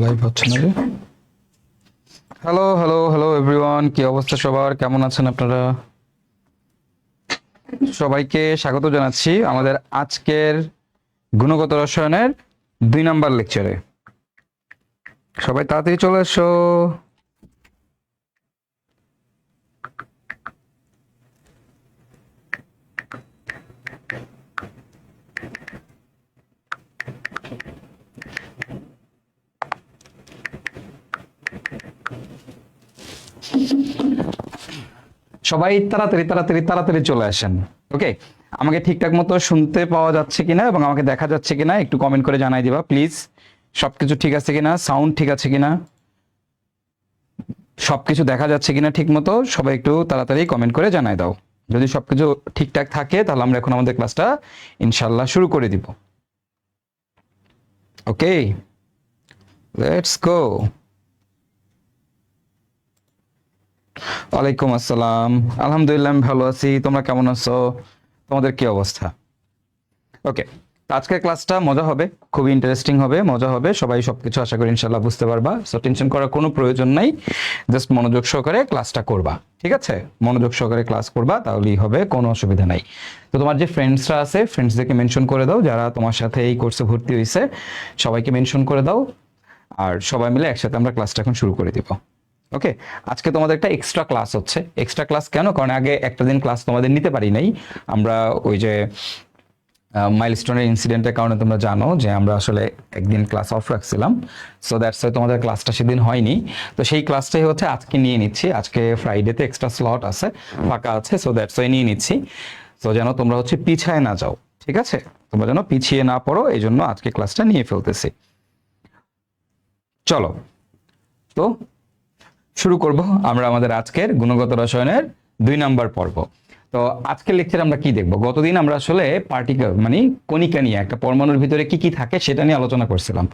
Live হচ্ছে না রে। হ্যালো হ্যালো হ্যালো এভরিওয়ান, কি অবস্থা সবার? কেমন আছেন আপনারা? সবাইকে স্বাগত জানাচ্ছি আমাদের আজকের গুণগত রসায়নের 2 নাম্বার লেকচারে। সবাই তাড়াতাড়ি চলে এসো। সবাই তাড়াতাড়ি তাড়াতাড়ি তাড়াতাড়ি চলে আসেন। ওকে, আমাকে ঠিকঠাক মতো শুনতে পাওয়া যাচ্ছে কিনা এবং আমাকে দেখা যাচ্ছে কিনা একটু কমেন্ট করে জানাই দিবা প্লিজ। সবকিছু ঠিক আছে কিনা, সাউন্ড ঠিক আছে কিনা, সবকিছু দেখা যাচ্ছে কিনা ঠিক মতো, সবাই একটু তাড়াতাড়ি কমেন্ট করে জানাই দাও। যদি সবকিছু ঠিকঠাক থাকে তাহলে আমরা এখন আমাদের ক্লাসটা ইনশাল্লাহ শুরু করে দিব। ওকে, লেটস গো। ওয়ালাইকুম আসসালাম। আলহামদুলিল্লাহ আমি ভালো আছি, তোমরা কেমন আছো? তোমাদের কি অবস্থা? ওকে, আজকের ক্লাসটা মজা হবে, খুবই ইন্টারেস্টিং হবে, মজা হবে। সবাই সবকিছু আশা করি ইনশাল্লাহ বুঝতে পারবা, সো টেনশন করার কোনো প্রয়োজন নাই। জাস্ট মনোযোগ সহকারে ক্লাসটা করবা, ঠিক আছে? মনোযোগ সহকারে ক্লাস করবা, তাহলেই হবে, কোনো অসুবিধা নাই। তো তোমার যে ফ্রেন্ডসরা আছে, ফ্রেন্ডসদেরকে মেনশন করে দাও, যারা তোমার সাথে এই কোর্সে ভর্তি হয়েছে সবাইকে মেনশন করে দাও। আর সবাই মিলে একসাথে আমরা ক্লাসটা এখন শুরু করে দিব। ওকে, আজকে তোমাদের একটা এক্সট্রা ক্লাস হচ্ছে। এক্সট্রা ক্লাস কেন? কারণ আগে একটা দিন ক্লাস তোমাদের নিতে পারি নাই আমরা, ওই যে মাইলস্টোনের ইনসিডেন্টের কারণে। তোমরা জানো যে আমরা আসলে একদিন ক্লাস অফ রাখছিলাম, সো দ্যাটস ওয়াই তোমাদের ক্লাসটা সেদিন হয়নি। তো সেই ক্লাসটাই হচ্ছে আজকে নিয়ে নিচ্ছি। আজকে ফ্রাইডেতে এক্সট্রা স্লট আছে, ফাঁকা আছে, সো দ্যাটস ওয়াই নিয়ে নিচ্ছি। তো যেন তোমরা হচ্ছে পিছায় না যাও, ঠিক আছে? তোমরা যেন পিছিয়ে না পড়ো, এই জন্য আজকে ক্লাসটা নিয়ে ফেলতেছি। চলো তো শুরু করব আমরা আমাদের আজকের গুণগত রসায়নের 2 নাম্বার পর্ব। তো আজকের লেকচারে আমরা কি দেখব? গতদিন আমরা আসলে পার্টিকেল মানে কণিকা নিয়ে, একটা পরমাণুর ভিতরে কি কি থাকে সেটা নিয়ে আলোচনা করছিলাম।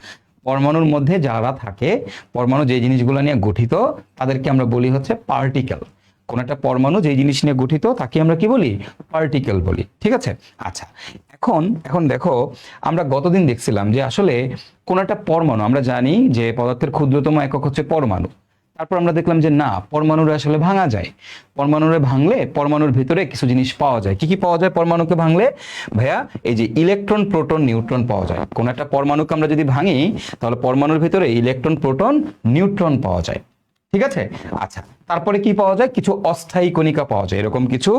পরমাণুর মধ্যে যারা থাকে, পরমাণু যে জিনিসগুলো নিয়ে গঠিত, তাদেরকে আমরা বলি হচ্ছে পার্টিকেল। কোন একটা পরমাণু যে জিনিস নিয়ে গঠিত তাকে আমরা কি বলি? পার্টিকেল বলি, ঠিক আছে? আচ্ছা, এখন এখন দেখো, আমরা গতদিন দেখছিলাম যে আসলে কোন একটা পরমাণু, আমরা জানি যে পদার্থের ক্ষুদ্রতম একক হচ্ছে পরমাণু। তারপর আমরা দেখলাম যে না, পরমাণুরে আসলে ভাঙা যায়। পরমাণুরে ভাঙলে পরমাণুর ভিতরে কিছু জিনিস পাওয়া যায়। কি কি পাওয়া যায় পরমাণুকে ভাঙলে? ভাইয়া, এই যে ইলেকট্রন, প্রোটন, নিউট্রন পাওয়া যায়। কোন একটা পরমাণুকে আমরা যদি ভাঙি তাহলে পরমাণুর ভিতরে ইলেকট্রন, প্রোটন, নিউট্রন পাওয়া যায়, ঠিক আছে? আচ্ছা, তারপরে কি পাওয়া যায়? কিছু অস্থায়ী কণিকা পাওয়া যায়। এরকম কিছু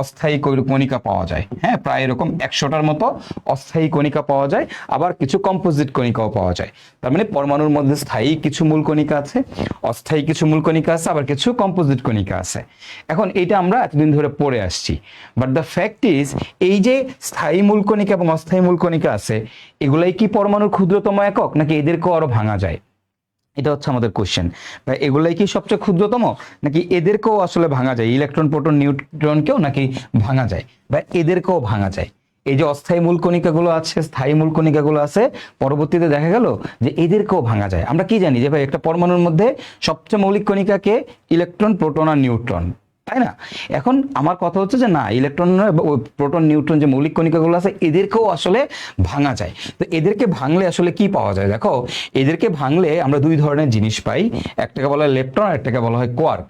অস্থায়ী কণিকা পাওয়া যায়, হ্যাঁ, প্রায় এরকম 100টার মতো অস্থায়ী কণিকা পাওয়া যায়। আবার কিছু কম্পোজিট কণিকাও পাওয়া যায়। তার মানে পরমাণুর মধ্যে স্থায়ী কিছু মূল কণিকা আছে, অস্থায়ী কিছু মূল কণিকা আছে, আবার কিছু কম্পোজিট কণিকা আছে। এখন এটা আমরা এতদিন ধরে পড়ে আসছি, বাট দ্য ফ্যাক্ট ইজ, এই যে স্থায়ী মূল কণিকা এবং অস্থায়ী মূল কণিকা আছে, এগুলাই কি পরমাণুর ক্ষুদ্রতম একক, নাকি এদেরকেও আরো ভাঙা যায়? এটা হচ্ছে আমাদের কোশ্চেন। এগুলাই কি সবচেয়ে ক্ষুদ্রতম, নাকি এদেরকেও আসলে ভাঙা যায়? ইলেকট্রন, প্রোটন, নিউট্রনকেও নাকি ভাঙা যায়, বা এদেরকেও ভাঙা যায়? এই যে অস্থায়ী মূল কণিকাগুলো আছে, স্থায়ী মূল কণিকাগুলো আছে, পরবর্তীতে দেখা গেল যে এদেরকেও ভাঙা যায়। আমরা কি জানি যে ভাই, একটা পরমাণুর মধ্যে সবচেয়ে মৌলিক কণিকাকে ইলেকট্রন, প্রোটন আর নিউট্রন, তাই না? এখন আমার কথা হচ্ছে যে না, ইলেকট্রন, প্রোটন, নিউট্রন যে মৌলিক কণিকাগুলো আছে এদেরকেও আসলে ভাঙা যায়। তো এদেরকে ভাঙলে আসলে কি পাওয়া যায়? দেখো, এদেরকে ভাঙলে আমরা 2 ধরনের জিনিস পাই। একটাকে বলা হয় লেপটন, আর একটাকে বলা হয় কোয়ার্ক।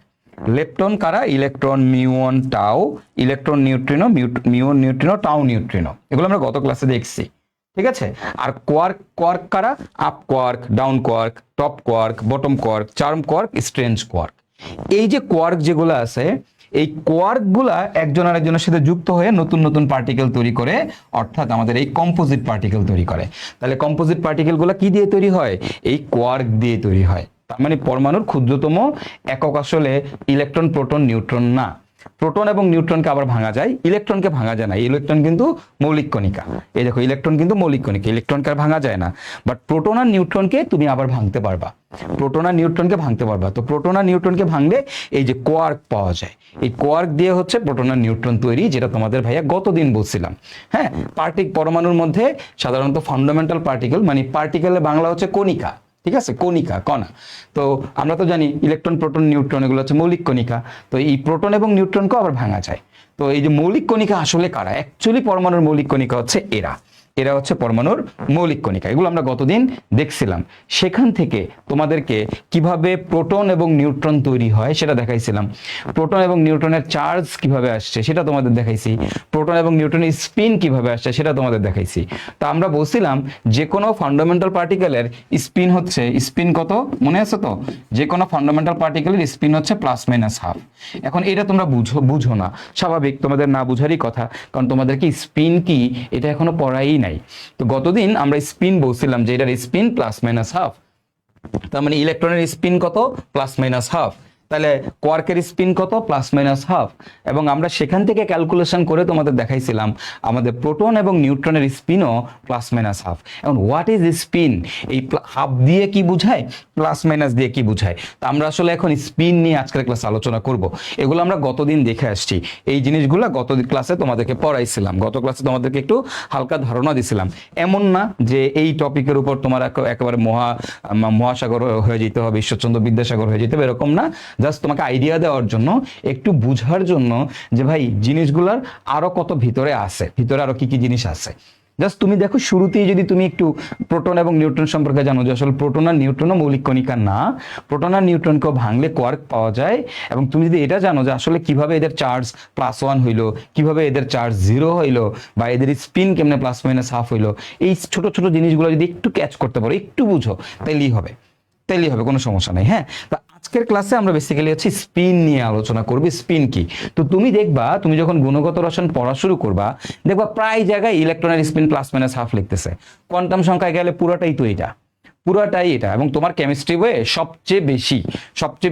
লেপটন কারা? ইলেকট্রন, মিউন, টাও। ইলেকট্রন, নিউট্রিনো, মিউন, নিউট্রিনো, টাও, নিউট্রিনো। এগুলো আমরা গত ক্লাসে দেখছি, ঠিক আছে? আর কোয়ার্ক, কোয়ার্ক কারা? Up quark, down quark, top quark, bottom quark, charm quark, strange quark. এই যে কোয়ার্ক যেগুলো আছে, এই কোয়ার্ক গুলা একজন আরেকজনের সাথে যুক্ত হয়ে নতুন নতুন পার্টিকেল তৈরি করে, অর্থাৎ আমাদের এই কম্পোজিট পার্টিকেল তৈরি করে। তাহলে কম্পোজিট পার্টিকেল গুলা কি দিয়ে তৈরি হয়? এই কোয়ার্ক দিয়ে তৈরি হয়। তার মানে পরমাণুর ক্ষুদ্রতম একক আসলে ইলেকট্রন, প্রোটন, নিউট্রন না। প্রোটন এবং নিউট্রনকে আবার ভাঙা যায়, ইলেকট্রনকে ভাঙা যায় না। ইলেকট্রন কিন্তু মৌলিক কণিকা। এই দেখো, ইলেকট্রন কিন্তু মৌলিক কণিকা, ইলেকট্রনকে আর ভাঙা যায় না। বাট প্রোটন আর নিউট্রনকে তুমি আবার ভাঙতে পারবা, প্রোটন আর নিউট্রনকে ভাঙতে পারবা। তো প্রোটন আর নিউট্রনকে ভাঙলে এই যে কোয়ার্ক পাওয়া যায়। এই কোয়ার্ক দিয়ে হচ্ছে প্রোটন আর নিউট্রন তৈরি, যেটা তোমাদের ভাইয়া গতদিন বলছিলাম। হ্যাঁ, পরমাণুর মধ্যে সাধারণত ফান্ডামেন্টাল পার্টিকেল, মানে পার্টিকেলের বাংলা হচ্ছে কণিকা, ঠিক আছে? কণিকা, কণা। তো আমরা তো জানি ইলেকট্রন, প্রোটন, নিউট্রন এগুলো হচ্ছে মৌলিক কণিকা। তো এই প্রোটন এবং নিউট্রনকেও আবার ভাঙা যায়। তো এই যে মৌলিক কণিকা আসলে কারা? অ্যাকচুয়ালি পরমাণুর মৌলিক কণিকা হচ্ছে এরা। এরা হচ্ছে পরমাণুর মৌলিক কণিকা। এগুলো আমরা গতদিন দেখছিলাম। সেখান থেকে তোমাদেরকে কিভাবে প্রোটন এবং নিউট্রন তৈরি হয় সেটা দেখাইছিলাম। প্রোটন এবং নিউট্রনের চার্জ কিভাবে আসছে সেটা তোমাদের দেখাইছি। প্রোটন এবং নিউট্রনের স্পিন কিভাবে আসছে সেটা তোমাদের দেখাইছি। তা আমরা বলছিলাম যে কোনো ফান্ডামেন্টাল পার্টিকেলের স্পিন হচ্ছে, স্পিন কত মনে আছে তো? যে কোনো ফান্ডামেন্টাল পার্টিকেলের স্পিন হচ্ছে +- এখন এটা তোমরা বুঝো না, স্বাভাবিক, তোমাদের না বুঝারই কথা, কারণ তোমাদেরকে স্পিন কি এটা এখনো পড়াই নাই। তো গতদিন আমরা স্পিন বলছিলাম যে এটার স্পিন +-1/2, তার মানে ইলেকট্রনের স্পিন কত? +-1/2। তাহলে কোয়ার্কের স্পিন কত? +-1/2। এবং আমরা সেখান থেকে ক্যালকুলেশন করে তোমাদের দেখাইছিলাম আমাদের প্রোটন এবং নিউট্রনের স্পিনও +-1/2। এখন হোয়াট ইজ স্পিন? এই হাফ দিয়ে কি বুঝায়, প্লাস মাইনাস দিয়ে কি বুঝায়? তো আমরা আসলে এখন স্পিন নিয়ে আজকের ক্লাসে আলোচনা করব। এগুলো আমরা গতদিন দেখে আসছি, এই জিনিসগুলো গত ক্লাসে তোমাদেরকে পড়াইছিলাম, গত ক্লাসে তোমাদেরকে একটু হালকা ধারণা দিছিলাম। এমন না যে এই টপিকের উপর তোমার একেবারে মহাসাগর হয়ে যেতে হবে, ঈশ্বরচন্দ্র বিদ্যাসাগর হয়ে যেতে হবে, এরকম না। জাস্ট তোমাকে আইডিয়া দেওয়ার জন্য, একটু বুঝার জন্য যে ভাই জিনিসগুলোর আরো কত ভিতরে আছে, ভিতরে আরো কি কি জিনিস আছে। জাস্ট তুমি দেখো, শুরুতেই যদি তুমি একটু প্রোটন এবং নিউট্রন সম্পর্কে জানো যে আসলে প্রোটন আর নিউট্রনও মৌলিক কণিকা না, প্রোটন আর নিউট্রনকেও ভাঙলে কোয়ার্ক পাওয়া যায়, এবং তুমি যদি এটা জানো যে আসলে কিভাবে এদের চার্জ +1 হইলো, কিভাবে এদের চার্জ 0 হইলো, বা এদের স্পিন কেমনে +-1/2 হইলো, এই ছোট ছোট জিনিসগুলো যদি একটু ক্যাচ করতে পারো, একটু বুঝো, তাইলেই হবে, কোনো সমস্যা নেই। হ্যাঁ, তো আজকের ক্লাসে আমরা বেসিক্যালি হচ্ছে স্পিন নিয়ে আলোচনা করব। স্পিন কি? তো তুমি দেখবা, তুমি যখন গুণগত রসায়ন পড়া শুরু করবা, দেখবা প্রায় জায়গায় ইলেকট্রনের স্পিন +-1/2 লিখতেছে। কোয়ান্টাম সংখ্যায় গেলে পুরোটাই তো এটা, পুরাটাই এটা। এবং তোমার কেমিস্ট্রি বইয়ে সবচেয়ে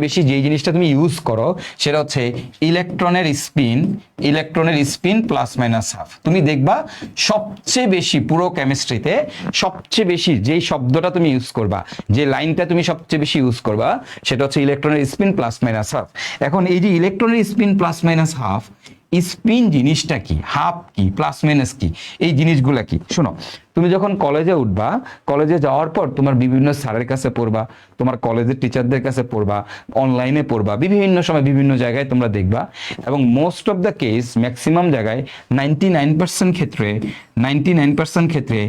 বেশি যেই জিনিসটা তুমি ইউজ করো সেটা হচ্ছে ইলেকট্রনের স্পিন +-1/2। তুমি দেখবা সবচেয়ে বেশি পুরো কেমিস্ট্রিতে সবচেয়ে বেশি যেই শব্দটা তুমি ইউজ করবা, যে লাইনটা তুমি সবচেয়ে বেশি ইউজ করবা, সেটা হচ্ছে ইলেকট্রনের স্পিন +-1/2। এখন এই যে ইলেকট্রনের স্পিন +-1/2, স্পিন জিনিসটা কি, হাফ কি, +- কি, এই জিনিসগুলা কি? শোনো, তুমি যখন কলেজে উঠবা, কলেজে যাওয়ার পর তোমার বিভিন্ন স্যারের কাছে পড়বা, তোমার কলেজের টিচারদের কাছে পড়বা, অনলাইনে পড়বা, বিভিন্ন সময় বিভিন্ন জায়গায় তোমরা দেখবা, এবং most of the case, maximum জায়গায় 99% ক্ষেত্রে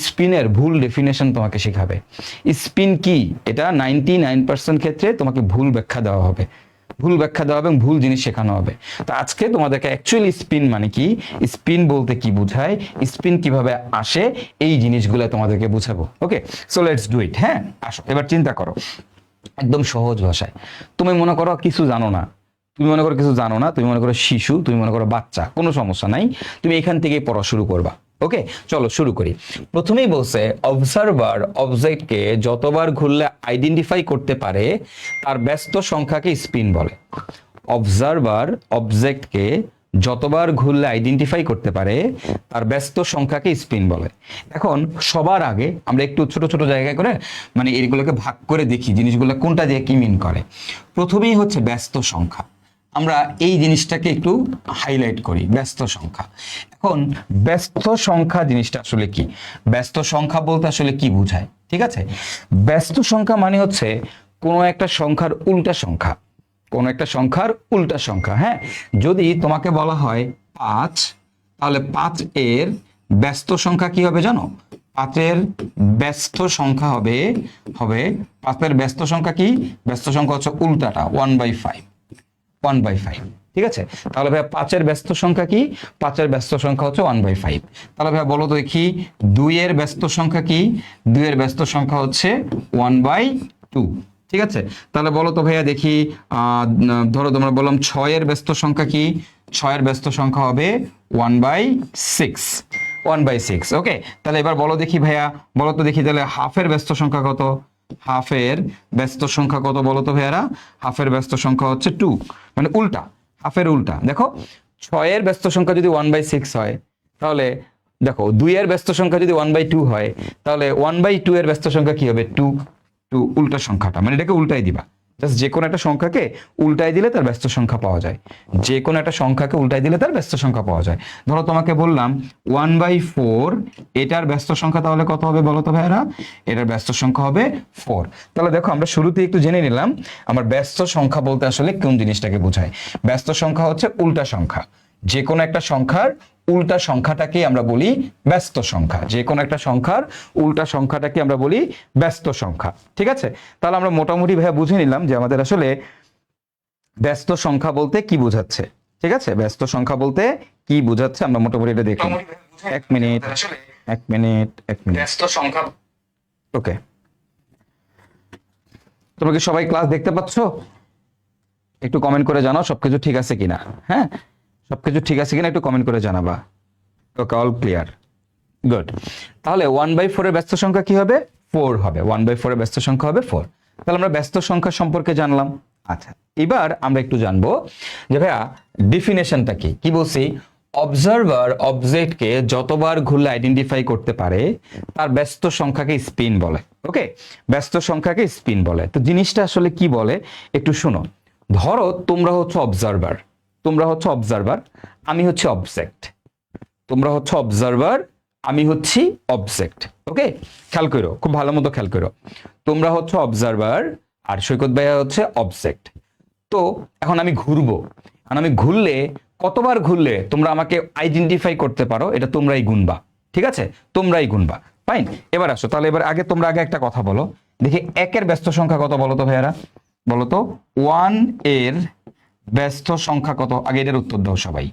স্পিনের ভুল ডেফিনেশন তোমাকে শেখাবে। স্পিন কি এটা 99% ক্ষেত্রে তোমাকে ভুল ব্যাখ্যা দেওয়া হবে, এবং ভুল জিনিস শেখানো হবে। তো আজকে তোমাদেরকে অ্যাকচুয়ালি স্পিন মানে কি, স্পিন বলতে কি বোঝায়, স্পিন কিভাবে আসে, এই জিনিসগুলো তোমাদেরকে বুঝাবো। ওকে, সো লেটস ডু ইট। হ্যাঁ, আসো এবার চিন্তা করো একদম সহজ ভাষায়। তুমি মনে করো কিছু জানো না, তুমি মনে করো শিশু, তুমি মনে করো বাচ্চা, কোনো সমস্যা নাই, তুমি এখান থেকেই পড়া শুরু করবা। ওকে, চলো শুরু করি। প্রথমেই বলছে অবজারভার অবজেক্টকে যতবার ঘুরলে আইডেন্টিফাই করতে পারে তার ব্যস্ত সংখ্যাকে স্পিন বলে। অবজারভার অবজেক্টকে যতবার ঘুরলে আইডেন্টিফাই করতে পারে তার ব্যস্ত সংখ্যাকে স্পিন বলে। এখন সবার আগে আমরা একটু ছোট ছোট জায়গায় করে মানে এগুলোকে ভাগ করে দেখি জিনিসগুলো কোনটা দিয়ে কি মিন করে। প্রথমেই হচ্ছে ব্যস্ত সংখ্যা, আমরা এই জিনিসটাকে একটু হাইলাইট করি, ব্যস্ত সংখ্যা। এখন ব্যস্ত সংখ্যা জিনিসটা আসলে কি, ব্যস্ত সংখ্যা বলতে আসলে কি বোঝায়? ঠিক আছে, ব্যস্ত সংখ্যা মানে হচ্ছে কোনো একটা সংখ্যার উল্টা সংখ্যা, হ্যাঁ, যদি তোমাকে বলা হয় 5, তাহলে 5 এর ব্যস্ত সংখ্যা কি হবে জানো? 5 এর ব্যস্ত সংখ্যা হবে 5 এর ব্যস্ত সংখ্যা কি? ব্যস্ত সংখ্যা হচ্ছে উল্টাটা 1/5। ঠিক আছে, তাহলে ভাইয়া 5 এর ব্যস্ত সংখ্যা কি? 5 এর ব্যস্ত সংখ্যা হচ্ছে 1/5। তাহলে ভাইয়া বলো তো দেখি 2 এর ব্যস্ত সংখ্যা কি? 2 এর ব্যস্ত সংখ্যা হচ্ছে 1/2। ঠিক আছে, তাহলে বলো তো ভাইয়া দেখি, ধরো তোমরা বললাম 6 এর ব্যস্ত সংখ্যা কি? 6 এর ব্যস্ত সংখ্যা হবে 1/6। ওকে, তাহলে এবার বলো দেখি ভাইয়া, বলো তো দেখি তাহলে হাফের ব্যস্ত সংখ্যা কত? হাফের ব্যস্ত সংখ্যা কত বলো তো ভাইয়ারা? হাফের ব্যস্ত সংখ্যা হচ্ছে 2, মানে উল্টা, হাফের উল্টা। দেখো 6 এর ব্যস্ত সংখ্যা যদি 1/6 হয়, তাহলে দেখো 2 এর ব্যস্ত সংখ্যা যদি 1/2 হয়, তাহলে 1/2 এর ব্যস্ত সংখ্যা কি হবে? 2 উল্টা সংখ্যাটা, মানে এটাকে উল্টাই দিবা। জাস্ট যে কোনো একটা সংখ্যাকে উল্টাই দিলে তার ব্যস্ত সংখ্যা পাওয়া যায়, ধরো তোমাকে বললাম 1/4, এটার ব্যস্ত সংখ্যা তাহলে কত হবে বলো তো ভাইরা? এটার ব্যস্ত সংখ্যা হবে 4। তাহলে দেখো আমরা শুরুতে একটু জেনে নিলাম আমার ব্যস্ত সংখ্যা বলতে আসলে কোন জিনিসটাকে বোঝায়। ব্যস্ত সংখ্যা হচ্ছে উল্টা সংখ্যা, যে কোনো একটা সংখ্যার উল্টা সংখ্যাটাকে আমরা বলি ব্যস্ত সংখ্যা। যে কোনো একটা সংখ্যার উল্টা সংখ্যাটাকে আমরা বলি ব্যস্ত সংখ্যা। ঠিক আছে, তাহলে আমরা মোটামুটি ভাইয়া বুঝে নিলাম যে আমাদের আসলে ব্যস্ত সংখ্যা বলতে কি বোঝাচ্ছে। ঠিক আছে, ব্যস্ত সংখ্যা বলতে কি বোঝাচ্ছে আমরা মোটামুটি এটা দেখি। এক মিনিট ব্যস্ত সংখ্যা। ওকে, তোমরা কি সবাই ক্লাস দেখতে পাচ্ছ? একটু কমেন্ট করে জানাও সবকিছু ঠিক আছে কিনা। হ্যাঁ, সবকিছু ঠিক আছে কিনা একটু কমেন্ট করে জানাবা। ওকে, অল ক্লিয়ার, গুড। তাহলে 1/4 এর ব্যস্ত সংখ্যা কি হবে? 4 হবে। 1/4 এর ব্যস্ত সংখ্যা হবে 4। তাহলে আমরা ব্যস্ত সংখ্যা সম্পর্কে জানলাম। আচ্ছা, এবার আমরা একটু জানবো যে ভাইয়া ডেফিনেশনটা কি। কি বলছি? অবজারভার অবজেক্টকে যতবার ঘুরলে আইডেন্টিফাই করতে পারে তার ব্যস্ত সংখ্যাকে স্পিন বলে। ওকে, ব্যস্ত সংখ্যাকে স্পিন বলে। তো জিনিসটা আসলে কি বলে একটু শোনো। ধরো তোমরা হচ্ছে অবজারভার, আমি হচ্ছে অবজেক্ট। তোমরা হচ্ছে অবজারভার, আমি হচ্ছি অবজেক্ট। ওকে, খেয়াল করো, খুব ভালো মতো খেয়াল করো। তোমরা হচ্ছে অবজারভার আর সৈকত ভাইয়া হচ্ছে অবজেক্ট। তো এখন আমি ঘুরবো, আর আমি ঘুরলে কতবার ঘুরলে তোমরা আমাকে আইডেন্টিফাই করতে পারো এটা তোমরাই গুনবা। ঠিক আছে, তোমরাই গুনবা। ফাইন, এবার আসো। তাহলে এবার তোমরা আগে একটা কথা বলো দেখি, 1 এর ব্যস্ত সংখ্যা কত বলো তো ভাইয়ারা, বলো তো। 1 এর ব্যস্ত সংখ্যা কত? আগে এটার উত্তর দাও সবাই।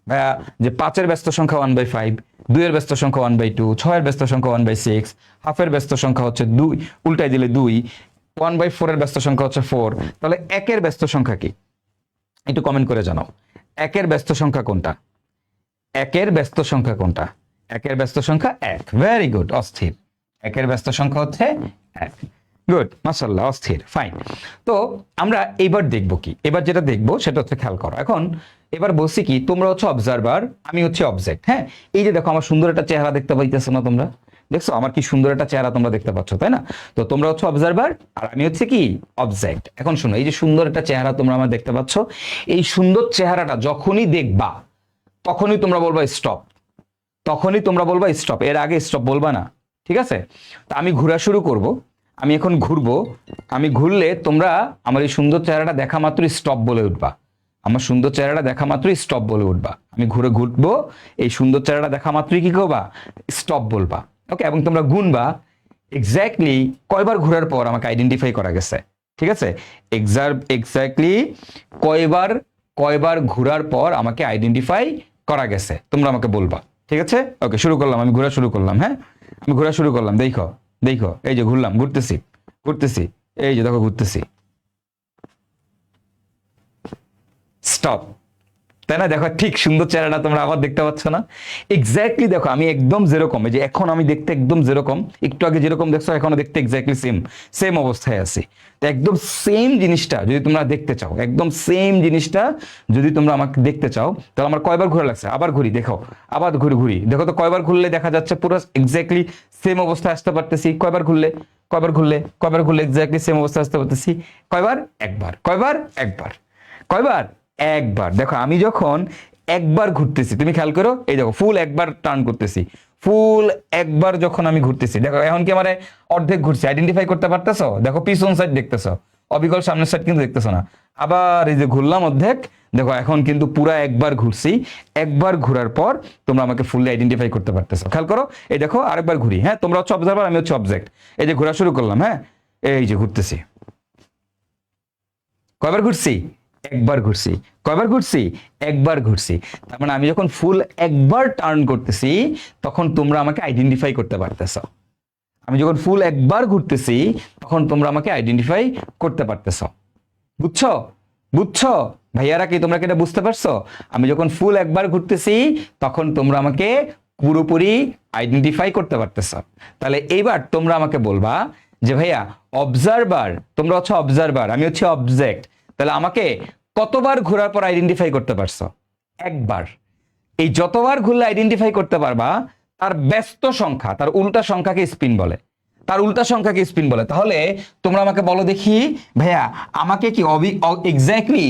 ভাইয়া যে 5 এর ব্যস্ত সংখ্যা 1/5, 2 এর ব্যস্ত সংখ্যা 1/2, 6 এর ব্যস্ত সংখ্যা 1/6, হাফের ব্যস্ত সংখ্যা হচ্ছে 2, উল্টাই দিলে 2, 1/4 এর ব্যস্ত সংখ্যা হচ্ছে 4। তাহলে 1 এর ব্যস্ত সংখ্যা কি? একটু কমেন্ট করে জানাও। 1 এর ব্যস্ত সংখ্যা কোনটা? 1 এর ব্যস্ত সংখ্যা কোনটা? 1 এর ব্যস্ত সংখ্যা 1। ভেরি গুড, অস্থির। 1 এর ব্যস্ত সংখ্যা হচ্ছে 1। গুড, মাশাআল্লাহ, অস্থির। ফাইন। তো আমরা এবার দেখব কি, এবার যেটা দেখবো সেটা হচ্ছে খেয়াল করো। এখন এবার বলছি কি, তোমরা হচ্ছে অবজারভার, আমি হচ্ছে অবজেক্ট। হ্যাঁ, এই যে দেখো আমার সুন্দর একটা চেহারা দেখতে পাইতেছো না তোমরা? দেখছো আমার কি সুন্দর একটা চেহারা তোমরা দেখতে পাচ্ছ, তাই না? তো তোমরা হচ্ছে অবজারভার আর আমি হচ্ছে কি অবজেক্ট। এখন শোনো, এই যে সুন্দর একটা চেহারা তোমরা আমার দেখতে পাচ্ছ, এই সুন্দর চেহারাটা যখনই দেখবা তখনই তোমরা বলবা স্টপ, তখনই তোমরা বলবা স্টপ, এর আগে স্টপ বলবা না। ঠিক আছে, তা আমি ঘোরা শুরু করব। আমি এখন ঘুরবো, আমি ঘুরলে তোমরা আমার এই সুন্দর চেহারাটা দেখা মাত্রই স্টপ বলে উঠবা। আমার সুন্দর চেহারাটা দেখা মাত্রই স্টপ বলে উঠবা। আমি ঘুরবো, এই সুন্দর চেহারাটা দেখা মাত্রই কি করবা? স্টপ বলবা। ওকে, এবং তোমরা গুনবা এক্স্যাক্টলি কয়বার ঘোরার পর আমাকে আইডেন্টিফাই করা গেছে। ঠিক আছে, এক্স্যাক্টলি কয়বার ঘোরার পর আমাকে আইডেন্টিফাই করা গেছে তোমরা আমাকে বলবা। ঠিক আছে, ওকে, শুরু করলাম। আমি ঘোরা শুরু করলাম। হ্যাঁ, আমি ঘোরা শুরু করলাম। দেখো, এই যে ঘুরলাম, ঘুরতেছি, এই যে দেখো ঘুরতেছি, স্টপ। তাই না? দেখো ঠিক সুন্দর চেহারাটা তোমরা আবার দেখতে পাচ্ছ না? এক্স্যাক্টলি দেখো আমি একদম যেরকম, এই যে এখন আমি দেখতে একদম যেরকম, একটু আগে যেরকম দেখছো এখনো দেখতে এক্স্যাক্টলি সেম অবস্থায় আছি। তো একদম সেম জিনিসটা যদি তোমরা দেখতে চাও, একদম সেম জিনিসটা যদি তোমরা আমাকে দেখতে চাও, তাহলে আমার কয়বার ঘোরা লাগছে? আবার ঘুরি, দেখো, আবার ঘুরি, দেখো তো কয়বার ঘুরলে দেখা যাচ্ছে পুরো এক্স্যাক্টলি সেম অবস্থায় আসতে পারতেছি। কয়বার ঘুরলে এক্স্যাক্টলি সেম অবস্থায় আসতে পারতেছি? কয়বার? একবার। কয়বার? একবার। কয়বার? একবার। দেখো আমি যখন একবার ঘুরতেছি, তুমি খেয়াল করো, এই দেখো ফুল একবার টার্ন করতেছি, ফুল একবার যখন আমি ঘুরতেছি, দেখো এখন কি আমার অর্ধেক ঘুরছি, আইডেন্টিফাই করতে পারতেছো? দেখো পিছন সাইড দেখতেছো, অবিকল সামনের সাইড কিন্তু দেখতেছো না। আবার এই যে ঘুরলাম অর্ধেক, দেখো এখন কিন্তু পুরা একবার ঘুরছি। একবার ঘোরার পর তোমরা আমাকে ফুললি আইডেন্টিফাই করতে পারতেছো। খেয়াল করো, এই দেখো আরেকবার ঘুরি। হ্যাঁ, তোমরা হচ্ছে অবজারভার, আমি হচ্ছে অবজেক্ট। এই যে ঘোরা শুরু করলাম। হ্যাঁ, এই যে ঘুরতেছি। কয়বার ঘুরছি? একবার ঘুরছি। কয়বার ঘুরছি? একবার ঘুরছি। তার মানে আমি যখন ফুল একবার টার্ন করতেছি তখন তোমরা আমাকে আইডেন্টিফাই করতে পারতেছো। আমি যখন ফুল একবার ঘুরতেছি তখন তোমরা আমাকে আইডেন্টিফাই করতে পারতেছো। বুঝছো ভাইয়ারা? কি তোমরা কি এটা বুঝতে পারছো? আমি যখন ফুল একবার ঘুরতেছি তখন তোমরা আমাকে পুরোপুরি আইডেন্টিফাই করতে পারতেছো। তাহলে এইবার তোমরা আমাকে বলবা যে ভাইয়া অবজারভার, তোমরা হচ্ছে অবজারভার, আমি হচ্ছে অবজেক্ট, তাহলে আমাকে কতবার ঘোরার পর আইডেন্টিফাই করতে পারছো? একবার। এই যতবার ঘুরলে আইডেন্টিফাই করতে পারবা তার ব্যস্ত সংখ্যা, তার উল্টা সংখ্যাকে স্পিন বলে। তাহলে তোমরা আমাকে বলো দেখি ভাইয়া, আমাকে কি এক্স্যাক্টলি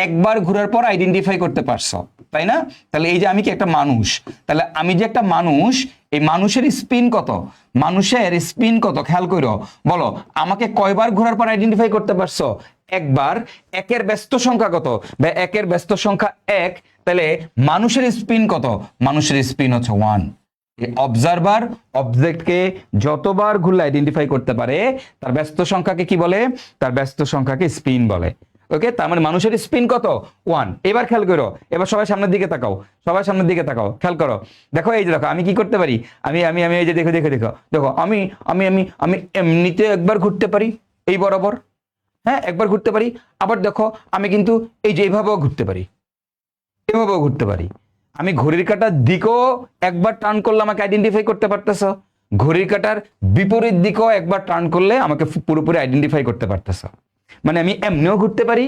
একবার ঘোরার পর আইডেন্টিফাই করতে পারছো, তাই না? তাহলে এই যে আমি কি একটা মানুষ, তাহলে আমি যে একটা মানুষ, এই মানুষের স্পিন কত? খেয়াল করো, বলো আমাকে কয়বার ঘোরার পর আইডেন্টিফাই করতে পারছো? একবার একের ব্যস্ত সংখ্যা কত, বা একের ব্যস্ত সংখ্যা এক, তাহলে মানুষের স্পিন কত, মানুষের স্পিন হচ্ছে 1। অবজারভার অবজেক্টকে যতবার ঘুরলে আইডেন্টিফাই করতে পারে তার ব্যস্ত সংখ্যাকে কি বলে, তার ব্যস্ত সংখ্যাকে স্পিন বলে। ওকে, তার মানে মানুষের স্পিন কত 1। এবার খেয়াল করো, এবার সবাই সামনের দিকে তাকাও, সবাই সামনের দিকে তাকাও, খেয়াল করো, দেখো এই যে দেখো আমি কি করতে পারি, আমি আমি আমি এই যে দেখো দেখো দেখো দেখো আমি আমি আমি আমি এমনিতে একবার ঘুরতে পারি এই বরাবর, হ্যাঁ একবার ঘুরতে পারি, আবার দেখো আমি কিন্তু এই যে এইভাবেও ঘুরতে পারি, এভাবেও ঘুরতে পারি। আমি ঘড়ির কাঁটার দিকেও একবার টার্ন করলে আমাকে আইডেন্টিফাই করতে পারতেছ, ঘড়ির কাঁটার বিপরীত দিকেও একবার টার্ন করলে আমাকে পুরোপুরি আইডেন্টিফাই করতে পারতেছ। মানে আমি এমনিও ঘুরতে পারি,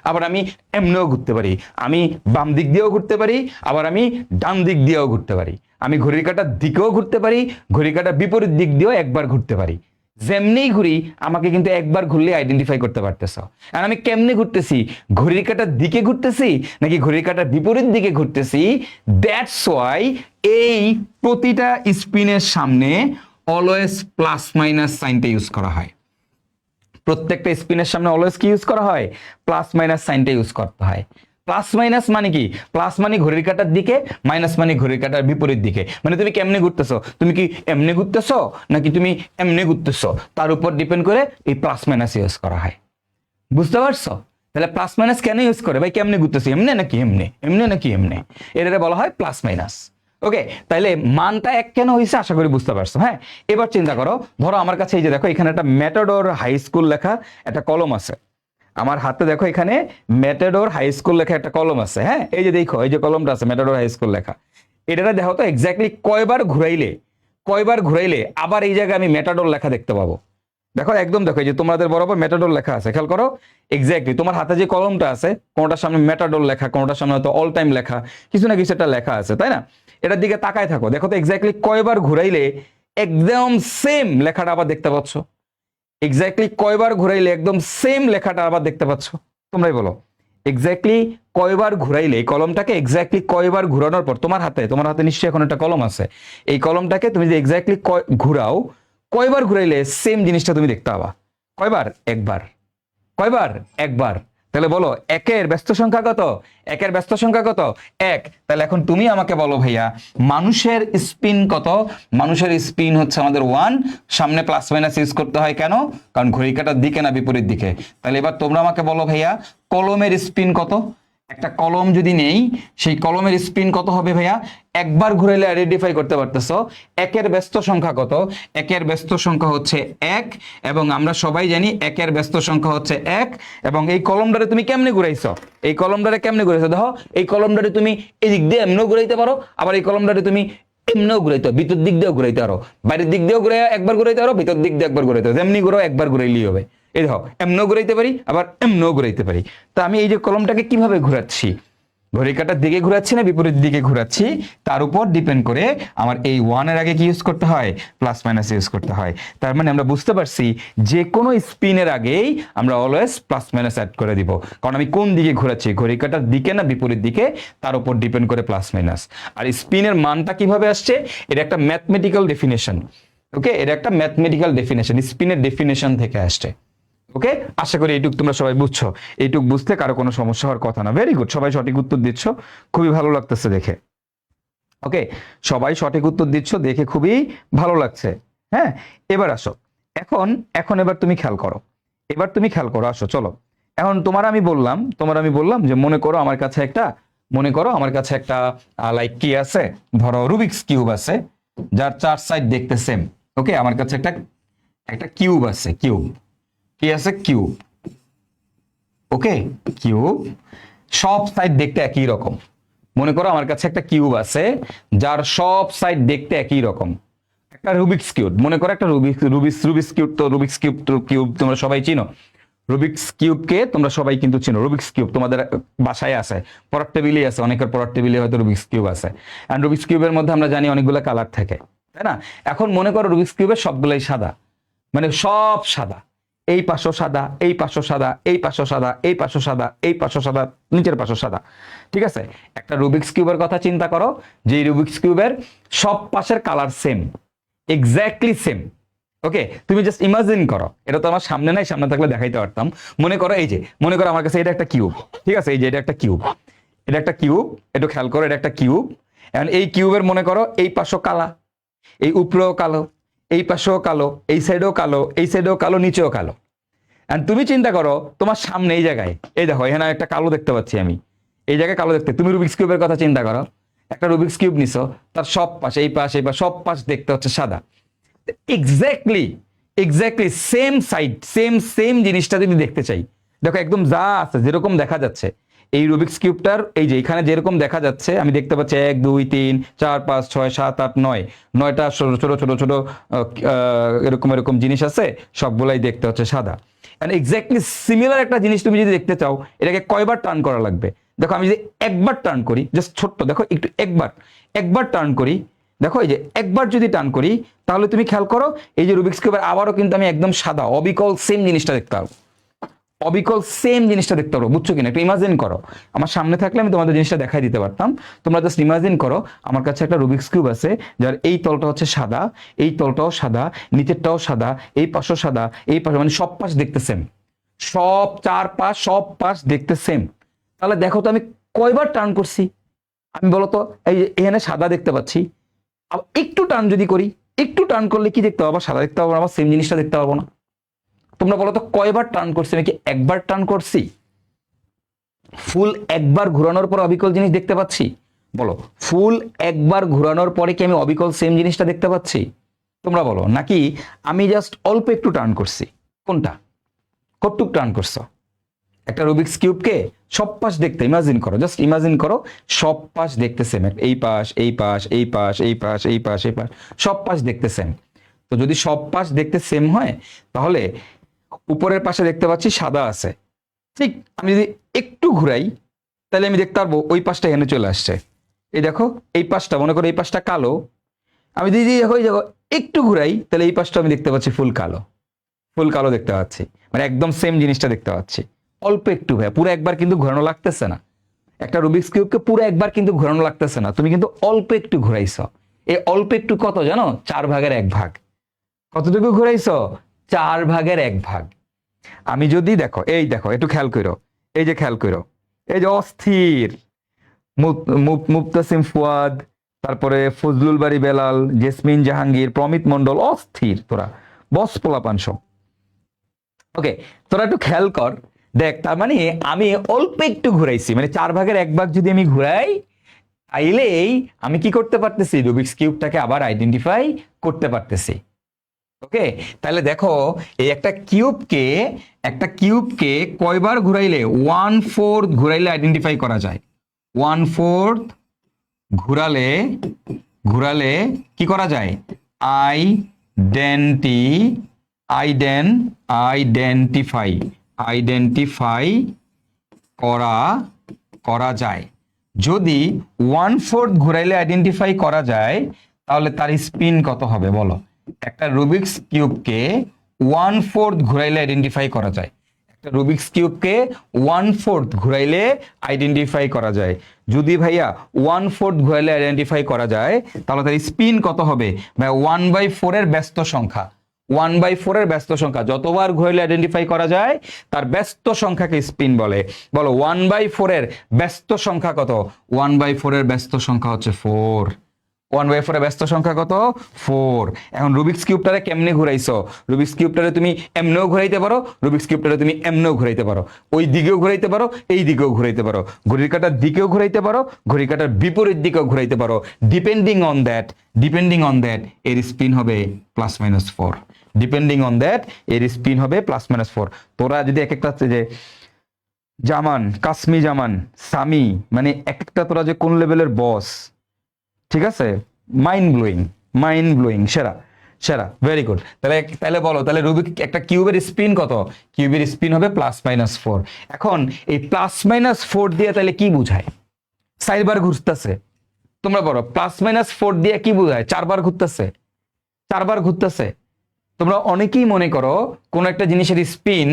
আবার আমি এমনিও ঘুরতে পারি, আমি বাম দিক দিয়েও ঘুরতে পারি, আবার আমি ডান দিক দিয়েও ঘুরতে পারি, আমি ঘড়ির কাঁটার দিকেও ঘুরতে পারি, ঘড়ির কাঁটার বিপরীত দিক দিয়েও একবার ঘুরতে পারি। যেমনি ঘুরি আমাকে কিন্তু একবার ঘুরলে আইডেন্টিফাই করতে পারতেছ। আর আমি কেমনে ঘুরতেছি, ঘড়ির কাঁটার দিকে ঘুরতেছি নাকি ঘড়ির কাঁটার বিপরীত দিকে ঘুরতেছি, দ্যাটস ওয়াই এই প্রতিটা স্পিনের সামনে অলওয়েজ প্লাস মাইনাস সাইনটা ইউজ করা হয়। প্রত্যেকটা স্পিনের সামনে অলওয়েজ কি ইউজ করা হয়, প্লাস মাইনাস সাইনটা ইউজ করতে হয়। প্লাস মাইনাস মানে কি, প্লাস মানে ঘড়ির কাঁটার দিকে, মাইনাস মানে ঘড়ির কাঁটার বিপরীত দিকে। মানে তুমি কেমনে ঘুরতেছো, তুমি কি এমনি ঘুরতেছো নাকি তুমি এমনি ঘুরতেছো, তার উপর ডিপেন্ড করে এই প্লাস মাইনাস ইউজ করা হয়। বুঝতে পারছো? তাহলে প্লাস মাইনাস কেন ইউজ করে ভাই, কেমনে ঘুরতেছি, এমনি নাকি এমনি, এমনি নাকি এমনি, এটা বলা হয় প্লাস মাইনাস। ওকে, তাইলে মানটা এক কেন হয়েছে আশা করি বুঝতে পারছো। হ্যাঁ, এবার চিন্তা করো, ধরো আমার কাছে এই যে দেখো এখানে একটা ম্যাটাডোর হাই স্কুল লেখা একটা কলম আছে, আমার হাতে দেখো এখানে ম্যাটাডোর হাই স্কুল লেখা একটা কলম আছে। হ্যাঁ, এই যে দেখো এই যে কলমটা আছে ম্যাটাডোর হাই স্কুল লেখা, এটা দেখো তো এক্স্যাক্টলি কয়বার ঘুরাইলে আবার এই জায়গায় আমি ম্যাটাডোর লেখা দেখতে পাবো। দেখো একদম দেখো এই যে তোমাদের বরাবর ম্যাটাডোর লেখা আছে, খেয়াল করো এক্স্যাক্টলি তোমার হাতে যে কলমটা আছে কোনটার সামনে ম্যাটাডোর লেখা, কোনটার সামনে হয়তো অল টাইম লেখা, কিছু না কিছু একটা লেখা আছে, তাই না? এটার দিকে তাকায় থাকো, দেখো তো এক্স্যাক্টলি কয়বার ঘুরাইলে একদম সেম লেখাটা আবার দেখতে পাচ্ছ, এক্স্যাক্টলি কয়বার ঘুরাইলে একদম সেম লেখাটা আবার দেখতে পাচ্ছ, তোমরাই বলো এক্স্যাক্টলি কয়বার ঘুরাইলে, এই কলমটাকে এক্স্যাক্টলি কয়বার ঘুরানোর পর তোমার হাতে নিশ্চয়ই এখন একটা কলম আছে, এই কলমটাকে তুমি যে এক্স্যাক্টলি ঘুরাও, কয়বার ঘুরাইলে সেম জিনিসটা তুমি দেখতে পাবা, কয়বার, একবার, কয়বার, একবার। তাহলে বলো একের ব্যস্ত সংখ্যা কত, একের ব্যস্ত সংখ্যা কত, এক। তাহলে এখন তুমি আমাকে বলো ভাইয়া মানুষের স্পিন কত, মানুষের স্পিন হচ্ছে আমাদের 1, সামনে প্লাস মাইনাস ইউজ করতে হয় কেন, কারণ ঘড়ি কাঁটার দিকে না বিপরীত দিকে। তাহলে এবার তোমরা আমাকে বলো ভাইয়া কলমের স্পিন কত, একটা কলম যদি নেই সেই কলমের স্পিন কত হবে ভাইয়া, একবার ঘুরাইলে আইডেন্টিফাই করতে পারতেছো একের ব্যস্ত সংখ্যা কত, একের ব্যস্ত সংখ্যা হচ্ছে 1, এবং আমরা সবাই জানি একের ব্যস্ত সংখ্যা হচ্ছে 1। এবং এই কলমটারে তুমি কেমনে ঘুরাইছো, এই কলমটারে কেমনে ঘুরাইছো, দেখো এই কলমটারে তুমি এদিক দিয়ে এমনও ঘুরাইতে পারো, আবার এই কলমটারে তুমি এমনও ঘুরাইতে পারো, ভিতর দিক দিয়েও ঘুরাইতে পারো, বাইরের দিক দিয়েও ঘুরে একবার ঘুরাইতে পারো, ভিতর দিক দিয়ে একবার ঘুরাইতে পারো, যেমনি ঘুরো একবার ঘুরাইলেই হবে। এই দেখো এমনও ঘুরাইতে পারি আবার এমনও ঘুরাইতে পারি। তা আমি এই যে কলমটাকে কিভাবে ঘুরাচ্ছি, ঘড়ি কাঁটার দিকে ঘুরাচ্ছি না বিপরীত দিকে ঘুরাচ্ছি, তার উপর ডিপেন্ড করে আমার এই 1 এর আগে কি ইউজ করতে হয়, প্লাস মাইনাস ইউজ করতে হয়। তার মানে আমরা বুঝতে পারছি যে কোনো স্পিনের আগেই আমরা অলওয়েজ প্লাস মাইনাস অ্যাড করে দিব, কারণ আমি কোন দিকে ঘুরাচ্ছি, ঘড়ি কাঁটার দিকে না বিপরীত দিকে, তার উপর ডিপেন্ড করে প্লাস মাইনাস। আর স্পিনের মানটা কিভাবে আসছে, এটা একটা ম্যাথমেটিক্যাল ডেফিনেশন। ওকে, এটা একটা ম্যাথমেটিক্যাল ডেফিনেশন, স্পিনের ডেফিনেশন থেকে আসছে। ওকে, আশা করি এইটুক তোমরা সবাই বুঝছো, এইটুক বুঝতে কারো কোনো সমস্যা হওয়ার কথা না। ভেরি গুড, সবাই সঠিক উত্তর দিচ্ছ, খুবই ভালো লাগতেছে দেখে। ওকে, সবাই সঠিক উত্তর দিচ্ছ দেখে খুবই ভালো লাগছে। হ্যাঁ, এবার আসো, এখন এখন এবার তুমি খেয়াল করো, এবার তুমি খেয়াল করো, আসো চলো। এখন তোমার আমি বললাম যে মনে করো আমার কাছে একটা লাইক কি আছে, ধরো রুবিক্স কিউব আছে যার 4 সাইড দেখতে সেম। ওকে, আমার কাছে একটা কিউব আছে, কিউব কি আছে, কিউব। ওকে, কিউব সব সাইড দেখতে একই রকম। মনে করো আমার কাছে একটা কিউব আছে যার সব সাইড দেখতে একই রকম, একটা রুবিক্স কিউব। মনে করো একটা রুবিক্স কিউব তোমরা সবাই চিনো, রুবিক্স কিউবকে তোমরা সবাই কিন্তু চিনো, রুবিক্স কিউব তোমাদের বাসায় আছে, পড়ার টেবিলে আছে, অনেকের পড়ার টেবিলে হয়তো রুবিক্স কিউব আছে। এন্ড রুবিক্স কিউবের মধ্যে আমরা জানি অনেকগুলো কালার থাকে, তাই না? এখন মনে করো রুবিক্স কিউবের সবগুলোই সাদা, মানে সব সাদা, এই পাশও সাদা, এই পাশও সাদা, এই পাশও সাদা, এই পাশও সাদা, এই পাশও সাদা, নিচের পাশও সাদা। ঠিক আছে, একটা রুবিক্স কিউবের কথা চিন্তা করো, যে রুবিক্স কিউবের সব পাশের কালার সেম, এক্স্যাক্টলি সেম, ওকে, তুমি জাস্ট ইমাজিন করো, এটা তো আমার সামনে নাই, সামনে থাকলে দেখাইতে পারতাম। মনে করো এই যে, মনে করো আমার কাছে এটা একটা কিউব, ঠিক আছে, এই যে এটা একটা কিউব, এটা একটা কিউব, একটু খেয়াল করো, এটা একটা কিউব। এখন এই কিউবের মনে করো এই পাশও কালা, এই উপরেও কালো, এই পাশেও কালো, এই সাইডেও কালো, এই সাইডেও কালো, নিচেও কালো। আর তুমি চিন্তা করো তোমার সামনে এই জায়গায়, এই দেখো এখানে একটা কালো দেখতে পাচ্ছি আমি, এই জায়গায় কালো দেখতে, তুমি রুবিক্স কিউবের কথা চিন্তা করো, একটা রুবিক্স কিউব নিছো, তার সব পাশ, এই পাশ এই পাশ সব পাশ দেখতে হচ্ছে সাদা। Exactly, exactly same side, same same জিনিসটা যদি দেখতে চাই, দেখো একদম যা আছে যেরকম দেখা যাচ্ছে এই রুবিক্স কিউবটার, এই যে এখানে যেরকম দেখা যাচ্ছে আমি দেখতে পাচ্ছি 1 2 3 4 5 6 7 8 9, 9টা ছোট ছোট ছোট ছোট এরকম এরকম জিনিস আছে, সবগুলাই দেখতে হচ্ছে সাদা। এন্ড এক্স্যাক্টলি সিমিলার একটা জিনিস তুমি যদি দেখতে চাও, এটাকে কয়বার টার্ন করা লাগবে? দেখো আমি যদি একবার টার্ন করি, জাস্ট ছোট্ট দেখো একটু, একবার একবার টার্ন করি, দেখো এই যে একবার যদি টার্ন করি, তাহলে তুমি খেয়াল করো এই যে রুবিক্স কিউবের আবারও কিন্তু আমি একদম সাদা অবিকল সেম জিনিসটা দেখতে পাবো, অবিকল সেম জিনিসটা দেখতে পারো, বুঝছো কিনা? একটু ইমাজিন করো, আমার সামনে থাকলে আমি তোমাদের জিনিসটা দেখাই দিতে পারতাম। তোমরা জাস্ট ইমাজিন করো আমার কাছে একটা রুবিক্স কিউব আছে, যার এই তলটা হচ্ছে সাদা, এই তলটাও সাদা, নিচেরটাও সাদা, এই পাশও সাদা, এই পাশে, মানে সব পাশ দেখতে সেম, সব চার পাশ সব পাশ দেখতে সেম। তাহলে দেখো তো আমি কয়বার টার্ন করছি, আমি বলো তো, এই যে এখানে সাদা দেখতে পাচ্ছি, আবার একটু টার্ন যদি করি, একটু টার্ন করলে কি দেখতে পাবো? সাদা দেখতে পাবো, আবার সেম জিনিসটা দেখতে পাবো না। তোমরা বলো তো কয়বার টার্ন করছি? নাকি একবার টার্ন করছি? ফুল একবার ঘোরানোর পর অবিকল জিনিস দেখতে পাচ্ছি? বলো, ফুল একবার ঘোরানোর পরে কি আমি অবিকল সেম জিনিসটা দেখতে পাচ্ছি? তোমরা বলো, নাকি আমি জাস্ট অল্প একটু টার্ন করছি? কোনটা? কতটুক টার্ন করছো? একটা রুবিক্স কিউবকে সব পাশ দেখতে ইমাজিন করো, জাস্ট ইমাজিন করো সব পাশ দেখতে সেম, এই পাশ এই পাশ এই পাশ এই পাশ এই পাশ এই পাশ সব পাশ দেখতে সেম। তো যদি সব পাশ দেখতে সেম হয়, তাহলে উপরের পাশে দেখতে পাচ্ছি সাদা আছে, ঠিক আমি যদি একটু ঘুরাই, তাহলে আমি দেখতে পারবো ওই পাশটা এখানে চলে আসছে। এই দেখো এই পাশটা, মনে করো এই পাশটা কালো, আমি যদি দেখো এই দেখো একটু ঘুরাই, তাহলে এই পাশটা আমি দেখতে পাচ্ছি ফুল কালো, ফুল কালো দেখতে পাচ্ছি, মানে একদম সেম জিনিসটা দেখতে পাচ্ছি। অল্প একটু ভাই, পুরো একবার কিন্তু ঘোরানো লাগতেছে না, একটা রুবিক্স কিউবকে পুরো একবার কিন্তু ঘোরানো লাগতেছে না, তুমি কিন্তু অল্প একটু ঘুরাইছো। এই অল্প একটু কত জানো? 4/1 কতটুকু ঘুরাইছো? 4/1। আমি যদি দেখো, এই দেখো একটু খেয়াল করো, এই যে খেয়াল করো, এই যে অস্থির মুবতাসিম ফুয়াদ, তারপরে ফজলুল বাড়ি বেলাল, জেসমিন জাহাঙ্গীর, প্রমিত মন্ডল, অস্থির তোরা, বস পোলাপান সব। ওকে, তোরা একটু খেয়াল কর, দেখ তার মানে আমি অল্প একটু ঘুরাইছি, মানে 4/1 যদি আমি ঘুরাই, তাইলেই আমি কি করতে পারতেছি? রুবিক্স কিউবটাকে আবার আইডেন্টিফাই করতে পারতেছি। ওকে, তাহলে দেখো এই একটা কিউবকে কয়বার ঘুরাইলে, 1/4 ঘুরাইলে আইডেন্টিফাই করা যায়? 1/4 ঘুরালে, ঘুরালে কি করা যায়? আইডেন্টিফাই করা যায়। যদি 1/4 ঘুরাইলে আইডেন্টিফাই করা যায়, তাহলে তার স্পিন কত হবে বলো? একটা রুবিক্স কিউবকে 1/4 ঘুরাইলে আইডেন্টিফাই করা যায়, একটা রুবিক্স কিউবকে 1/4 ঘুরাইলে আইডেন্টিফাই করা যায়। যদি ভাইয়া 1/4 ঘুরাইলে আইডেন্টিফাই করা যায়, তাহলে তার স্পিন কত হবে? ভাই 1/4 এর ব্যস্ত সংখ্যা, 1/4 এর ব্যস্ত সংখ্যা যতবার ঘুরাইলে আইডেন্টিফাই করা যায়, তার ব্যস্ত সংখ্যাকে স্পিন বলে। বলো 1/4 এর ব্যস্ত সংখ্যা কত? 1/4 এর ব্যস্ত সংখ্যা হচ্ছে 4। 1/4 এর ব্যস্ত সংখ্যা কত? 4। এখন রুবিক্স কিউবটারে কেমনে ঘুরাইছো? রুবিক্স কিউবটারে তুমি এমনেও ঘুরাইতে পারো, রুবিক্স কিউবটারে তুমি এমনেও ঘুরাইতে পারো, ওই দিকেও ঘুরাইতে পারো, এই দিকেও ঘুরাইতে পারো, ঘড়ির কাঁটার দিকেও ঘুরাইতে পারো, ঘড়ির কাঁটার বিপরীত দিকেও ঘুরাইতে পারো। ডিপেন্ডিং অন দ্যাট এর স্পিন হবে +-4। ডিপেন্ডিং অন দ্যাট এর স্পিন হবে +-4। তোরা যদি এক একটা যে জামান, কাসমি জামান, সামি, মানে এক একটা তোরা যে কোন লেভেলের বস, ঠিক আছে? মাইন্ড ব্লোয়িং, সেরা সেরা, ভেরি গুড। তাহলে বলো, তাহলে রুবিক একটা কিউবের স্পিন কত? কিউবের স্পিন হবে +-4। এখন এই +-4 দিয়ে তাহলে কি বুঝায়? 4বার ঘুরতেছে। তোমরা বলো +-4 দিয়ে কি বুঝায়? 4বার ঘুরতেছে, 4বার ঘুরতেছে। তোমরা অনেকেই মনে করো কোন একটা জিনিসের স্পিন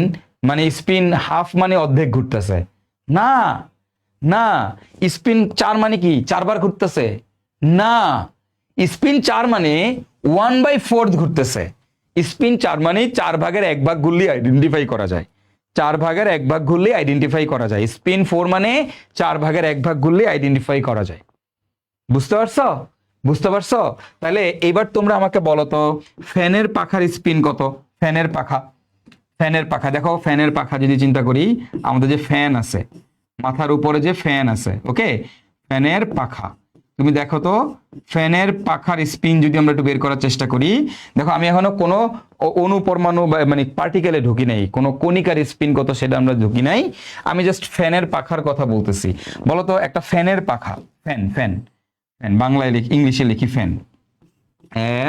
মানে স্পিন হাফ মানে অর্ধেক ঘুরতেছে। না না, স্পিন 4 মানে কি? 4বার ঘুরতেছে না, স্পিন 4 মানে 1/4 ঘুরতেছে। স্পিন 4 মানে 4/1 ঘুরলে আইডেন্টিফাই করা যায়, 4/1 ঘুরলে আইডেন্টিফাই করা যায়। স্পিন 4 মানে 4/1 ঘুরলে আইডেন্টিফাই করা যায়। বুঝতে পারছো? বুঝতে পারছো? তাহলে এবার তোমরা আমাকে বলো তো ফ্যানের পাখার স্পিন কত? ফ্যানের পাখা, ফ্যানের পাখা দেখো, ফ্যানের পাখা যদি চিন্তা করি, আমাদের যে ফ্যান আছে, মাথার উপরে যে ফ্যান আছে, ওকে, ফ্যানের পাখা, তুমি দেখো তো ফ্যানের পাখার স্পিন যদি আমরা একটু বের করার চেষ্টা করি, দেখো আমি এখনো কোনো অনুপরমাণু মানে পার্টিকেলে ঢুকি নাই, কোনো কণিকার স্পিন কত সেটা আমরা ঢুকি নাই, আমি জাস্ট ফ্যানের পাখার কথা বলতেছি। বলো তো একটা ফ্যানের পাখা, ফ্যান ফ্যান ফ্যান, বাংলায় লিখি, ইংলিশে লিখি ফ্যান,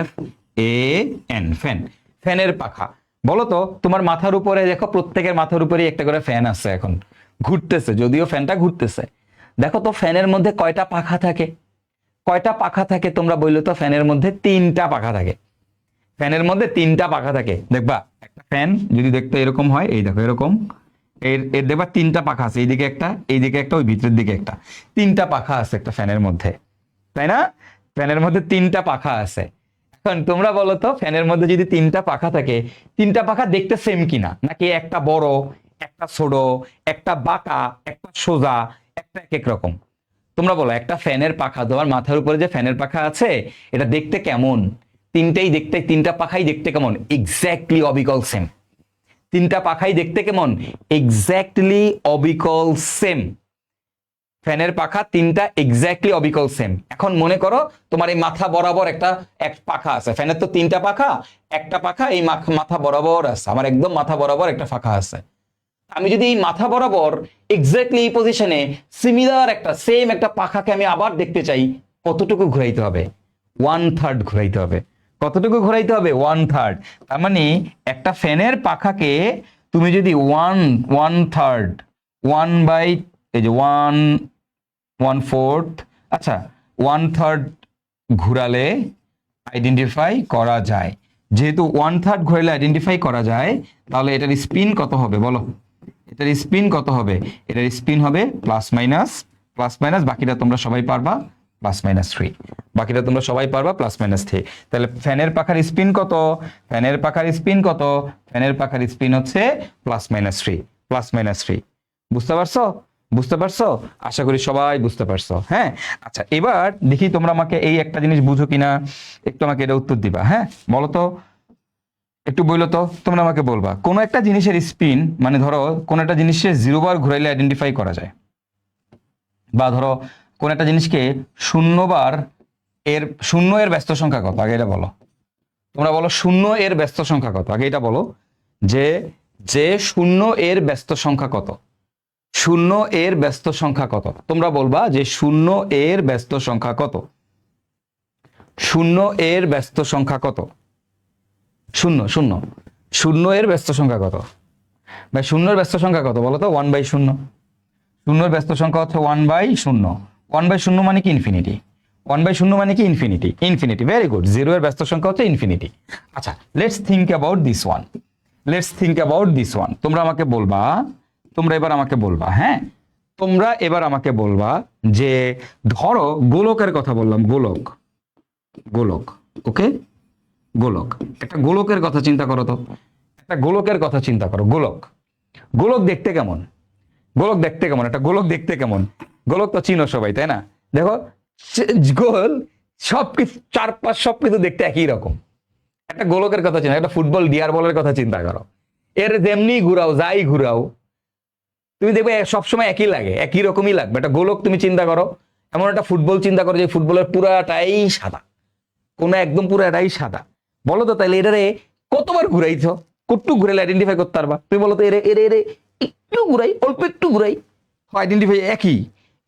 FAN, ফ্যান, ফ্যানের পাখা। বলো তো তোমার মাথার উপরে দেখো, প্রত্যেকের মাথার উপরে একটা করে ফ্যান আছে, এখন ঘুরতেছে, যদিও ফ্যানটা ঘুরতেছে। দেখো তো ফ্যানের মধ্যে কয়টা পাখা থাকে? কয়টা পাখা থাকে তোমরা বললো তো? ফ্যানের মধ্যে 3টা পাখা থাকে। ফ্যানের মধ্যে 3টা পাখা থাকে। দেখবা একটা ফ্যান যদি দেখতে এরকম হয়, এই দেখো এরকম, এর এর দেখবা 3টা পাখা আছে, এইদিকে একটা, এইদিকে একটা, ওই ভিতরের দিকে একটা, 3টা পাখা আছে একটা ফ্যানের মধ্যে, তাই না? ফ্যানের মধ্যে 3টা পাখা আছে। এখন তোমরা বলো তো ফ্যানের মধ্যে যদি 3টা পাখা থাকে, 3টা পাখা দেখতে সেম কিনা, নাকি একটা বড়, একটা ছোট, একটা বাঁকা, একটা সোজা, একটা এক এক রকম? তোমরা বলো একটা ফ্যানের পাখা, তোমার মাথার উপরে যে ফ্যানের পাখা আছে, এটা দেখতে কেমন? তিনটাই দেখতে, 3টা পাখাই দেখতে কেমন? এক্স্যাক্টলি অবিকল সেম। 3টা পাখাই দেখতে কেমন? এক্স্যাক্টলি অবিকল সেম। ফ্যানের পাখা 3টা এক্স্যাক্টলি অবিকল সেম। এখন মনে করো তোমার এই মাথা বরাবর একটা এক পাখা আছে, ফ্যানের তো 3টা পাখা, একটা পাখা এই মাথা বরাবর আছে, আমার একদম মাথা বরাবর একটা পাখা আছে। আমি যদি এই মাথা বরাবর এক্স্যাক্টলি এই পজিশনে সিমিলার একটা সেম একটা পাখাকে আমি আবার দেখতে চাই, কতটুকু ঘুরাইতে হবে? 1/3 ঘুরাইতে হবে। কতটুকু ঘুরাইতে হবে? 1/3। তার মানে একটা ফ্যানের পাখাকে তুমি যদি 1/3, 1 বাই, এই যে 1/4, আচ্ছা 1/3 ঘুরালে আইডেন্টিফাই করা যায়। যেহেতু 1/3 ঘুরালে আইডেন্টিফাই করা যায়, তাহলে এটার স্পিন কত হবে বলো? এটার স্পিন কত হবে? এটার স্পিন হবে প্লাস মাইনাস, বাকিটা তোমরা সবাই পারবা, +-3। বাকিটা তোমরা সবাই পারবা +-3। তাহলে ফ্যানের পাখার স্পিন কত? ফ্যানের পাখার স্পিন কত? ফ্যানের পাখার স্পিন হচ্ছে +-3। বুঝতে পারছো? বুঝতে পারছো? আশা করি সবাই বুঝতে পারছো। হ্যাঁ, আচ্ছা এবার দেখি তোমরা আমাকে এই একটা জিনিস বুঝো কিনা, একটু আমাকে এটা উত্তর দিবা। হ্যাঁ বলো তো, একটু বললো তো, তোমরা আমাকে বলবা কোন একটা জিনিসের স্পিন, মানে ধরো কোন একটা জিনিসকে 0 বার ঘুরাইলে আইডেন্টিফাই করা যায়, বা ধরো কোন একটা জিনিসকে 0 বার, এর 0 এর ব্যস্ত সংখ্যা কত? আগে এটা বলো। তোমরা বলো 0 এর ব্যস্ত সংখ্যা কত? আগে এটা বলো যে 0 এর ব্যস্ত সংখ্যা কত? 0 এর ব্যস্ত সংখ্যা কত? তোমরা বলবা যে 0 এর ব্যস্ত সংখ্যা কত? 0 এর ব্যস্ত সংখ্যা কত? 0 এর ব্যস্ত সংখ্যা কত? ভাই 0 এর ব্যস্ত সংখ্যা কত বলো তো? 1/0। 0 এর ব্যস্ত সংখ্যা হচ্ছে 1/0। 1/0 মানে কি? ইনফিনিটি। 1/0 মানে কি? ইনফিনিটি। Very good. 0 এর ব্যস্ত সংখ্যা হচ্ছে ইনফিনিটি। আচ্ছা let's think about this one. তোমরা আমাকে বলবা, তোমরা এবার আমাকে বলবা, হ্যাঁ তোমরা এবার আমাকে বলবা যে ধরো গোলকের কথা বললাম, গোলক, ওকে, গোলক, একটা গোলকের কথা চিন্তা করো তো, একটা গোলকের কথা চিন্তা করো। গোলক দেখতে কেমন? একটা গোলক দেখতে কেমন? গোলক তো চিনো সবাই, তাই না? দেখো গোল, সবকিছু চারপাশ সবকিছু দেখতে একই রকম। একটা গোলকের কথা চিন্তা, একটা ফুটবল ডিয়ার বলের কথা চিন্তা করো, এর যেমনি ঘুরাও, যাই ঘুরাও, তুমি দেখবে সবসময় একই লাগে, একই রকমই লাগবে। একটা গোলক তুমি চিন্তা করো, এমন একটা ফুটবল চিন্তা করো যে ফুটবলের পুরাটাই সাদা, কোনো একদম পুরাটাই সাদা। বলো তো তাহলে এটারে কতবার ঘুরাইছো? কতটুকু ঘুরাইলে আইডেন্টিফাই করতে পারবা? তুমি বলো তো, এরে এরে এরে একটু ঘুরাই, অল্প একটু ঘুরাই, আইডেন্টিফাই একই,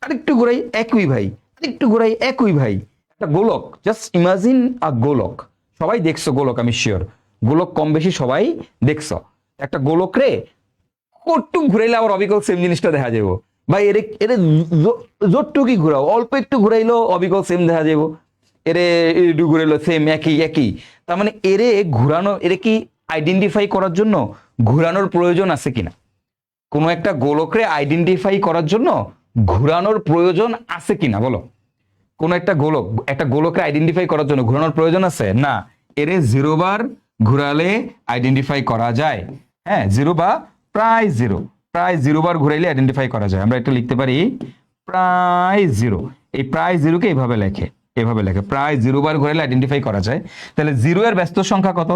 আরেকটু ঘুরাই একই ভাই, আরেকটু ঘুরাই একই ভাই। একটা গোলক, জাস্ট ইমাজিন আ গোলক। সবাই দেখছো গোলক, আমি শিওর গোলক কম বেশি সবাই দেখছো। একটা গোলক রে কটটুক ঘুরাইলে আবার অবিকল সেম জিনিসটা দেখা যাবো ভাই। এরে এরে জোরটুকি ঘুরাও, অল্প একটু ঘুরাইলো অবিকল সেম দেখা যাবো, এরে একটু ঘুরাইলো সেম একই। তার মানে এরে ঘুরানো, এরে কি আইডেন্টিফাই করার জন্য ঘুরানোর প্রয়োজন আছে কিনা? কোনো একটা গোলকরে আইডেন্টিফাই করার জন্য ঘুরানোর প্রয়োজন আছে কিনা বলো? কোন একটা গোলককে আইডেন্টিফাই করার জন্য ঘুরানোর প্রয়োজন আছে না? এরে 0 বার ঘুরালে আইডেন্টিফাই করা যায়। হ্যাঁ, জিরো বা প্রায় জিরো বার ঘুরাইলে আইডেন্টিফাই করা যায়। আমরা এটা লিখতে পারি প্রায় জিরো। এই প্রায় জিরোকে এভাবে লেখে প্রায় জিরো বার ঘুরাইলে আইডেন্টিফাই করা যায়। তাহলে জিরো এর ব্যস্ত সংখ্যা কত?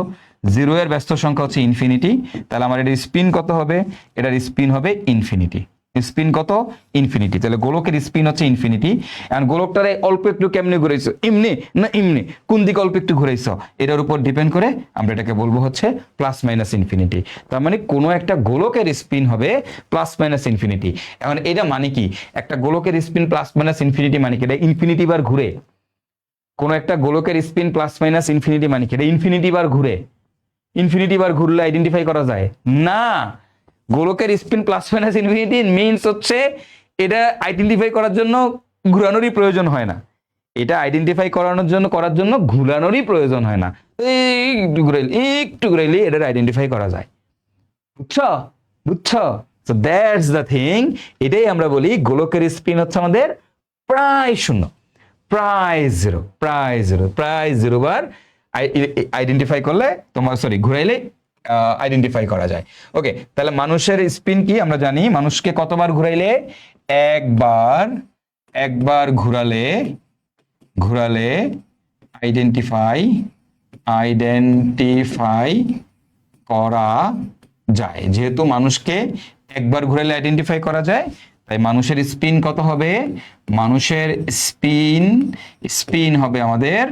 জিরো এর ব্যস্ত সংখ্যা হচ্ছে ইনফিনিটি। তাহলে আমার এটার স্পিন কত হবে? এটার স্পিন হবে ইনফিনিটি। স্পিন কত? ইনফিনিটি। তাহলে গোলকের স্পিন হচ্ছে ইনফিনিটি। এখন গোলকটারে অল্প একটু কেমনে ঘুরাইছো, এমনি না এমনি, কোন দিকে অল্প একটু ঘুরাইছো, এটার উপর ডিপেন্ড করে আমরা এটাকে বলবো হচ্ছে প্লাস মাইনাস ইনফিনিটি। তার মানে কোনো একটা গোলকের স্পিন হবে প্লাস মাইনাস ইনফিনিটি। এখন এটা মানে কি? একটা গোলকের স্পিন প্লাস মাইনাস ইনফিনিটি মানে কি? এটা ইনফিনিটি বার ঘুরে। কোন একটা গোলকের স্পিন প্লাস মাইনাস ইনফিনিটি মানে কি? এটা ইনফিনিটি বার ঘুরে। ইনফিনিটি বার ঘুরলে আইডেন্টিফাই করা যায় না। গোলকের spin plus minus infinity means হচ্ছে এটা আইডেন্টিফাই করার জন্য ঘুরানোরই প্রয়োজন হয় না। এটা আইডেন্টিফাই করার জন্য ঘুরানোরই প্রয়োজন হয় না। একটু ঘুরাইলে এটা আইডেন্টিফাই করা যায়। বুঝছো? So that's the thing. এটাই আমরা বলি গোলকের স্পিন হচ্ছে আমাদের প্রায় শূন্য, প্রায় জিরো বার আইডেন্টিফাই করলে তোমার ঘুরাইলে আইডেন্টিফাই করা যায়। ওকে, তাহলে মানুষের স্পিন কি আমরা জানি? মানুষকে কতবার ঘুরাইলে? একবার ঘুরালে আইডেন্টিফাই করা যায়। যেহেতু মানুষকে একবার ঘুরাইলে আইডেন্টিফাই করা যায়, তাই মানুষের স্পিন কত হবে? মানুষের স্পিন হবে আমাদের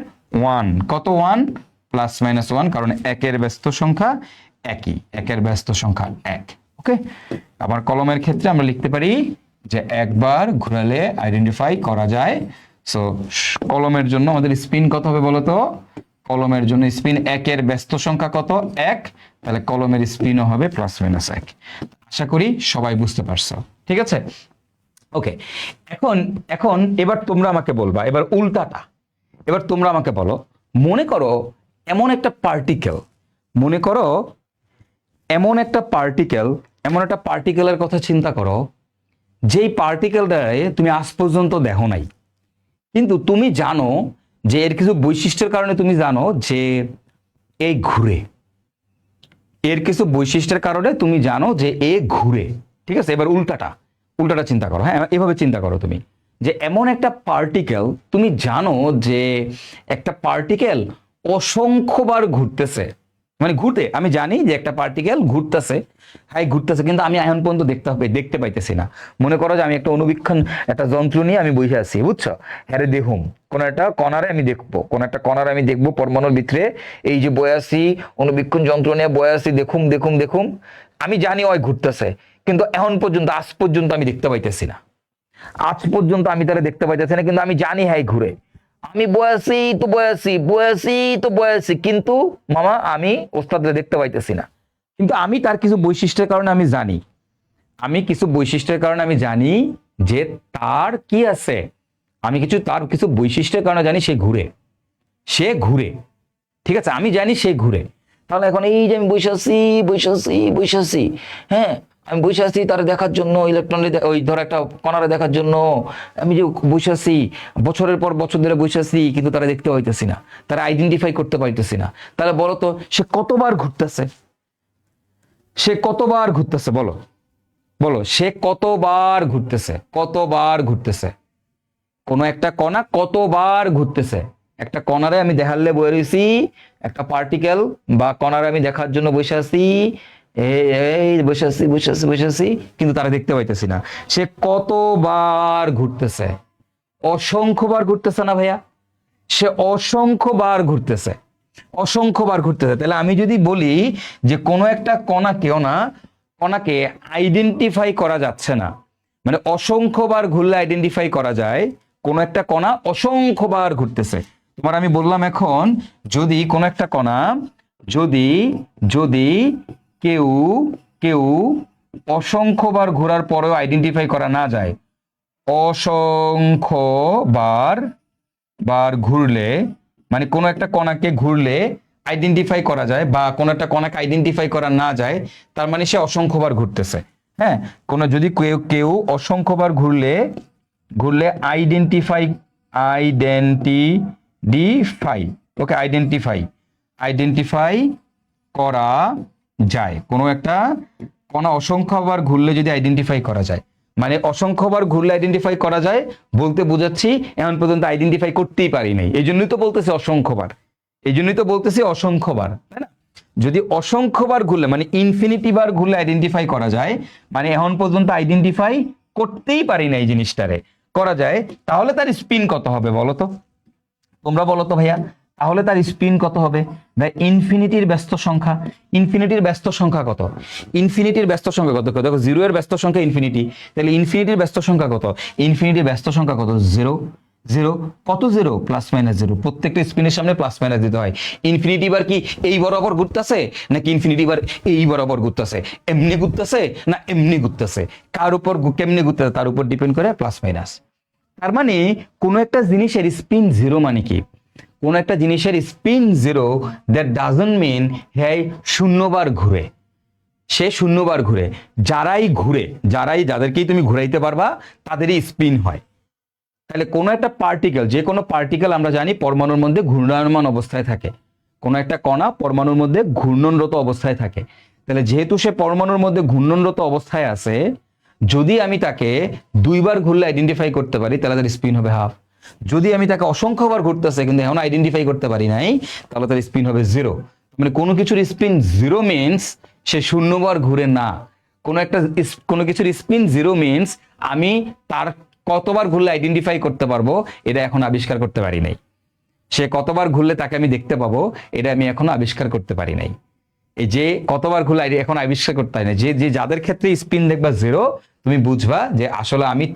1। কত? 1 প্লাস মাইনাস 1, কারণ একের ব্যস্ত সংখ্যা একই, একের ব্যস্ত সংখ্যা 1। ওকে, আবার কলমের ক্ষেত্রে আমরা লিখতে পারি যে একবার ঘুরালে আইডেন্টিফাই করা যায়। সো কলমের জন্য আমাদের স্পিন কত হবে বলো তো? কলমের জন্য স্পিন একের ব্যস্ত সংখ্যা কত? 1। তাহলে কলমের স্পিনও হবে প্লাস মাইনাস 1। আশা করি সবাই বুঝতে পারছো। ঠিক আছে? ওকে, এখন এবার তোমরা আমাকে বলবা, এবার উল্টাটা। এবার তোমরা আমাকে বলো, মনে করো এমন একটা পার্টিকেলের কথা চিন্তা করো, যেই পার্টিকেলটারে তুমি আজ পর্যন্ত দেখো নাই, কিন্তু তুমি জানো যে এর কিছু বৈশিষ্ট্যের কারণে তুমি জানো যে এই ঘুরে। এর কিছু বৈশিষ্ট্যের কারণে তুমি জানো যে এ ঘুরে। ঠিক আছে? এবার উল্টাটা চিন্তা করো। হ্যাঁ, এভাবে চিন্তা করো তুমি, যে এমন একটা পার্টিকেল, তুমি জানো যে একটা পার্টিকেল অসংখ্যবার ঘুরতেছে। মানে ঘুরতে, আমি জানি যে একটা পার্টিকেল ঘুরতেছে, হ্যাঁ ঘুরতেছে, কিন্তু আমি এখন পর্যন্ত দেখতে পাইতেছি না। মনে করো যে আমি একটা অনুবীক্ষণ, একটা যন্ত্র নিয়ে আমি বসে আছি, বুঝছো? হ্যাঁ দেখুম কোন একটা কণারে আমি দেখবো পরমাণুর ভিতরে, এই যে বয়ে আছি অনুবীক্ষণ যন্ত্র নিয়ে বয়ে আছি, দেখুম আমি জানি ওই ঘুরতেছে, কিন্তু এখন পর্যন্ত আজ পর্যন্ত আমি দেখতে পাইতেছি না। কিন্তু আমি জানি হ্যাঁ ঘুরে। আমি বয়াসি তো বয়াসি, কিন্তু মামা আমি ওস্তাদরে দেখতে পাইতেছি না। কিন্তু আমি তার কিছু বৈশিষ্ট্যের কারণে আমি জানি যে তার কি আছে। তার কিছু বৈশিষ্ট্যের কারণে জানি সে ঘুরে। ঠিক আছে? আমি জানি সে ঘুরে। তাহলে এখন এই যে আমি বসে আছি, হ্যাঁ আমি বসে আছি তারা দেখার জন্য, ইলেকট্রন ওই ধর একটা কণারে দেখার জন্য আমি যে বসে আছি, বছরের পর বছর ধরে বসে আছি, কিন্তু তারা দেখতে পাইতেছি না, তারা আইডেন্টিফাই করতে পারতেছি না। তাহলে বলো তো সে কতবার ঘুরতেছে? বলো সে কতবার ঘুরতেছে? কোনো একটা কণা কতবার ঘুরতেছে? একটা কণারে আমি দেখালে বয়ে রয়েছি, একটা পার্টিকেল বা কণারে আমি দেখার জন্য বসে আছি, বসে আছি, কিন্তু তারা দেখতে পাইতেছি না। সে কতবার ঘুরতেছে? অসংখ্যবার ঘুরতেছে না ভাইয়া? সে অসংখ্যবার ঘুরতেছে। তাহলে আমি যদি বলি যে কোনো একটা কণাকে আইডেন্টিফাই করা যাচ্ছে না, মানে অসংখ্যবার ঘুরলে আইডেন্টিফাই করা যায়, কোন একটা কণা অসংখ্যবার ঘুরতেছে। তোমার আমি বললাম, এখন যদি কোন একটা কণা যদি কেউ অসংখ্যবার ঘোরার পরেও আইডেন্টিফাই করা না যায়, অসংখ্যবার ঘুরলে, মানে কোনো একটা কণাকে ঘুরলে আইডেন্টিফাই করা যায়, বা কোনো একটা কণাকে আইডেন্টিফাই করা না যায়, তার মানে সে অসংখ্যবার ঘুরতেছে। হ্যাঁ, যদি কেউ অসংখ্যবার ঘুরলে আইডেন্টিফাই ওকে, আইডেন্টিফাই করা যায়, কোনো একটা কণা অসংখ্যবার ঘুরলে যদি আইডেন্টিফাই করা যায়, মানে অসংখ্যবার ঘুরলে আইডেন্টিফাই করা যায় বলতে বোঝাচ্ছি এখন পর্যন্ত আইডেন্টিফাই করতেই পারি নাই, এই জন্যই তো বলতেছি অসংখ্যবার, এই জন্যই তো বলতেছি অসংখ্যবার, তাই না? যদি অসংখ্যবার ঘুরলে মানে ইনফিনিটি বার ঘুরলে আইডেন্টিফাই করা যায়, মানে এখন পর্যন্ত আইডেন্টিফাই করতেই পারি না এই জিনিসটারে, করা যায়, তাহলে তার স্পিন কত হবে বলো তো? তোমরা বলো তো ভাইয়া, তাহলে তার স্পিন কত হবে? ভাই ইনফিনিটির ব্যস্ত সংখ্যা, ইনফিনিটির ব্যস্ত সংখ্যা কত? ইনফিনিটির ব্যস্ত সংখ্যা কত? দেখো জিরো এর ব্যস্ত সংখ্যা ইনফিনিটি, তাহলে ইনফিনিটির ব্যস্ত সংখ্যা কত? ইনফিনিটির ব্যস্ত সংখ্যা কত? জিরো। জিরো কত? জিরো প্লাস মাইনাস জিরো, প্রত্যেকটা স্পিনের সামনে প্লাস মাইনাস দিতে হয়। ইনফিনিটি বার কি এই বরাবর ঘুরতেছে নাকি ইনফিনিটি বার এই বরাবর ঘুরতেছে, এমনি ঘুরতেছে না এমনি ঘুরতেছে, কার উপর কেমনি ঘুরতেছে তার উপর ডিপেন্ড করে প্লাস মাইনাস। তার মানে কোনো একটা জিনিসের স্পিন জিরো মানে কি? কোন একটা জিনিসের spin zero, that doesn't mean হ্যাঁ শূন্যবার ঘুরে, সে শূন্যবার ঘুরে, যারাই ঘুরে, যাদেরকেই তুমি ঘুরাইতে পারবা তাদেরই স্পিন হয়। তাহলে কোনো একটা পার্টিকেল, যে কোনো পার্টিকেল আমরা জানি পরমাণুর মধ্যে ঘূর্ণায়মান অবস্থায় থাকে, কোনো একটা কণা পরমাণুর মধ্যে ঘূর্ণনরত অবস্থায় থাকে, তাহলে যেহেতু সে পরমাণুর মধ্যে ঘূর্ণনরত অবস্থায় আছে, যদি আমি তাকে দুইবার ঘুরলে আইডেন্টিফাই করতে পারি তাহলে তার স্পিন হবে হাফ। যদি আমি তাকে অসংখ্যবার ঘুরতেছে কিন্তু এখন আইডেন্টিফাই করতে পারি নাই, তাহলে তার স্পিন হবে জিরো। মানে কোনো কিছুর স্পিন জিরো মিন্স সে শূন্যবার ঘুরে না, কোনো কিছুর স্পিন জিরো মিন্স আমি তার কতবার ঘুরলে আইডেন্টিফাই করতে পারবো এটা এখন আবিষ্কার করতে পারি নাই, সে কতবার ঘুরলে তাকে আমি দেখতে পাবো এটা আমি এখনো আবিষ্কার করতে পারি নাই। এই যে কতবার ঘুরলে এখন আবিষ্কার করতে পারি না, যে যাদের ক্ষেত্রে স্পিন দেখবা জিরো, তুমি বুঝবা যে আসলে আমি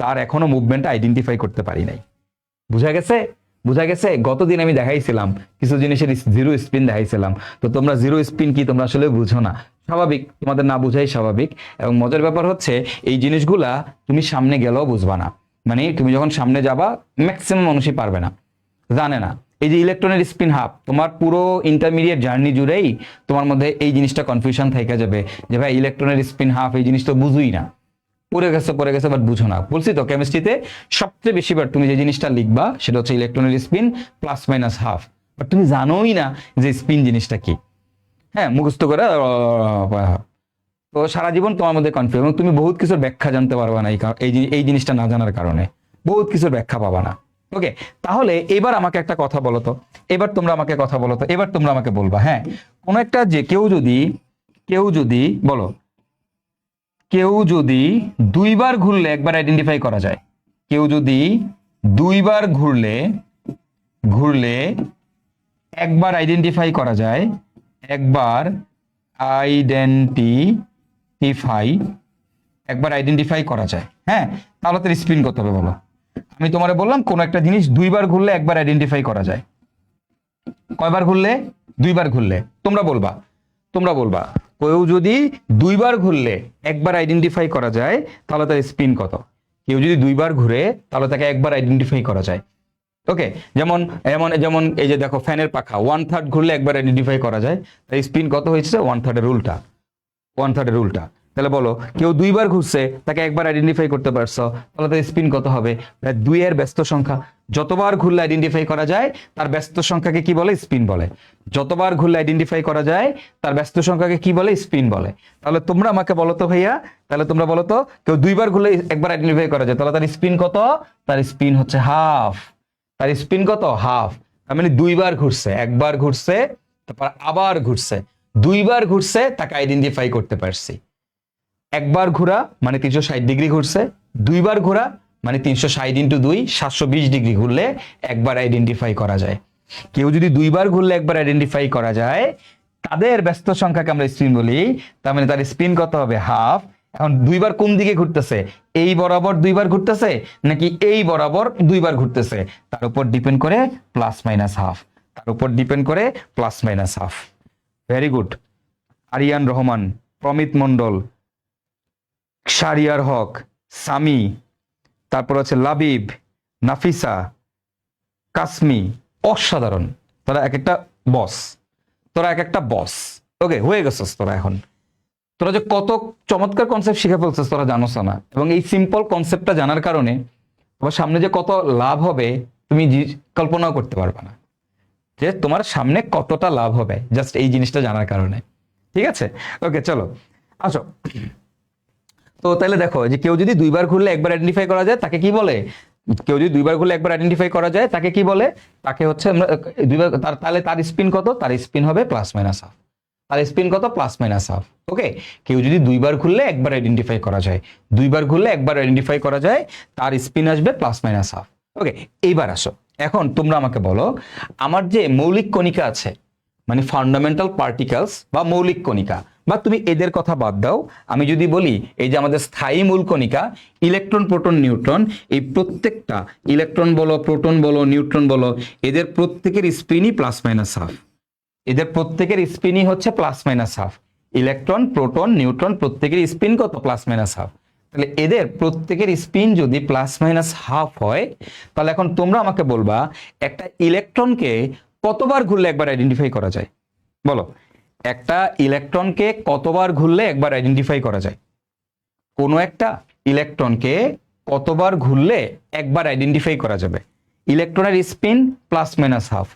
তার এখনো মুভমেন্ট আইডেন্টিফাই করতে পারি নাই। বুঝা গেছে? বুঝা গেছে? গতদিন আমি দেখাইছিলাম কিছু জিনিসের জিরো স্পিন দেখাইছিলাম, তো তোমরা জিরো স্পিন কি তোমরা আসলে বুঝো না, স্বাভাবিক, তোমাদের না বুঝাই স্বাভাবিক। এবং মজার ব্যাপার হচ্ছে এই জিনিসগুলা তুমি সামনে গেলেও বুঝবা না, মানে তুমি যখন সামনে যাবা ম্যাক্সিমাম মানুষই পারবে না, জানে না। এই যে ইলেকট্রনের স্পিন হাফ, তোমার পুরো ইন্টারমিডিয়েট জার্নি জুড়েই তোমার মধ্যে এই জিনিসটা কনফিউশন থেকে যাবে যে ভাই ইলেকট্রনের স্পিন হাফ, এই জিনিস তো বুঝুই না, পড়ে গেছে বাট বুঝো না। বলছি তো কেমিস্ট্রিতে সবচেয়ে বেশি বার তুমি যে জিনিসটা লিখবা সেটা হচ্ছে ইলেকট্রনের spin plus minus half, but তুমি জানোই না যে স্পিন জিনিসটা কি। হ্যাঁ, মুখস্থ করে তো সারা জীবন তোমার মধ্যে কনফিউজ, এবং তুমি বহুত কিছুর ব্যাখ্যা জানতে পারবা না এই জিনিসটা না জানার কারণে, বহুত কিছুর ব্যাখ্যা পাবা না। ওকে, তাহলে এবার আমাকে একটা কথা বলো তো, এবার তোমরা আমাকে কথা বলো তো, এবার তোমরা আমাকে বলবা, হ্যাঁ কোন একটা যে কেউ যদি বলো, কেউ যদি দুইবার ঘুরলে একবার আইডেন্টিফাই করা যায়, কেউ যদি দুইবার ঘুরলে একবার আইডেন্টিফাই করা যায়, একবার আইডেন্টিফাই করা যায়, হ্যাঁ, তাহলে তার স্পিন কত হবে বলো? আমি তোমারে বললাম কোন একটা জিনিস দুইবার ঘুরলে একবার আইডেন্টিফাই করা যায়, কয়বার ঘুরলে? দুইবার ঘুরলে। তোমরা বলবা কেউ যদি দুইবার ঘুরলে একবার আইডেন্টিফাই করা যায় তাহলে তার স্পিন কত? কেউ যদি দুইবার ঘুরে তাহলে তাকে একবার আইডেন্টিফাই করা যায়। ওকে, যেমন যেমন এই যে দেখো ফ্যানের পাখা 1/3 ঘুরলে একবার আইডেন্টিফাই করা যায়, তাই স্পিন কত হয়েছে? 1/3 এর উল্টা, 1/3 এর উল্টা। তাহলে বলো কেউ দুইবার ঘুরছে তাকে একবার আইডেন্টিফাই করতে পারছো, তাহলে তার স্পিন কত হবে? দুই এর ব্যস্ত সংখ্যা, যতবার ঘুরলে আইডেন্টিফাই করা যায় তার ব্যস্ত সংখ্যাকে কি বলে? স্পিন বলে। যতবার ঘুরলে আইডেন্টিফাই করা যায় তার ব্যস্ত সংখ্যাকে কি বলে? স্পিন বলে। তাহলে তোমরা আমাকে বলো তো ভাইয়া, তাহলে তোমরা বলো তো কেউ দুইবার ঘুরলে একবার আইডেন্টিফাই করা যায় তাহলে তার স্পিন কত? তার স্পিন হচ্ছে হাফ। তার স্পিন কত? হাফ। তার মানে দুইবার ঘুরছে, একবার ঘুরছে তারপর আবার ঘুরছে, দুইবার ঘুরছে তাকে আইডেন্টিফাই করতে পারছি। একবার ঘোরা মানে 360 ডিগ্রি ঘুরছে, দুইবার ঘোরা মানে 360 ইন্টু 2 720 ডিগ্রি ঘুরলে একবার আইডেন্টিফাই করা যায়। কেউ যদি দুইবার ঘুরলে একবার আইডেন্টিফাই করা যায় তাদের ব্যস্ত সংখ্যাকে আমরা স্পিন বলি, তার মানে তার স্পিন কত হবে? হাফ। এখন দুইবার কোন দিকে ঘুরতেছে? এই বরাবর দুইবার ঘুরতেছে নাকি এই বরাবর দুইবার ঘুরতেছে, তার উপর ডিপেন্ড করে প্লাস মাইনাস হাফ, তার উপর ডিপেন্ড করে plus minus half. Very good. Aryan Rahman, Pramit Mondal, Shahriar হক, সামি, তারপর হচ্ছে লাবিব, নাফিসা, কাসমি, অসাধারণ। তোরা এক একটা বস, ওকে হয়ে গেছস তোরা। এখন তোরা যে কত চমৎকার কনসেপ্ট শিখে ফেলছিস তোরা জানোস না, এবং এই সিম্পল কনসেপ্টটা জানার কারণে তোমার সামনে যে কত লাভ হবে তুমি কল্পনাও করতে পারবে না। যে তোমার সামনে কতটা লাভ হবে, জাস্ট এই জিনিসটা জানার কারণে। ঠিক আছে, ওকে চলো আসো। তো তাহলে দেখো যে কেউ যদি দুইবার ঘুরলে একবার আইডেন্টিফাই করা যায় তাকে কি বলে, কেউ যদি দুইবার ঘুরলে একবার আইডেন্টিফাই করা যায় তাকে কি বলে, তাকে হচ্ছে আমরা দুইবার তাহলে তার স্পিন কত, তার স্পিন হবে প্লাস মাইনাস হাফ, তার স্পিন কত প্লাস মাইনাস হাফ। ওকে, কেউ যদি দুইবার ঘুরলে একবার আইডেন্টিফাই করা যায়, দুইবার ঘুরলে একবার আইডেন্টিফাই করা যায়, তার স্পিন আসবে প্লাস মাইনাস হাফ। ওকে, এইবার আসো, এখন তোমরা আমাকে বলো আমার যে মৌলিক কণিকা আছে, মানে ফান্ডামেন্টাল পার্টিকেলস বা মৌলিক কণিকা, বা তুমি এদের কথা বাদ দাও, আমি যদি বলি এই যে আমাদের স্থায়ী মূল কণিকা ইলেকট্রন প্রোটন নিউট্রন, এই প্রত্যেকটা ইলেকট্রন বলো প্রোটন বলো নিউট্রন বলো এদের প্রত্যেকের স্পিনই প্লাস মাইনাস হাফ, এদের প্রত্যেকের স্পিনই হচ্ছে plus minus half. Electron proton neutron প্রত্যেকের স্পিন কত, প্লাস মাইনাস হাফ। তাহলে এদের প্রত্যেকের স্পিন যদি প্লাস মাইনাস হাফ হয়, তাহলে এখন তোমরা আমাকে বলবা একটা ইলেকট্রনকে কতবার ঘুরলে একবার আইডেন্টিফাই করা যায়, বলো একটা ইলেকট্রনকে কতবার ঘুরলে একবার আইডেন্টিফাই করা যায়, কোনো একটা ইলেকট্রনকে কতবার ঘুরলে একবার আইডেন্টিফাই করা যাবে। ইলেকট্রনের স্পিন প্লাস মাইনাস হাফ,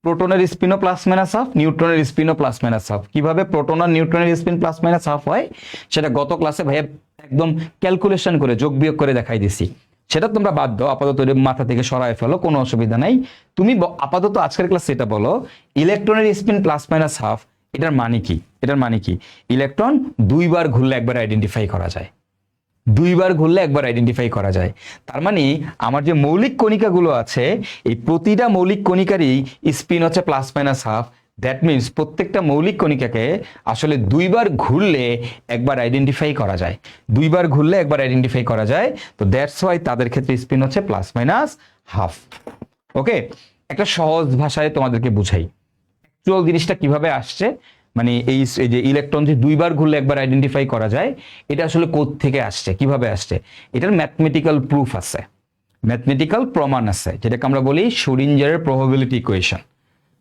প্রোটনের স্পিনও প্লাস মাইনাস হাফ, নিউট্রনের স্পিনও প্লাস মাইনাস হাফ। কিভাবে প্রোটন আর নিউট্রনের স্পিন প্লাস মাইনাস হাফ হয় সেটা গত ক্লাসে ভাইয়া একদম ক্যালকুলেশন করে যোগ বিয়োগ করে দেখাই দিছি, সেটা তোমরা বাদ দাও, আপাতত মাথা থেকে সরায় ফেলো, কোনো অসুবিধা নাই। তুমি আপাতত আজকের ক্লাস এটা বলো ইলেকট্রনের স্পিন প্লাস মাইনাস হাফ, এটার মানে কি, এটার মানে কি ইলেকট্রন দুইবার ঘুরলে একবার আইডেন্টিফাই করা যায়, দুইবার ঘুরলে একবার আইডেন্টিফাই করা যায়। তার মানে আমার যে মৌলিক কণিকাগুলো আছে এই প্রতিটা মৌলিক কণিকারই স্পিন হচ্ছে plus minus half. That means প্রত্যেকটা মৌলিক কণিকাকে আসলে দুইবার ঘুরলে একবার আইডেন্টিফাই করা যায়, দুইবার ঘুরলে একবার আইডেন্টিফাই করা যায়। তো দ্যাটস ওয়াই তাদের ক্ষেত্রে স্পিন হচ্ছে প্লাস মাইনাস হাফ। ওকে, একটা সহজ ভাষায় তোমাদেরকে বুঝাই অ্যাকচুয়াল জিনিসটা কিভাবে আসছে, মানে এই যে ইলেকট্রন যে দুইবার ঘুরলে একবার আইডেন্টিফাই করা যায় এটা আসলে কোথ থেকে আসছে, কিভাবে আসছে, এটার ম্যাথমেটিক্যাল প্রুফ আছে, ম্যাথমেটিক্যাল প্রমাণ আছে, যেটাকে আমরা বলি শোডিঞ্জারের প্রবাবিলিটি ইকুয়েশন।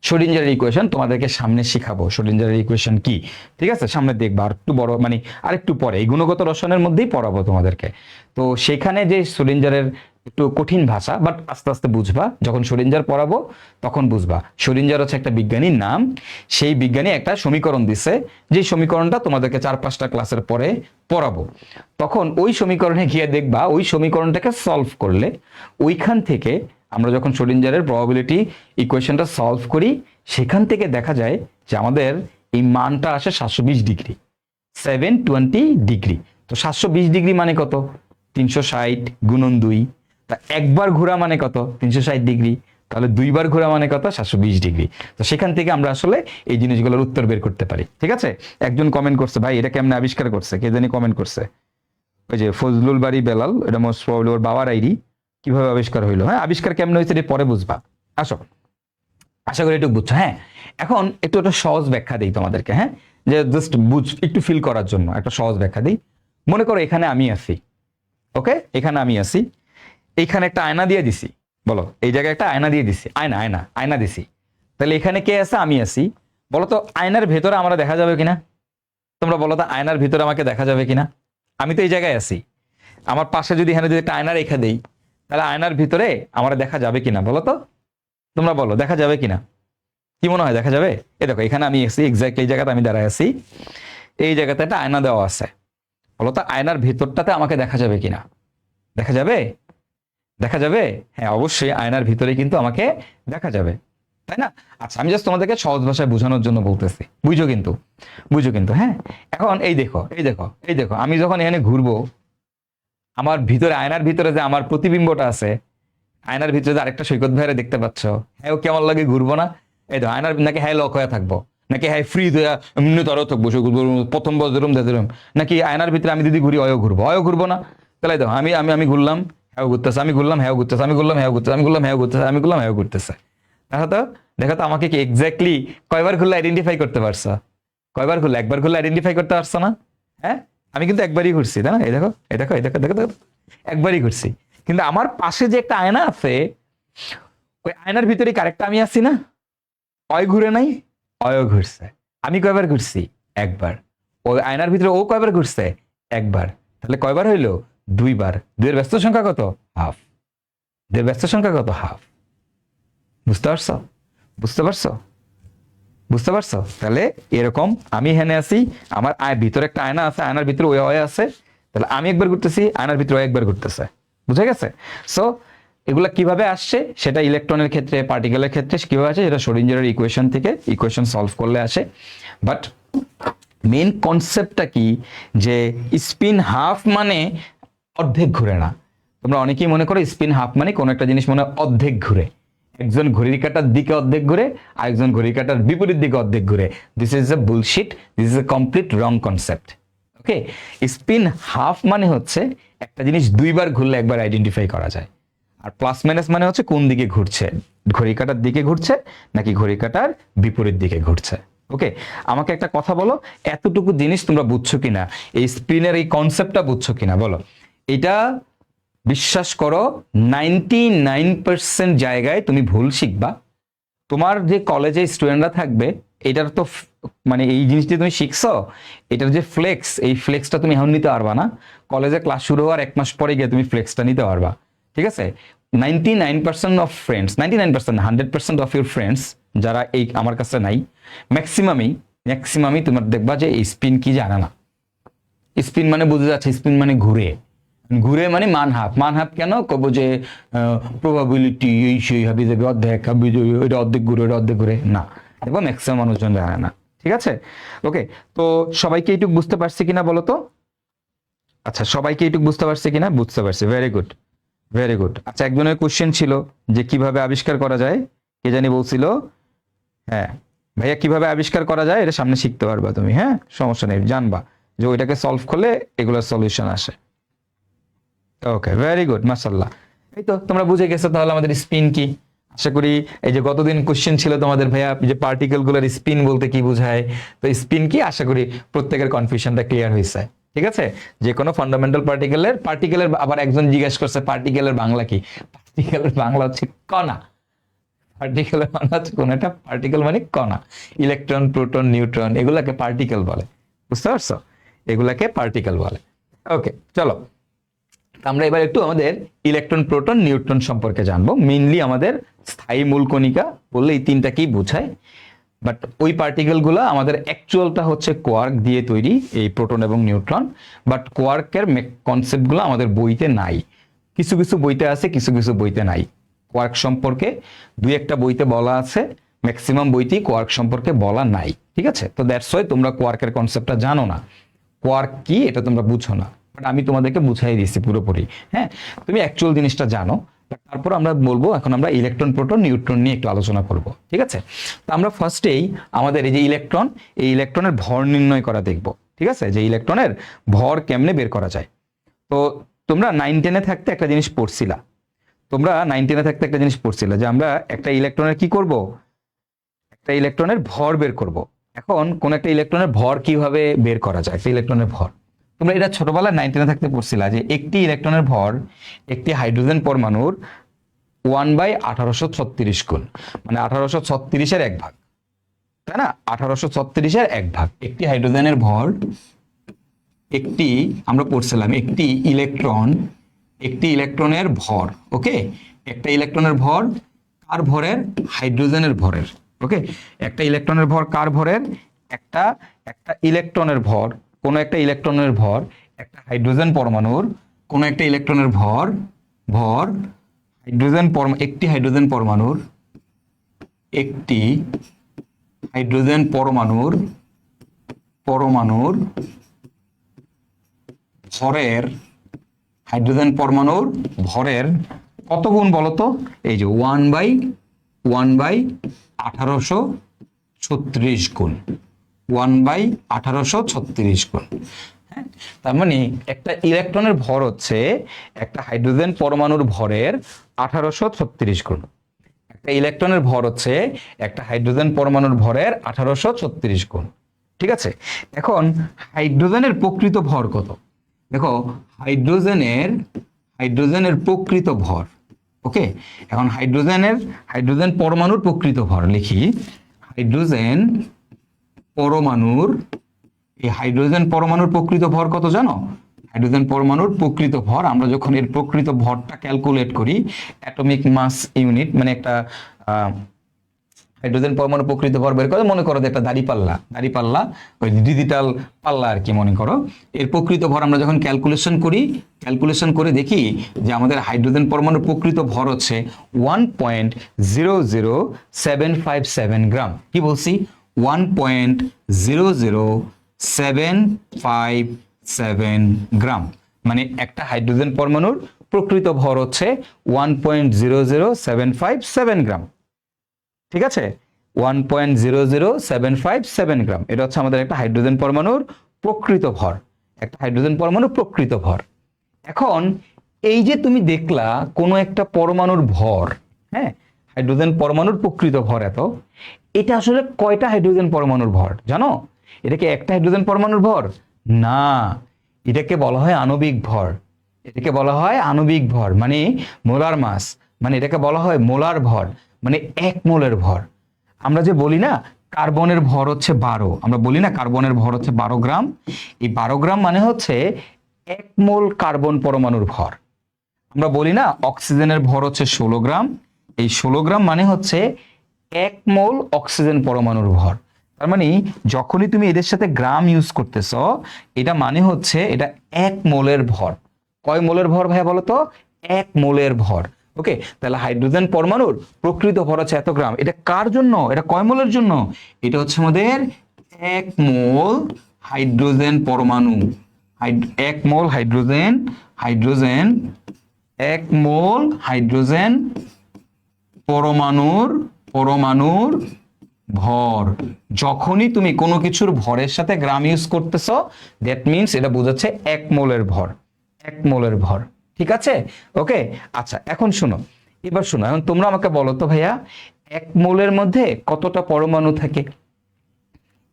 শোডিঞ্জারের ইকুয়েশন তোমাদেরকে সামনে শিখাবো, শোডিঞ্জারের ইকুয়েশন কি, ঠিক আছে, সামনে দেখবা আর একটু বড়, মানে আরেকটু পরে এই গুণগত রসায়নের মধ্যেই পড়াবো তোমাদেরকে। তো সেখানে যে শোডিঞ্জারের একটু কঠিন ভাষা, বাট আস্তে আস্তে বুঝবা, যখন শোডিঞ্জার পড়াবো তখন বুঝবা। শোডিঞ্জার হচ্ছে একটা বিজ্ঞানীর নাম, সেই বিজ্ঞানী একটা সমীকরণ দিছে, যে সমীকরণটা তোমাদেরকে 4-5টা ক্লাসের পরে পড়াবো। তখন ওই সমীকরণে গিয়ে দেখবা ওই সমীকরণটাকে সলভ করলে ওইখান থেকে আমরা যখন শোডিঞ্জারের প্রবাবিলিটি ইকুয়েশনটা সলভ করি সেখান থেকে দেখা যায় যে আমাদের এই মানটা আসে 720 ডিগ্রি, 720 ডিগ্রি। তো 720 ডিগ্রি মানে কত, 360 গুণন 2, তা একবার ঘোরা মানে কত, 360 ডিগ্রি, তাহলে দুইবার ঘোরা মানে কত, 720 ডিগ্রি। তো সেখান থেকে আমরা আসলে এই জিনিসগুলোর উত্তর বের করতে পারি। ঠিক আছে, একজন কমেন্ট করছে ভাই এটা কেমনে আবিষ্কার করছে, কে জানি কমেন্ট করছে, ওই যে ফজলুল বাড়ি বেলাল, এটা মোস্ট প্রবাবলি ওর বাবার আইডি, কিভাবে আবিষ্কার হইলো, হ্যাঁ আবিষ্কার কেমন হয়েছে এটা পরে বুঝবা। আসো, আশা করি একটু বুঝছো। হ্যাঁ, এখন একটু একটা সহজ ব্যাখ্যা দিই তোমাদেরকে, হ্যাঁ, যে জাস্ট একটু ফিল করার জন্য একটা সহজ ব্যাখ্যা দিই। মনে করো এখানে আমি আছি, ওকে, এখানে আমি আছি, এইখানে একটা আয়না দিয়ে দিছি, বলো এই জায়গায় একটা আয়না দিয়ে দিছি, আয়না আয়না আয়না দিছি, তাহলে এখানে কে আছে, আমি আছি। বলো তো আয়নার ভেতরে আমরা দেখা যাবে কিনা, তোমরা বলো তো আয়নার ভিতরে আমাকে দেখা যাবে কিনা, আমি তো এই জায়গায় আছি, আমার পাশে যদি এখানে যদি একটা আয়না রেখে দেই তাহলে আয়নার ভিতরে আমার দেখা যাবে কিনা, বলো তো তোমরা বলো দেখা যাবে কিনা, কি মনে হয় দেখা যাবে? এই দেখো এখানে আমি এসেছি, এক্স্যাক্ট এই জায়গাতে আমি দাঁড়ায় আছি, এই জায়গাতে একটা আয়না দেওয়া আছে, বলো তো আয়নার ভিতরটাতে আমাকে দেখা যাবে কিনা, দেখা যাবে? দেখা যাবে, হ্যাঁ অবশ্যই আয়নার ভিতরে কিন্তু আমাকে দেখা যাবে, তাই না? আচ্ছা আমি জাস্ট তোমাদেরকে সহজ ভাষায় বোঝানোর জন্য বলতেছি, বুঝো কিন্তু, বুঝো কিন্তু। হ্যাঁ, এখন এই দেখো এই দেখো এই দেখো আমি যখন এখানে ঘুরবো আমার ভিতরে আয়নার ভিতরে যে আমার প্রতিবিম্বটা আছে, আয়নার ভিতরে যে আরেকটা সৈকত ভাইরে দেখতে পাচ্ছ, হ্যাঁ ও কেমন লাগে ঘুরবো না? এই তো আয়নার নাকি হ্যাঁ লক হয়ে থাকবো, নাকি হ্যাঁ ফ্রি এমনি তরও থাকবো, প্রথম বজরুম দেজরুম, নাকি আয়নার ভিতরে আমি যদি ঘুরি অয় ঘুরবো না? তাহলে তো আমি আমি আমি ঘুরলাম হ্যাঁ ঘুরতেছে, আমি ঘুরলাম হ্যাঁ ঘুরতেছে, আমি ঘুরলাম হ্যাঁ ঘুরতেছে, আমি ঘুরলাম হ্যাঁ ঘুরতেছে, আমি ঘুরলাম হ্যাঁ ঘুরতেছে। দেখো তো আমাকে কি এক্স্যাক্টলি কয়বার ঘুরলে আইডেন্টিফাই করতে পারছো? কয়বার ঘুরলে? একবার ঘুরলে আইডেন্টিফাই করতে পারছো না? হ্যাঁ, আমি কিন্তু একবারই ঘুরছি, তাই না? এই দেখো এই দেখো এই দেখো দেখো দেখো, একবারই ঘুরছি। কিন্তু আমার পাশে যে একটা আয়না আছে ওই আয়নার ভিতরে কারেক্ট আমি আছি না? অয় ঘুরে নাই, অয় ঘুরছে। আমি কয়বার ঘুরছি? একবার। ওই আয়নার ভিতরে ও কয়বার ঘুরছে? একবার। তাহলে কয়বার হইলো? দুইবার। দুইয়ের ব্যস্ত সংখ্যা কত? হাফ। দুইয়ের ব্যস্ত সংখ্যা কত? হাফ। বুঝতে পারছো? বুঝতে পারছো? বুঝতে পারছো? তাহলে এরকম আমি এখানে আছি, আমার ভিতরে একটা আয়না আছে, আয়নার ভিতরে ওই হয় আছে, তাহলে আমি একবার ঘুরতেছি, আয়নার ভিতরে ওই একবার ঘুরতেছে। বুঝে গেছে? সো এগুলা কিভাবে আসছে সেটা ইলেকট্রনের ক্ষেত্রে, পার্টিকেলের ক্ষেত্রে কিভাবে আসে সেটা শ্রোডিঞ্জারের ইকুয়েশন থেকে, ইকুয়েশন সলভ করলে আসে। বাট মেন কনসেপ্টটা কি, যে স্পিন হাফ মানে অর্ধেক ঘুরে না। তোমরা অনেকেই মনে করো স্পিন হাফ মানে কোন একটা জিনিস মনে হয় অর্ধেক ঘুরে, একজন ঘড়ির কাঁটার দিকে অর্ধেক ঘুরে, আরেকজন ঘড়ির কাঁটার বিপরীত দিকে অর্ধেক ঘুরে। This is a bullshit, this is a complete wrong concept. Okay, spin half মানে হচ্ছে একটা জিনিস দুইবার ঘুরলে একবার আইডেন্টিফাই করা যায়। আর প্লাস মাইনাস মানে হচ্ছে কোন দিকে ঘুরছে, ঘড়ি কাঁটার দিকে ঘুরছে নাকি ঘড়ি কাঁটার বিপরীত দিকে ঘুরছে। ওকে, আমাকে একটা কথা বলো, এতটুকু জিনিস তোমরা বুঝছো কিনা, এই স্পিনের এই কনসেপ্টটা বুঝছো কিনা বলো। এটা বিশ্বাস করো 99% জায়গায় তুমি ভুল শিখবা। তোমার যে কলেজে স্টুডেন্টরা থাকবে, এটার তো মানে এই জিনিসটি তুমি শিখছো, এটার যে ফ্লেক্স, এই ফ্লেক্সটা তুমি এখন নিতে পারবা না। কলেজে ক্লাস শুরু হওয়ার 1 মাস পরে গিয়ে তুমি ফ্লেক্সটা নিতে পারবা। ঠিক আছে? 99% of friends, 99% 100% of your friends যারা এই আমার কাছে নাই, ম্যাক্সিমামই তোমার দেখবা যে এই স্পিন কি জানে না। স্পিন মানে বুঝে যাচ্ছে, স্পিন মানে ঘুরে, ঘুরে মানে মান হাফ কেন কব যে প্রবাবিলিটি এই সেই হাবি যাবে অর্ধেক, এটা অর্ধেক ঘুরে, এটা অর্ধেক ঘুরে না, দেখবো ম্যাক্সিমাম মানুষজন জানে না। ঠিক আছে? ওকে, তো সবাইকে এইটুকু বুঝতে পারছি কিনা বলো তো? আচ্ছা, সবাইকে এইটুকু বুঝতে পারছি কিনা? বুঝতে পারছি, ভেরি গুড, ভেরি গুড। আচ্ছা, একজনের কোশ্চেন ছিল যে কিভাবে আবিষ্কার করা যায়, কে জানি বলছিল, হ্যাঁ ভাইয়া কিভাবে আবিষ্কার করা যায় এটা সামনে শিখতে পারবা তুমি, হ্যাঁ সমস্যা নেই, জানবা যে ওইটাকে সলভ করলে এগুলোর সলিউশন আসে। ওকে, ভেরি গুড, মাশাআল্লাহ। এই তো তোমরা বুঝে গেছো তাহলে আমাদের স্পিন কি। আশা করি এই যে গতদিন কোশ্চেন ছিল তোমাদের ভাইয়া যে পার্টিকেল গুলোর স্পিন বলতে কি বোঝায়, তো স্পিন কি, আশা করি প্রত্যেকের কনফিউশনটা ক্লিয়ার হয়েছে। ঠিক আছে? যে কোনো ফান্ডামেন্টাল পার্টিকেলের আবার একজন জিজ্ঞেস করছে পার্টিকেলের বাংলা কি, পার্টিকেলের বাংলা হচ্ছে কণা। পার্টিকেলের বাংলা হচ্ছে কোন একটা পার্টিকেল মানে কণা। ইলেকট্রন, প্রোটন, নিউট্রন এগুলাকে পার্টিকেল বলে। বুঝতে পারছো? এগুলাকে পার্টিকেল বলে। ওকে, চলো আমরা এবার একটু আমাদের ইলেকট্রন, প্রোটন, নিউট্রন সম্পর্কে জানবো। মেইনলি আমাদের স্থায়ী মূল কণিকা বললে এই তিনটাকেই বোঝায়, বাট ওই পার্টিকেলগুলো আমাদের অ্যাকচুয়ালটা হচ্ছে কোয়ার্ক দিয়ে তৈরি, এই প্রোটন এবং নিউট্রন। বাট কোয়ার্কের কনসেপ্টগুলো আমাদের বইতে নাই, কিছু কিছু বইতে আছে, কিছু কিছু বইতে নাই। কোয়ার্ক সম্পর্কে দুই একটা বইতে বলা আছে, ম্যাক্সিমাম বইতেই কোয়ার্ক সম্পর্কে বলা নাই। ঠিক আছে? তো দ্যাটস ওয়াই তোমরা কোয়ার্কের কনসেপ্টটা জানো না, কোয়ার্ক কি এটা তোমরা বুঝো না, বাট আমি তোমাদেরকে বুঝাই দিচ্ছি পুরোপুরি। হ্যাঁ, তুমি অ্যাকচুয়াল জিনিসটা জানো। তারপর আমরা বলবো, এখন আমরা ইলেকট্রন, প্রোটন, নিউট্রন নিয়ে একটু আলোচনা করব। ঠিক আছে? তো আমরা ফার্স্টেই আমাদের এই যে ইলেকট্রন, এই ইলেকট্রনের ভর নির্ণয় করা দেখব। ঠিক আছে? যে ইলেকট্রনের ভর কেমনে বের করা যায়। তো তোমরা 9-10-এ থাকতে একটা জিনিস পড়ছিলা, যে আমরা একটা ইলেকট্রনের কি করব, একটা ইলেকট্রনের ভর বের করব। এখন কোন একটা ইলেকট্রনের ভর কিভাবে বের করা যায়, একটা ইলেকট্রনের ভর তোমরা এটা ছোটবেলায় 9-10-এ থাকতে পড়ছিলা যে একটি ইলেকট্রনের ভর একটি হাইড্রোজেন পরমাণুর 1/1836 গুণ, মানে 1836-এর 1 ভাগ, তাই না? 1836-এর 1 ভাগ একটি হাইড্রোজেনের ভর, একটি আমরা পড়ছিলাম একটি ইলেকট্রনের ভর। ওকে, একটা ইলেকট্রনের ভর কার ভরের? হাইড্রোজেনের ভরের। ওকে, একটা ইলেকট্রনের ভর কার ভরের? একটা ইলেকট্রনের ভর, কোন একটা ইলেকট্রনের ভর একটা হাইড্রোজেন পরমাণুর, কোন একটা ইলেকট্রনের ভর একটি হাইড্রোজেন পরমাণুর ভরের, হাইড্রোজেন পরমাণুর ভরের কত গুণ বলতো? এই যে 1/1836 গুণ, 1/1836 গুণ। হ্যাঁ, তার মানে একটা ইলেকট্রনের ভর হচ্ছে একটা হাইড্রোজেন পরমাণুর ভরের 1836 গুণ। একটা ইলেকট্রনের ভর হচ্ছে একটা হাইড্রোজেন পরমাণুর ভরের 1836 গুণ। ঠিক আছে? এখন হাইড্রোজেনের প্রকৃত ভর কত? দেখো, হাইড্রোজেনের প্রকৃত ভর। ওকে, এখন হাইড্রোজেন পরমাণুর প্রকৃত ভর লিখি। হাইড্রোজেন পরমাণুর প্রকৃত ভর কত জানো? হাইড্রোজেন পরমাণুর প্রকৃত ভর, আমরা যখন এর প্রকৃত ভরটা ক্যালকুলেট করি, অ্যাটমিক মাস ইউনিট মানে একটা হাইড্রোজেন পরমাণু প্রকৃত ভর বের করে, মনে করো যে একটা দাড়িপাল্লা ওই ডিজিটাল পাল্লা আর কি মনে করো। এর প্রকৃত ভর আমরা যখন ক্যালকুলেশন করে দেখি যে আমাদের হাইড্রোজেন পরমাণুর প্রকৃত ভর হচ্ছে 1.00757 গ্রাম। কি বলছি? 1.00757 গ্রাম, মানে একটা হাইড্রোজেন পরমাণুর প্রকৃত ভর হচ্ছে 1.00757 গ্রাম। ঠিক আছে, 1.00757 গ্রাম, এটা হচ্ছে আমাদের একটা হাইড্রোজেন পরমাণুর প্রকৃত ভর, একটা হাইড্রোজেন পরমাণুর প্রকৃত ভর। এখন এই যে তুমি দেখলা কোনো একটা পরমাণুর ভর, হ্যাঁ, হাইড্রোজেন পরমাণুর প্রকৃত ভর এত, এটা আসলে কয়টা হাইড্রোজেন পরমাণুর ভর জানো? এটা কি একটা হাইড্রোজেন পরমাণুর ভর? না, এটাকে বলা হয় আণবিক ভর। এটাকে বলা হয় আণবিক ভর, মানে মোলার মাস, মানে এটাকে বলা হয় মোলার ভর, মানে 1 মোলের ভর। আমরা যে বলি না কার্বনের ভর হচ্ছে 12, আমরা বলি না কার্বনের ভর হচ্ছে 12 গ্রাম, এই 12 গ্রাম মানে হচ্ছে 1 মোল কার্বন পরমাণুর ভর। আমরা বলি না অক্সিজেনের ভর হচ্ছে 16 গ্রাম, এই 16 গ্রাম মানে হচ্ছে 1 মোল অক্সিজেন পরমাণুর ভর। তার মানে যখনই তুমি এদের সাথে গ্রাম ইউজ করতেছ, এটা মানে হচ্ছে এটা 1 মোলের ভর। কয় মোলের ভর ভাইয়া বলো তো? 1 মোলের ভর। ওকে, তাহলে হাইড্রোজেন পরমাণুর প্রকৃত ভর হচ্ছে এত গ্রাম। এটা কার জন্য? এটা কয় মোলের জন্য? এটা হচ্ছে আমাদের 1 মোল হাইড্রোজেন পরমাণু। 1 মোল হাইড্রোজেন 1 মোল হাইড্রোজেন পরমাণুর ভর। যখনই তুমি কোনো কিছুর ভরের সাথে গ্রাম ইউজ করতেছো, দ্যাট মিনস এটা বোঝাচ্ছে 1 মোলের ভর, 1 মোলের ভর। ঠিক আছে, ওকে। আচ্ছা, এখন শোনো, এখন তোমরা আমাকে বলো তো ভাইয়া 1 মোলের মধ্যে কতটা পরমাণু থাকে?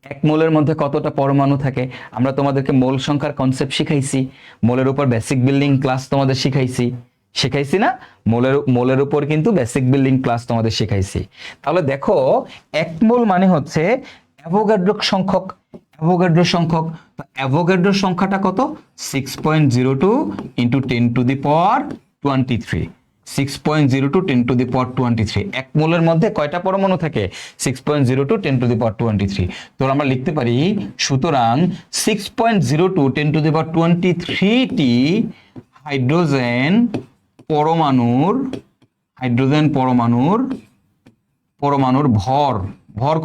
1 মোলের মধ্যে কতটা পরমাণু থাকে? আমরা তোমাদেরকে মোল সংখ্যার কনসেপ্ট শিখাইছি, মোলের উপর বেসিক বিল্ডিং ক্লাস তোমাদের শিখাইছি না? মোলের উপর কিন্তু বেসিক বিল্ডিং ক্লাস তোমাদের শিখাইছি। তাহলে দেখো 1 মোল মানে হচ্ছে অ্যাভোগাড্রো সংখ্যক। তো অ্যাভোগাড্রো সংখ্যাটা কত? 6.02 × 10⁻23। 6.02 10⁻23। 1 মোলের মধ্যে কয়টা পরমাণু থাকে? 6.02 10⁻23। তো আমরা লিখতে পারি, সুতরাং 6.02 10⁻23টি হাইড্রোজেন পরমাণুর ভর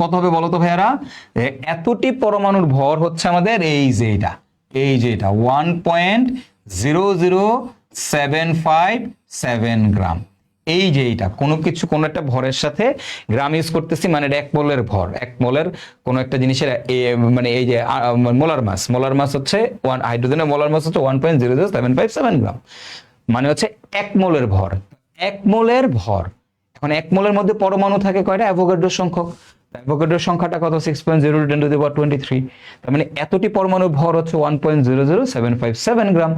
কত হবে বলো তো ভাইয়ারা? এতটি পরমাণুর ভর হচ্ছে আমাদের এই যে এটা 1.00757 গ্রাম। এই যে এটা কোনো একটা ভরের সাথে গ্রাম ইউজ করতেছি, মানে এটা 1 মোলের ভর। 1 মোলের কোনো একটা জিনিসের মানে এই যে মোলার মাস হচ্ছে হাইড্রোজেনের মোলার মাস হচ্ছে 1.00757 গ্রাম, মানে হচ্ছে 1 মোলের ভর। 1 মোলের ভর। এখন 1 মোলের মধ্যে পরমাণু থাকে কয়টা? অ্যাভোগাড্রো সংখ্যক। অ্যাভোগাড্রো সংখ্যাটা কত? 6.02 × 10⁻23। তার মানে এতটি পরমাণুর ভর হচ্ছে 1.00757 গ্রাম।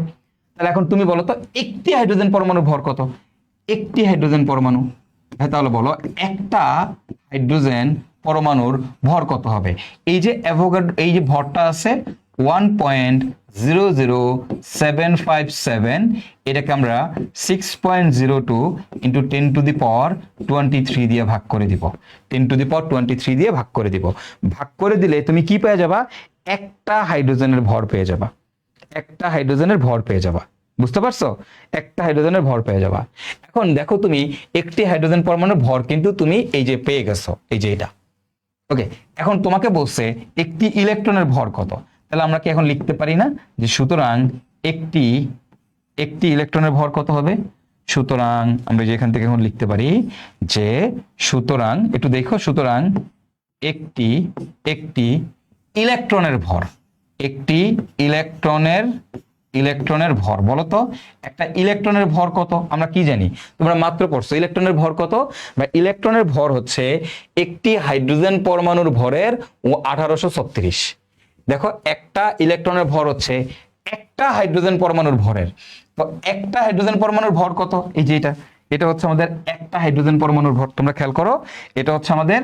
তাহলে এখন তুমি বলো তো একটি হাইড্রোজেন পরমাণুর ভর কত? একটি হাইড্রোজেন পরমাণু, তাহলে বলো একটা হাইড্রোজেন পরমাণুর ভর কত হবে? এই যে অ্যাভোগাড্রো, এই যে ভরটা আছে 1.00757, এটাকে আমরা 6.02 × 10⁻23 দিয়ে ভাগ করে দিব। 10⁻23 দিয়ে ভাগ করে দিব। ভাগ করে দিলে তুমি কি পেয়ে যাবা? একটা হাইড্রোজেনের ভর পেয়ে যাবা। একটা হাইড্রোজেনের ভর পেয়ে যাবা। বুঝতে পারছো? একটা হাইড্রোজেনের ভর পেয়ে যাবা। এখন দেখো তুমি একটি হাইড্রোজেন পরমাণুর ভর কিন্তু তুমি এই যে পেয়ে গেছো, এই যে এটা। ওকে, এখন তোমাকে বলছে একটি ইলেকট্রনের ভর কত? তাহলে আমরা কি এখন লিখতে পারি না যে সুতরাং একটি ইলেকট্রনের ভর কত হবে? সুতরাং আমরা যে এখান থেকে এখন লিখতে পারি যে সুতরাং একটু দেখো, সুতরাং একটি ইলেকট্রনের ভর, একটি ইলেকট্রনের ভর বলো তো একটা ইলেকট্রনের ভর কত? আমরা কি জানি? তোমরা মাত্র পড়ছো ইলেকট্রনের ভর কত। বা ইলেকট্রনের ভর হচ্ছে একটি হাইড্রোজেন পরমাণুর ভরের 1836। দেখো একটা ইলেকট্রনের ভর হচ্ছে একটা হাইড্রোজেন পরমাণুর ভরের। তো একটা হাইড্রোজেন পরমাণুর ভর কত? এই যে এটা হচ্ছে আমাদের একটা হাইড্রোজেন পরমাণুর ভর। তোমরা খেয়াল করো, এটা হচ্ছে আমাদের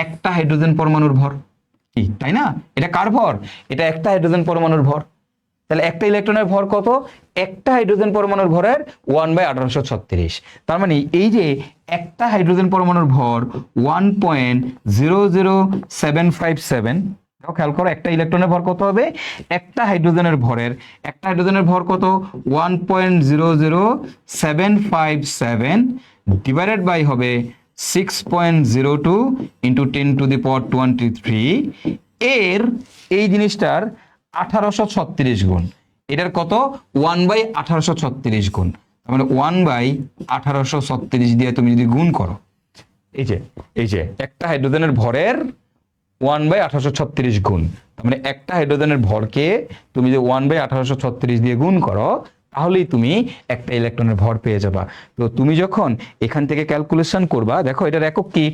একটা হাইড্রোজেন পরমাণুর ভর, কি তাই না? এটা কার ভর? এটা একটা হাইড্রোজেন পরমাণুর ভর। তাহলে একটা ইলেকট্রনের ভর কত? একটা হাইড্রোজেন পরমাণুর ভরের 1/1836। তার মানে এই যে একটা হাইড্রোজেন পরমাণুর ভর 1.00757, খেয়াল করো একটা ইলেকট্রনের ভর কত হবে? একটা হাইড্রোজেনের ভর কত? 1.00757 ডিভাইডেড বাই হবে 6.02 ইন্টু 10⁻23। এর এই জিনিসটার 1836 গুণ। এটার কত? 1/1836 গুণ। তার মানে 1/1836 দিয়ে তুমি যদি গুণ করো, এই যে একটা হাইড্রোজেনের ভরের 1/1836 গুণ, তার মানে একটা হাইড্রোজেনের ভরকে তুমি যে 1/1836 দিয়ে গুণ করো, তাহলেই তুমি একটা ইলেকট্রনের ভর পেয়ে যাবা। তো তুমি যখন এখান থেকে ক্যালকুলেশন করবা, দেখো এটার একক কি?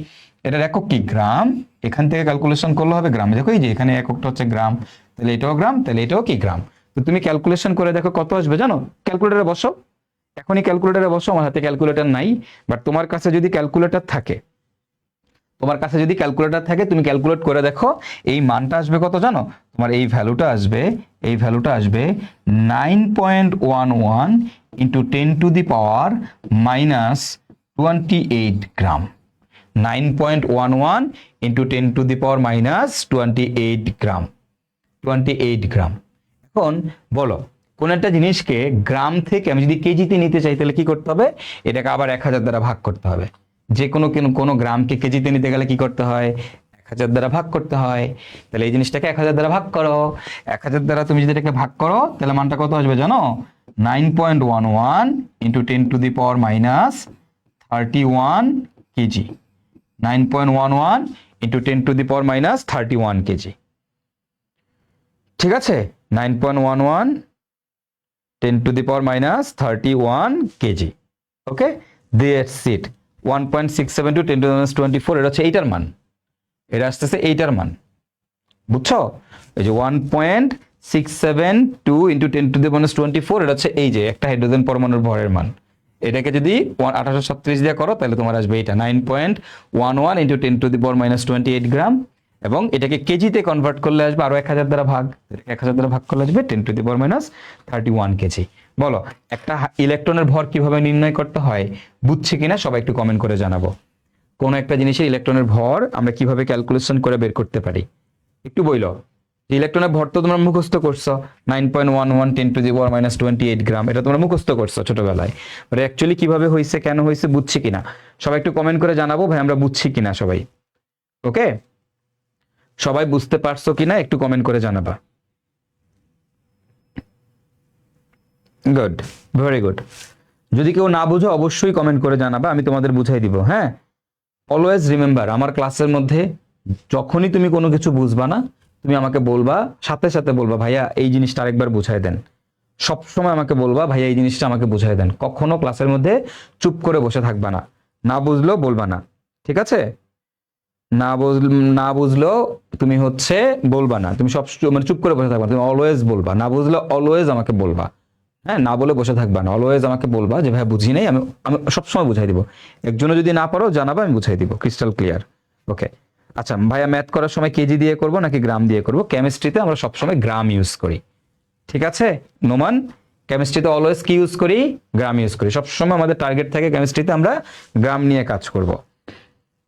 গ্রাম। এখান থেকে ক্যালকুলেশন করলে হবে গ্রাম। দেখো এই যে এখানে এককটা হচ্ছে গ্রাম, তাহলে এটাও গ্রাম, তাহলে এটাও কি গ্রাম। তো তুমি ক্যালকুলেশন করে দেখো কত আসবে জানো? ক্যালকুলেটরে বসো, এখনই ক্যালকুলেটরে বসো। আমার হাতে ক্যালকুলেটর নাই, বাট তোমার কাছে যদি ক্যালকুলেটর থাকে, তুমি ক্যালকুলেট করে দেখো এই মানটা আসবে কত জানো? তোমার এই ভ্যালুটা আসবে 9.11 ইন্টু 10⁻⁻28 গ্রাম। 9.11 ইন্টু 10⁻⁻28 গ্রাম। 28 গ্রাম। এখন বলো, কোন একটা জিনিসকে গ্রাম থেকে আমি যদি কেজিতে নিতে চাই, তাহলে কি করতে হবে? এটাকে আবার 1000 দ্বারা ভাগ করতে হবে। যে কোনো গ্রামকে কেজিতে নিতে গেলে কি করতে হয়? 1000 দ্বারা ভাগ করতে হয়। তাহলে এই জিনিসটাকে 1000 দ্বারা ভাগ করো। 1000 দ্বারা তুমি যদি এটাকে ভাগ করো, তাহলে মানটা কত আসবে জানো? 9.11 ইন্টু 10⁻31 কেজি। 9.11 into 10⁻31 KG. ঠিক আছে, 9.11 10⁻31 কেজি। Okay, that's it. 1.672 10⁻24, এটা হচ্ছে এইটার মান। এটা আসতেছে এইটার মান, বুঝছো? এই যে 1.672 ইন্টু 10⁻24, এটা হচ্ছে এই যে একটা হাইড্রোজেন পরমাণুর ভরের মান। এটাকে যদি 1836 দিয়ে করো, তাহলে তোমার আসবে এটা 9.11 ইন্টু 10⁻28 গ্রাম। এবং এটাকে কেজিতে কনভার্ট করলে আসবে আরো 1000 দ্বারা ভাগ। 1000 দ্বারা ভাগ করলে আসবে 10⁻31 কেজি। বলো, একটা ইলেকট্রনের ভর কিভাবে নির্ণয় করতে হয়? বুঝছি কিনা সবাই একটু কমেন্ট করে জানাবো। কোন একটা জিনিসের ইলেকট্রনের ভর আমরা কিভাবে ক্যালকুলেশন করে বের করতে পারি একটু বইলো। ইলেকট্রনের ভর তো তোমরা মুখস্থ করছো, 9.11 10⁻28 গ্রাম, এটা তোমরা মুখস্থ করছো ছোটবেলায়। বাট অ্যাকচুয়ালি কিভাবে হয়েছে, কেন হয়েছে, বুঝছি কিনা সবাই একটু কমেন্ট করে জানাবো। ভাই আমরা বুঝছি কিনা সবাই। ওকে, সবাই বুঝতে পারছো কিনা একটু কমেন্ট করে জানাবা। Good, very good. যদি কেউ না বুঝো অবশ্যই কমেন্ট করে জানাবা, আমি তোমাদের বুঝাই দিব। হ্যাঁ, অলওয়েজ রিমেম্বার, আমার ক্লাসের মধ্যে যখনই তুমি কোনো কিছু বুঝবা না, তুমি আমাকে বলবা, সাথে সাথে বলবা ভাইয়া এই জিনিসটা আরেকবার বুঝাই দেন। সবসময় আমাকে বলবা ভাইয়া এই জিনিসটা আমাকে বুঝাই দেন। কখনো ক্লাসের মধ্যে চুপ করে বসে থাকবা না, না বুঝলেও বলবা না, ঠিক আছে? না বুঝলেও তুমি হচ্ছে বলবা না, তুমি সব মানে চুপ করে বসে থাকবা, তুমি অলওয়েজ বলবা। না বুঝলে অলওয়েজ আমাকে বলবা। হ্যাঁ, না বলে বসে থাকবা না, অলওয়েজ আমাকে বলবা যে ভাই বুঝি নাই, আমি আমি সবসময় বুঝাই দিব। একজনও যদি না পারো জানাবা, আমি বুঝাই দিব, ক্রিস্টাল ক্লিয়ার। ওকে, আচ্ছা ভাইয়া ম্যাথ করার সময় কেজি দিয়ে করব নাকি গ্রাম দিয়ে করব? কেমিস্ট্রিতে আমরা সবসময় গ্রাম ইউজ করি, ঠিক আছে নোমান? কেমিস্ট্রিতে অলওয়েজ কি ইউজ করি? গ্রাম ইউজ করি। সবসময় আমাদের টার্গেট থাকে কেমিস্ট্রিতে আমরা গ্রাম নিয়ে কাজ করব।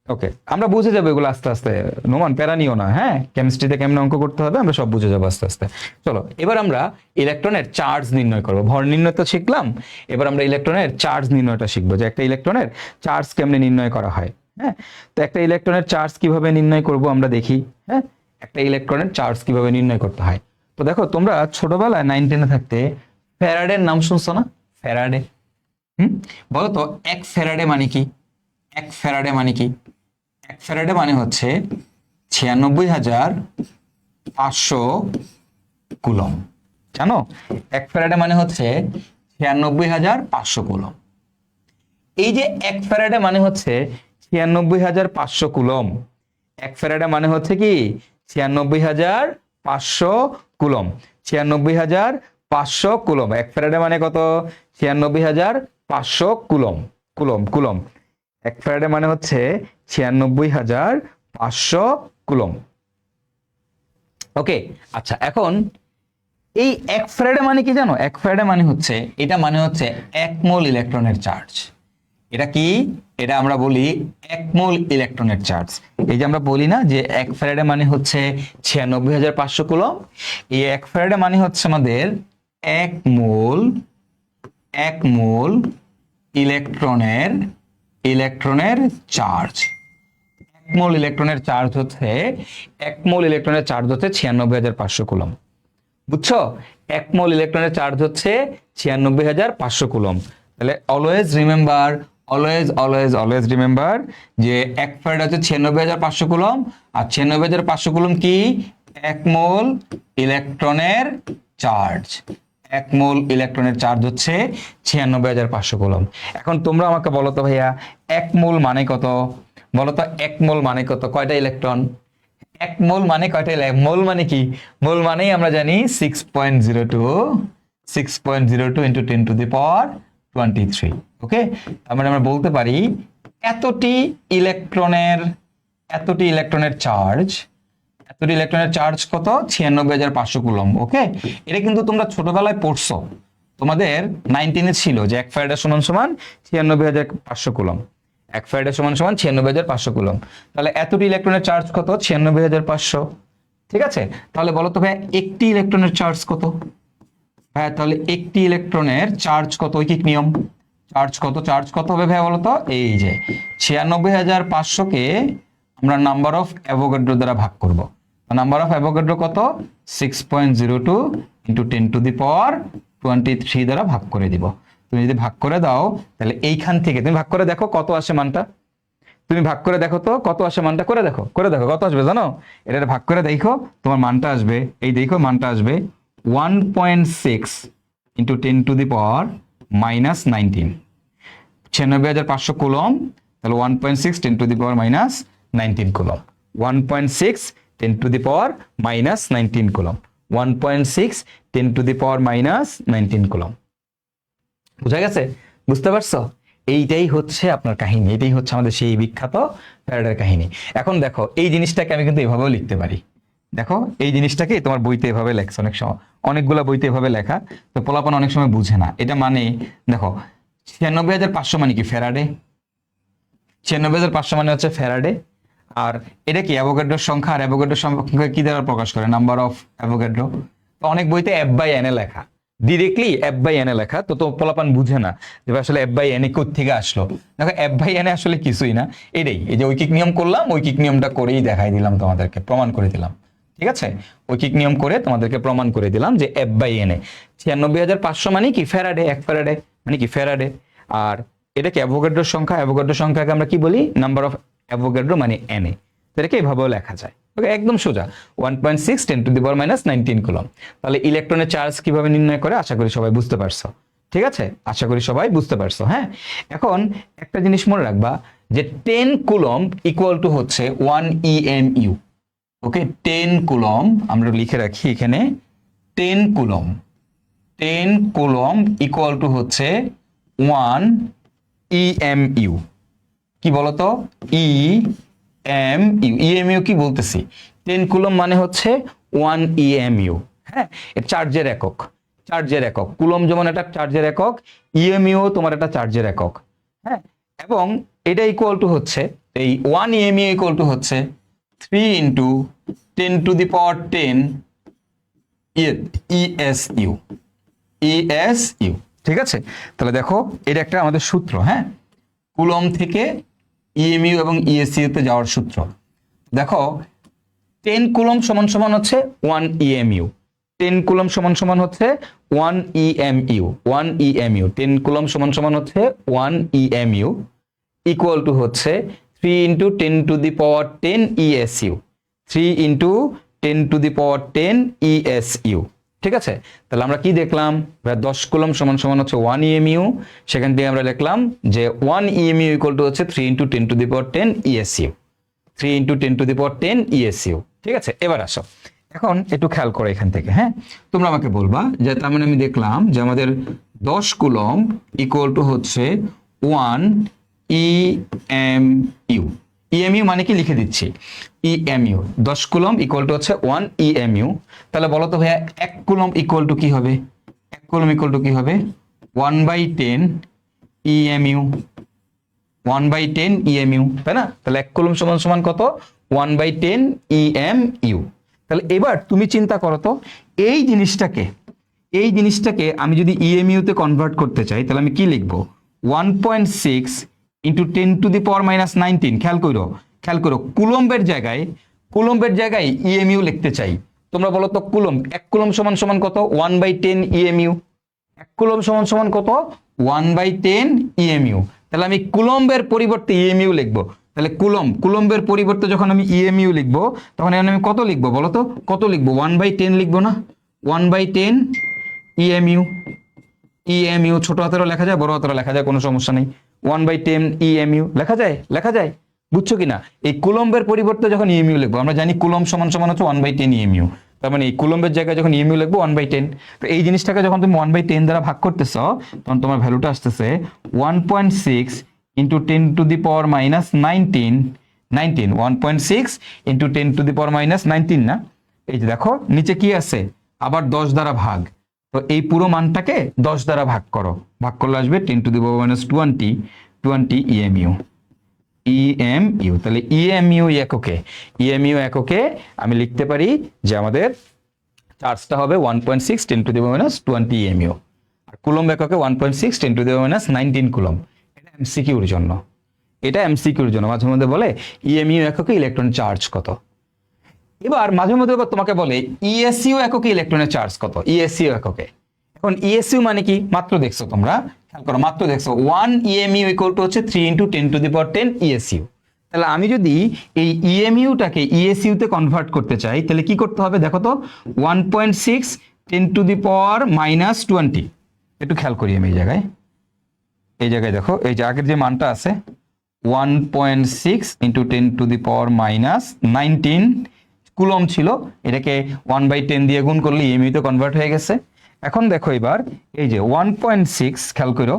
ওকে, আমরা বুঝে যাবো এগুলো আস্তে আস্তে, নোমান প্যারা নিও না। হ্যাঁ, কেমিস্ট্রিতে কেমন অঙ্ক করতে হবে আমরা সব বুঝে যাবো আস্তে আস্তে। চলো এবার আমরা ইলেকট্রনের চার্জ নির্ণয় করব। ভর নির্ণয় তো শিখলাম, এবার আমরা ইলেকট্রনের চার্জ নির্ণয়টা শিখবো, যে একটা ইলেকট্রনের চার্জ কেমনে নির্ণয় করা হয়। হ্যাঁ, তো একটা ইলেকট্রনের চার্জ কিভাবে নির্ণয় করব আমরা দেখি। হ্যাঁ, একটা ইলেকট্রনের চার্জ কিভাবে নির্ণয় করতে হয়। তো দেখো, তোমরা ছোটবেলায় 9-10 থাকতে ফ্যারাডের নাম শুনছো না? ফ্যারাডে। বলো তো, এক ফ্যারাডে মানে কি? এক ফ্যারাডে মানে কি? এক ফ্যারাডে মানে হচ্ছে 96,500 কুলম। জানো, এক ফ্যারাডে মানে হচ্ছে 96,500 কুলম। এই যে এক ফ্যারাডে মানে হচ্ছে 96,500 কুলম, এক ফ্যারাডে মানে হচ্ছে কি 96,500 কুলম। 96,500 কুলম, এক ফ্যারাডে মানে কত? 96,500 কুলম। কুলম কুলম এক ফ্যারাডে মানে হচ্ছে 96,500 কুলম। ওকে, আচ্ছা এখন এই 1 ফ্যারাডে মানে কি জানো? 1 ফ্যারাডে মানে হচ্ছে, এটা মানে হচ্ছে 1 মোল ইলেকট্রনের চার্জ। এটা কি? এটা আমরা বলি 1 মোল ইলেকট্রনের চার্জ। এই যে আমরা বলি না যে 1 ফ্যারাডে মানে হচ্ছে 96,500 কুলম্ব, এই 1 ফ্যারাডে মানে হচ্ছে আমাদের 1 মোল ইলেকট্রনের চার্জ। 1 মোল ইলেকট্রনের চার্জ হচ্ছে 96,500 কুলম্ব। বুঝছো? 1 মোল ইলেকট্রনের চার্জ হচ্ছে 96,500 কুলম্ব। তাহলে অলওয়েজ রিমেম্বার যে 1 ফ্যারাড হচ্ছে 96,500 কুলম্ব, আর 96,500 কুলম্ব কি? 1 মোল ইলেকট্রনের চার্জ। 1 মোল ইলেকট্রনের চার্জ হচ্ছে 96,500 কুলম্ব। এখন তোমরা আমাকে বলো তো ভাইয়া 1 মোল মানে কত? বলো তো 1 মোল মানে কত? কয়টা ইলেকট্রন? 1 মোল মানে কয়টা ইলেকট্রন? মোল মানে কি? মোল মানেই আমরা জানি 6.02 ইন্টু 10 টু দি পাওয়ার 23। ওকে, তার মানে আমরা বলতে পারি এতটি ইলেকট্রনের চার্জ কত? 96,500 কুলম্ব। ওকে, এটা কিন্তু তোমরা ছোটবেলায় পড়ছো, তোমাদের 19 ছিল যে 1 ফ্যারাডে সমান সমান 96,500 কুলম্ব। 1 ফ্যারাডে সমান সমান 96,500 কুলম্ব। তাহলে এতটি ইলেকট্রনের চার্জ কত? 96,500। ঠিক আছে, তাহলে বলো তো ভাই একটি ইলেকট্রনের চার্জ কত? হ্যাঁ, তাহলে একটি ইলেকট্রনের চার্জ কত? ঐকিক নিয়ম, চার্জ কত হবে ভাই বলো তো? এই যে 96,500 কে আমরা নাম্বার অফ অ্যাভোগাড্রো দ্বারা ভাগ করব। নাম্বার অফ অ্যাভোগাড্রো কত? 6.02 ইন্টু 10 টু দি পাওয়ার 23 দ্বারা ভাগ করে দিব। তুমি যদি ভাগ করে দাও তাহলে এইখান থেকে তুমি ভাগ করে দেখো কত আসে মানটা। তুমি ভাগ করে দেখো তো কত আসে মানটা, করে দেখো কত আসবে জানো? এটা ভাগ করে দেখো, তোমার মানটা আসবে, এই দেখো মানটা আসবে 1.6 into 10 to the power minus 19। 96,500 coulomb, তাহলে 1.6 10 to the power minus 19 coulomb. 1.6 10 to the power minus 19 coulomb. 1.6 10 to the power minus 19 coulomb. বুঝা গেছে? বুঝতে পারছো? এইটাই হচ্ছে আপনার কাহিনী, এটাই হচ্ছে আমাদের সেই বিখ্যাত ফ্যারাডের কাহিনী। এখন দেখো এই জিনিসটাকে আমি কিন্তু এভাবেও লিখতে পারি। দেখো এই জিনিসটাকে তোমার বইতে এভাবে লেখছে, অনেক সময় অনেকগুলো বইতে এভাবে লেখা, তো পোলাপান অনেক সময় বুঝে না। এটা মানে দেখো 96,500 মানে কি? ফ্যারাডে। 96,500 মানে হচ্ছে ফ্যারাডে। আর এটা কি? অ্যাভোগাড্রোর সংখ্যা। আর অ্যাভোগাড্রোর সংখ্যা কি দ্বারা প্রকাশ করে? Number of Avogadro. তো অনেক বইতে F/n লেখা, ডিরেক্টলি F/n লেখা, তো পোলাপান বুঝে না যে আসলে F/n কোত্থেকে আসলো। দেখো F/n আসলে কিছুই না, এটাই এই যে ঐকিক নিয়ম করলাম, ঐকিক নিয়মটা করেই দেখাই দিলাম তোমাদেরকে, প্রমাণ করে দিলাম। ঠিক আছে, ঐকিক নিয়ম করে তোমাদেরকে প্রমাণ করে দিলাম যে F/n 96,500 মানে কি? ফ্যারাডে। 1 ফ্যারাডে মানে কি? ফ্যারাডে। আর এটা কি? অ্যাভোগাড্রোর সংখ্যা। অ্যাভোগাড্রোর সংখ্যাকে আমরা কি বলি? নাম্বার অফ অ্যাভোগাড্রো মানে Na। এটাকে এভাবেও লেখা যায়। ওকে, একদম সোজা। 1.6 10 to the power minus 19 coulomb. তাহলে ইলেকট্রনের চার্জ কিভাবে নির্ণয় করে আশা করি সবাই বুঝতে পারছো। ঠিক আছে, আশা করি সবাই বুঝতে পারছো। হ্যাঁ, এখন একটা জিনিস মনে রাখবা যে 10 কুলম্ব ইকুয়াল টু হচ্ছে 1 EMU। ওকে, 10 কুলম্ব আমরা লিখে রাখি এখানে, 10 কুলম্ব ইকুয়াল টু হচ্ছে 1 EMU। কি বলতো? EMU কি বলতেছি? 10 কুলম্ব মানে হচ্ছে 1 EMU। হ্যাঁ, চার্জের একক। কুলম্ব যেমন একটা চার্জের একক, EMU তোমার একটা চার্জের একক। হ্যাঁ, এবং এটা ইকুয়াল টু হচ্ছে, এই 1 EMU ইকুয়াল টু হচ্ছে 3 into 10 to the power 10 ESU। ঠিক আছে, তাহলে দেখো এটা একটা আমাদের সূত্র। হ্যাঁ, কুলম্ব থেকে EMU এবং ESU তে যাওয়ার সূত্র। দেখো 10 কুলম্ব সমান সমান হচ্ছে 1 EMU। 10 কুলম্ব সমান সমান হচ্ছে 1 EMU। 10 কুলম্ব সমান সমান হচ্ছে 1 EMU ইকুয়াল টু হচ্ছে 3 into 10 to the power 10 ESU। 3 into 10 to the power 10 ESU। ঠিক আছে, তাহলে আমরা কি দেখলাম? 10 কুলম্ব সমান সমান হচ্ছে 1 EMU। সেখান থেকে আমরা লিখলাম যে 1 EMU ইকুয়াল টু হচ্ছে 3 into 10 to the power 10 ESU। 3 into 10 to the power 10 ESU। ঠিক আছে, এবার আসো, এখন একটু খেয়াল করো এখান থেকে। হ্যাঁ, তোমরা আমাকে বলবা যে তার মানে আমি দেখলাম যে আমাদের 10 কুলম্ব ইকুয়াল টু হচ্ছে 1 EMU। ইএমইউ মানে কি লিখে দিচ্ছি, ইএমইউ 10 কুলম্ব ইকুয়াল টু হচ্ছে 1 ইএমইউ। তাহলে বলো তো ভাইয়া 1 কুলম্ব ইকুয়াল টু কি হবে, 1 কুলম্ব ইকুয়াল টু কি হবে 1/10 ইএমইউ, 1/10 ইএমইউ, তাই না? তাহলে 1 কুলম্ব সমান সমান কত, 1/10 ইএমইউ। তাহলে এবার তুমি চিন্তা করো তো, এই জিনিসটাকে আমি যদি ইএমইউ তে কনভার্ট করতে চাই, তাহলে আমি কি লিখবো, 1.6 ইন্টু 10⁻⁹। খেয়াল করো কুলম্বের জায়গায় ইএমইউ লিখতে চাই। তোমরা বলো তো কুলম্ব, 1 কুলম্ব সমান সমান কত, 1/10 ইএমইউ। 1 কুলম্ব সমান সমান কত, 1/10 ইএমইউ। তাহলে আমি কুলম্বের পরিবর্তে ইএমইউ লিখবো। তাহলে কুলম্বের পরিবর্তে যখন আমি ইএমইউ লিখবো, তখন এখানে আমি কত লিখবো বলো তো, কত লিখবো, 1/10 লিখবো না, 1/10 ইএমইউ। ইএমইউ ছোট হাতেরও লেখা যায়, বড় হাতেরও লেখা যায়, কোনো সমস্যা নেই। 1/10 ইএমইউ লেখা যায়, বুঝছো কিনা? এই কুলম্বের পরিবর্তে যখন ইএমইউ লিখবো, আমরা জানি কুলম্ব সমান সমান হচ্ছে 1/10 ইএমইউ। তার মানে এই কুলম্বের জায়গায় যখন ইএমইউ লিখবো 1/10, তো এই জিনিসটাকে যখন তুমি 1/10 দ্বারা ভাগ করতেছো, তখন তোমার ভ্যালুটা আসতেছে 1.6 ইন্টু 10⁻⁹ 1.6 ইন্টু 10⁻⁻19 না? এই যে দেখো নিচে কি আছে, আবার 10 দ্বারা ভাগ। তো এই পুরো মানটাকে 10 দ্বারা ভাগ করলে আসবে 10⁻20 ইএমইউ। তাহলে ইএমইউ এককে আমি লিখতে পারি যে আমাদের চার্জটা হবে 1.6 10⁻20 ইএমইউ, আর কুলম্ব এককে 1.6 10⁻19 কুলম্ব। এটা এমসিকিউর জন্য, মাঝে মধ্যে বলে ইএমইউ এককে ইলেকট্রন চার্জ কত। এবার মাঝে মধ্যে তোমাকে বলে ইএসইউ এককে ইলেকট্রনের চার্জ কত, ইএসইউ এককে। এখন ইএসইউ মানে কি, মাত্র দেখছো তোমরা, খেয়াল করো, মাত্র দেখছো 1 ইএমইউ ইকুয়াল টু হচ্ছে 3 × 10⁻10 ইএসইউ। তাহলে আমি যদি এই ইএমইউটাকে ইএসইউ তে কনভার্ট করতে চাই, তাহলে কি করতে হবে দেখো তো, 1.6 10⁻⁻20। একটু খেয়াল করি আমি এই জায়গায় দেখো, এই যে আগের যে মানটা আছে 1.6 × 10⁻⁻19 কুলম্ব ছিল, এটাকে 1/10 দিয়ে গুণ করলে ইএমইউ তে কনভার্ট হয়ে গেছে। এখন দেখো এবার এই যে 1.6, খেয়াল করো,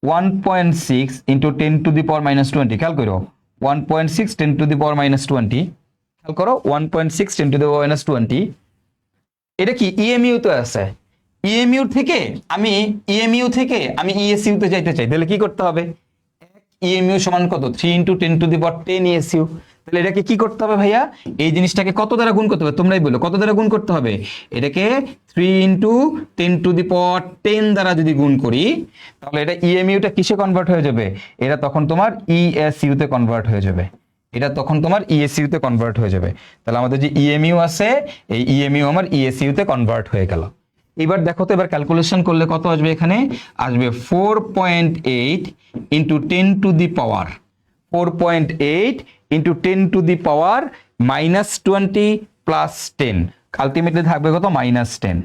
1.6 × 10⁻⁻20, খেয়াল করো 1.6 10⁻⁻20, খেয়াল করো 1.6 10⁻⁻20, এটা কি ইএমইউ তে আছে। ইএমইউ থেকে আমি ইএসইউ তে যাইতে চাই, তাহলে কি করতে হবে, ইএমইউ সমান কত, 3 × 10⁻10 ইএসইউ। তাহলে এটাকে কি করতে হবে ভাইয়া, এই জিনিসটাকে কত দ্বারা গুণ করতে হবে, তোমরাই বলো কত দ্বারা গুণ করতে হবে। এটাকে 3 × 10⁻10 দ্বারা যদি গুণ করি, তাহলে এটা ইএমইউটা কিসে কনভার্ট হয়ে যাবে, এটা তখন তোমার ইএসইউ তে কনভার্ট হয়ে যাবে। তাহলে আমাদের যে ইএমইউ আছে, এই ইএমইউ আমার ইএসইউ তে কনভার্ট হয়ে গেল। এবার দেখো তো, এবার ক্যালকুলেশন করলে কত আসবে, এখানে আসবে 4.8 × 10⁻4.8 × 10⁻⁻20 প্লাস 10, আলটিমেটলি থাকবে কত, -10।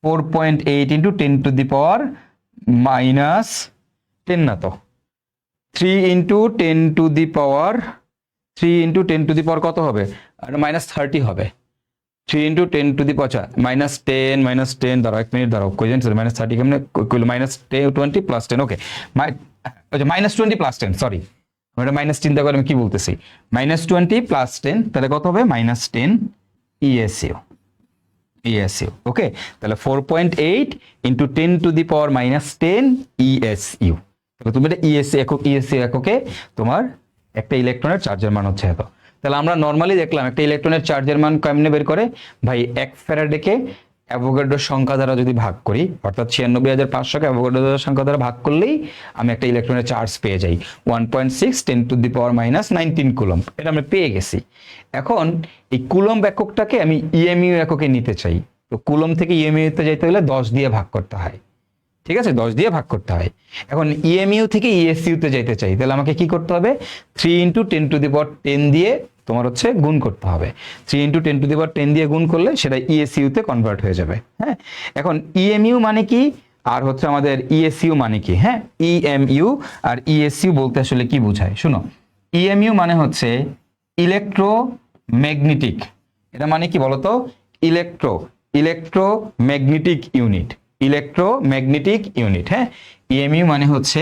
4.8 × 10⁻⁻10 না তো, 3 × 10⁻, কত হবে, আর -30 হবে। 3 × 10⁻10 দাঁড়াও, 1 মিনিট দাঁড়াও, কই জানেন -30 কেমনে কইলো, -20 প্লাস 10, ওকে, -20 প্লাস 10, সরি আমরা মাইনাস চিন্তা করে আমি কি বলতেছি, -20 প্লাস 10, তাহলে কত হবে, -10 ইএসইউ। ওকে, তাহলে 4.8 × 10⁻⁻10 ইএসইউ। তাহলে তুমি এটা ইএসইউ এককে তোমার একটা ইলেকট্রনের চার্জের মান হচ্ছে এত। তাহলে আমরা নর্মালি দেখলাম একটা ইলেকট্রনের চার্জের মান কেমনে বের করে, ভাই 1 ফ্যারাডেকে অ্যাভোগাড্রোর সংখ্যা দ্বারা যদি ভাগ করি, অর্থাৎ 96,500কে অ্যাভোগাড্রোর সংখ্যা দ্বারা ভাগ করলেই আমি একটা ইলেকট্রনের চার্জ পেয়ে যাই 1.6 10⁻⁻19 কুলম্ব। এটা আমরা পেয়ে গেছি। এখন এই কুলম্ব এককটাকে আমি ইএমইউ এককে নিতে চাই, তো কুলম্ব থেকে ইএমইউ তে যেতে হলে 10 দিয়ে ভাগ করতে হয়, ঠিক আছে, 10 দিয়ে ভাগ করতে হয়। এখন ইএমইউ থেকে ইএসইউ তে যেতে চাই, তাহলে আমাকে কি করতে হবে, 3 × 10⁻10 দিয়ে তোমার হচ্ছে গুণ করতে হবে। 3 × 10⁻10 দিয়ে গুণ করলে সেটা ইএসইউ তে কনভার্ট হয়ে যাবে। হ্যাঁ, এখন ইএমইউ মানে কি আর হচ্ছে আমাদের ইএসইউ মানে কি, হ্যাঁ, ইএমইউ আর ইএসইউ বলতে আসলে কি বোঝায় শুনো। ইএমইউ মানে হচ্ছে ইলেকট্রোম্যাগনেটিক, এটা মানে কি বলতো, ইলেকট্রোম্যাগনেটিক ইউনিট, হ্যাঁ। ইএমইউ মানে হচ্ছে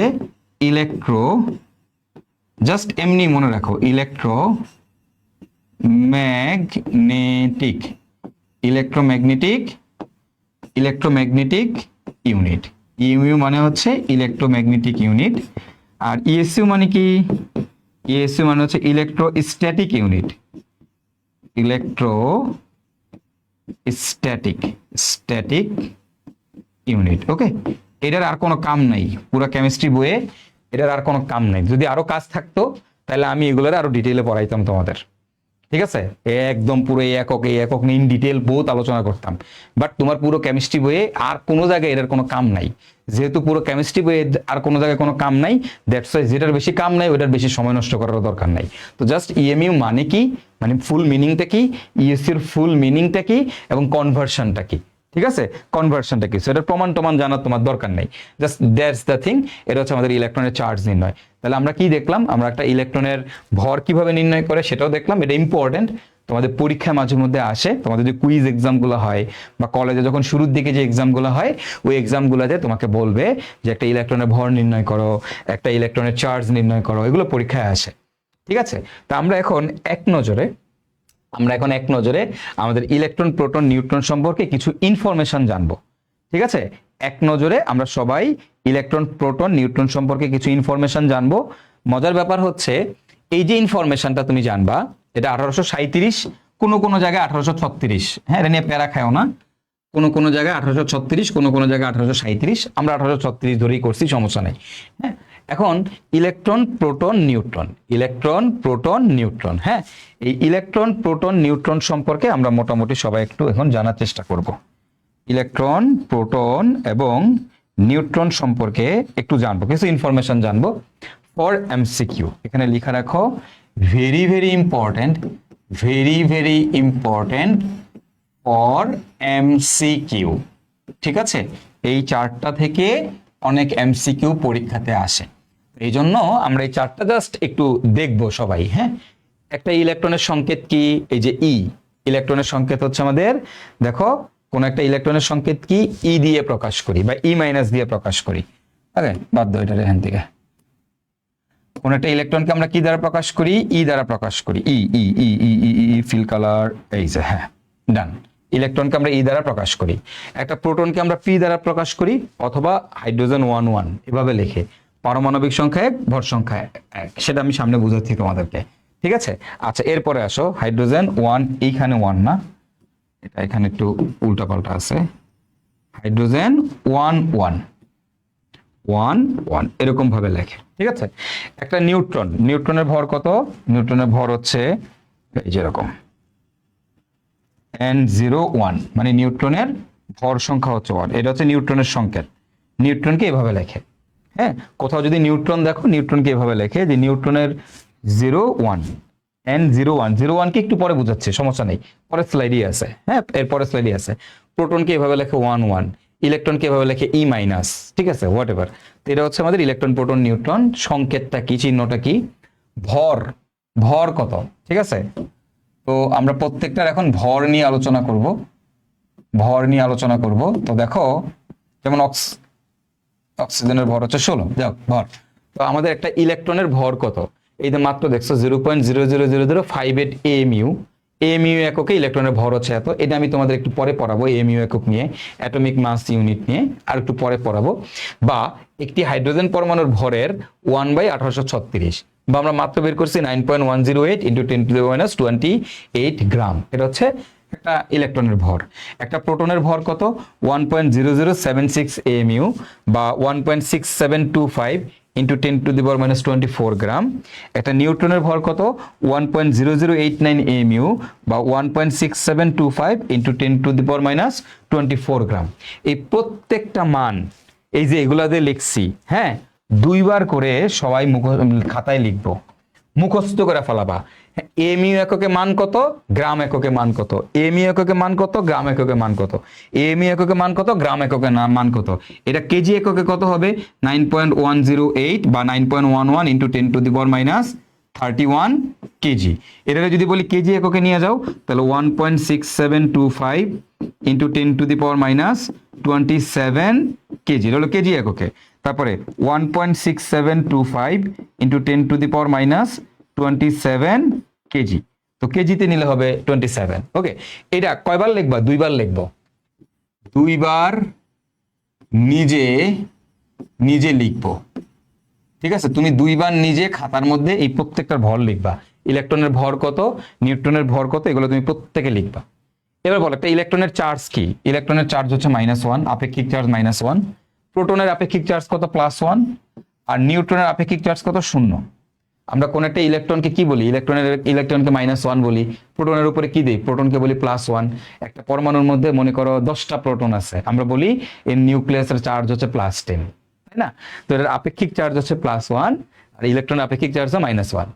জাস্ট এমনি মনে রাখো, ইলেকট্রোম্যাগনেটিক ইলেকট্রোম্যাগনেটিক ইলেকট্রোম্যাগনেটিক ইউনিট। ইউইউ মানে হচ্ছে ইলেকট্রোম্যাগনেটিক ইউনিট, আর ইএসইউ মানে কি? ইএসইউ মানে হচ্ছে electrostatic unit. Static unit. Okay, এটার আর কোনো কাম নাই পুরো কেমিস্ট্রি বইয়ে, এটার আর কোনো কাম নাই। যদি আরো কাজ থাকতো তাহলে আমি এগুলোর আরো ডিটেইলে পড়াইতাম তোমাদের, ঠিক আছে? একদম পুরো এই একক নিয়ে ইন ডিটেল বহুত আলোচনা করতাম, বাট তোমার পুরো কেমিস্ট্রি বইয়ে আর কোনো জায়গায় এটার কোনো কাম নাই। যেহেতু পুরো কেমিস্ট্রি বইয়ে আর কোনো জায়গায় কোনো কাম নাই, দ্যাটস ওয়াই যেটার বেশি কাম নাই ওটার বেশি সময় নষ্ট করার দরকার নাই। তো জাস্ট ইএমইউ মানে কি, মানে ফুল মিনিংটা কি, ইএসসির ফুল মিনিংটা কি, এবং কনভার্সনটা কি, ঠিক আছে? কনভার্সনটা কি সেটার প্রমাণ জানার তোমার দরকার নেই, জাস্ট দ্যাটস দ্য থিং। এটা হচ্ছে আমাদের ইলেকট্রনের চার্জ নির্ণয়। তাহলে আমরা কি দেখলাম? আমরা একটা ইলেকট্রনের ভর কিভাবে নির্ণয় করে সেটাও দেখলাম। এটা ইম্পর্টেন্ট, তোমাদের পরীক্ষা মাঝে মধ্যে আসে, তোমাদের যে কুইজ এক্সামগুলো হয় বা কলেজে যখন শুরুর দিকে যে এক্সামগুলো হয়, ওই এক্সামগুলোতে তোমাকে বলবে যে একটা ইলেকট্রনের ভর নির্ণয় করো, একটা ইলেকট্রনের চার্জ নির্ণয় করো, এগুলো পরীক্ষায় আসে, ঠিক আছে? তা আমরা এখন এক নজরে আমাদের ইলেকট্রন, প্রোটন, নিউট্রন সম্পর্কে কিছু ইনফরমেশন জানবো, ঠিক আছে? এক নজরে আমরা সবাই ইলেকট্রন, প্রোটন, নিউট্রন সম্পর্কে কিছু ইনফরমেশন জানবো। মজার ব্যাপার হচ্ছে এই যে ইনফরমেশনটা তুমি জানবা, এটা 1837, কোনো জায়গায় 1836, হ্যাঁ, এটা নিয়ে প্যারা খাও না। কোনো জায়গায় 1836, কোনো জায়গায় 1837, আমরা 1836 ধরেই করছি, সমস্যা নেই। হ্যাঁ, এখন ইলেকট্রন, প্রোটন, নিউট্রন, হ্যাঁ, এই ইলেকট্রন, প্রোটন, নিউট্রন সম্পর্কে আমরা মোটামুটি সবাই একটু এখন জানার চেষ্টা করব। ইলেকট্রন, প্রোটন এবং নিউট্রন সম্পর্কে একটু জানবো, কিছু ইনফরমেশন জানবো ফর এমসিকিউ। এখানে লিখা রাখো, very very important for MCQ, ঠিক আছে? এই চারটা থেকে অনেক এমসিকিউ পরীক্ষাতে আসে, এই জন্য আমরা এই চারটা জাস্ট একটু দেখবো সবাই। হ্যাঁ, একটা ইলেকট্রনের সংকেত কি? এই যে ই, ইলেকট্রনের সংকেত হচ্ছে আমাদের, দেখো কোন একটা ইলেকট্রনের সংকেত কি? ই দিয়ে প্রকাশ করি বা ই মাইনাস দিয়ে প্রকাশ করি। ওকে, বাদ দাও এটা এখান থেকে। কোন একটা ইলেকট্রনকে আমরা কি দ্বারা প্রকাশ করি? ই দ্বারা প্রকাশ করি। ই ই ই ই ই ই ফিল কালার, এই যে, হ্যাঁ, ডান। ইলেকট্রনকে আমরা ই দ্বারা প্রকাশ করি। একটা প্রোটনকে আমরা পি দ্বারা প্রকাশ করি, অথবা হাইড্রোজেন 1 এভাবে লিখে, পারমাণবিক সংখ্যা 1, ভর সংখ্যা 1, সেটা আমি সামনে বুঝাচ্ছি তোমাদেরকে, ঠিক আছে? আচ্ছা, এরপরে আসো হাইড্রোজেন 1, এইখানে 1 না, এটা এখানে একটু উল্টা পাল্টা আছে। হাইড্রোজেন 1 এরকম ভাবে লেখে, ঠিক আছে? একটা নিউট্রনের ভর কত? নিউট্রনের ভর হচ্ছে এই যেরকম N01, মানে নিউট্রনের ভর সংখ্যা হচ্ছে 1। এটা হচ্ছে নিউট্রনের সংকেত। নিউট্রনকে এভাবে লেখে। হ্যাঁ, কোথাও যদি নিউট্রন দেখো, নিউট্রনকে এভাবে লেখে যে নিউট্রনের 01, N01 কে একটু পরে বুঝাচ্ছে, সমস্যা নেই, পরের স্লাইডই আছে। হ্যাঁ, এরপরের স্লাইডই আছে। প্রোটনকে এভাবে লেখে 11, ইলেকট্রনকে এভাবে লেখে ই মাইনাস, ঠিক আছে? What ever. এটা হচ্ছে আমাদের ইলেকট্রন, প্রোটন, নিউট্রন। সংকেতটা কি, চিহ্নটা কি? ভর কত, ঠিক আছে? তো আমরা প্রত্যেকটার এখন ভর নিয়ে আলোচনা করব। তো দেখো, যেমন অক্সিজেনের ভর হচ্ছে 16, যাও ভর। তো আমাদের একটা ইলেকট্রনের ভর কত? এই যে মাত্র দেখছো 0.00058 AMU। AMU এককে ইলেকট্রনের ভর হচ্ছে এত। এটা আমি তোমাদের একটু পরে পড়াবো, AMU একক নিয়ে, অ্যাটমিক মাস ইউনিট নিয়ে আর একটু পরে পড়াবো। বা একটি হাইড্রোজেন পরমাণুর ভরের 1/1836, বা আমরা মাত্র বের করছি 9.108 × 10⁻²৮ গ্রাম। এটা হচ্ছে একটা ইলেকট্রনের ভর। একটা প্রোটনের ভর কত? 1.0076 AMU বা 1.6725 × 10⁻24 গ্রাম। একটা নিউট্রনের ভর কত? 1.0089 AMU বা 1.6725 × 10⁻24 গ্রাম। এই প্রত্যেকটা মান, এই যে এগুলা দিয়ে লিখছি, হ্যাঁ, 2 বার করে সবাই খাতায় লিখবো, মুখস্থ করে ফেলাবা। এমইউ এককে মান কত, গ্রাম এককে মান কত, এমইউ এককে মান কত, গ্রাম এককে মান কত, এমইউ এককে মান কত, গ্রাম এককে মান কত। এটা কেজি এককে কত হবে? 9.108 বা 9.11 × 10⁻31 কেজি। এটা যদি বলি কেজি এককে নিয়ে যাও, তাহলে 1.6725 × 10⁻27 কেজি, এটা হলো কেজি এককে। তারপরে 1.6725 ইন্টু 10⁻⁻27 কেজি। তো কেজিতে নিলে হবে 27। ওকে, এটা কয়বার লিখবা? দুইবার লিখবো। দুইবার নিজে নিজে লিখবো, ঠিক আছে? তুমি দুইবার নিজে খাতার মধ্যে এই প্রত্যেকটার ভর লিখবা। ইলেকট্রনের ভর কত, নিউট্রনের ভর কত, এগুলো তুমি প্রত্যেকে লিখবা। এবার বলো, একটা ইলেকট্রনের চার্জ কি? ইলেকট্রনের চার্জ হচ্ছে -1, আপেক্ষিক চার্জ -1। প্রোটনের আপেক্ষিক চার্জ কত? +1। আর নিউট্রনের আপেক্ষিক চার্জ কত? 0। আমরা কোন একটা ইলেকট্রনকে কি বলি? ইলেকট্রনকে -1 বলি। প্রোটনের উপরে কি দিই? প্রোটনকে বলি +1। একটা পরমাণুর মধ্যে মনে করো 10টা প্রোটন আছে, আমরা বলি এর নিউক্লিয়াসের চার্জ হচ্ছে +10, তাই না? তো এর আপেক্ষিক চার্জ হচ্ছে +1 আর ইলেকট্রনের আপেক্ষিক চার্জ হচ্ছে -1।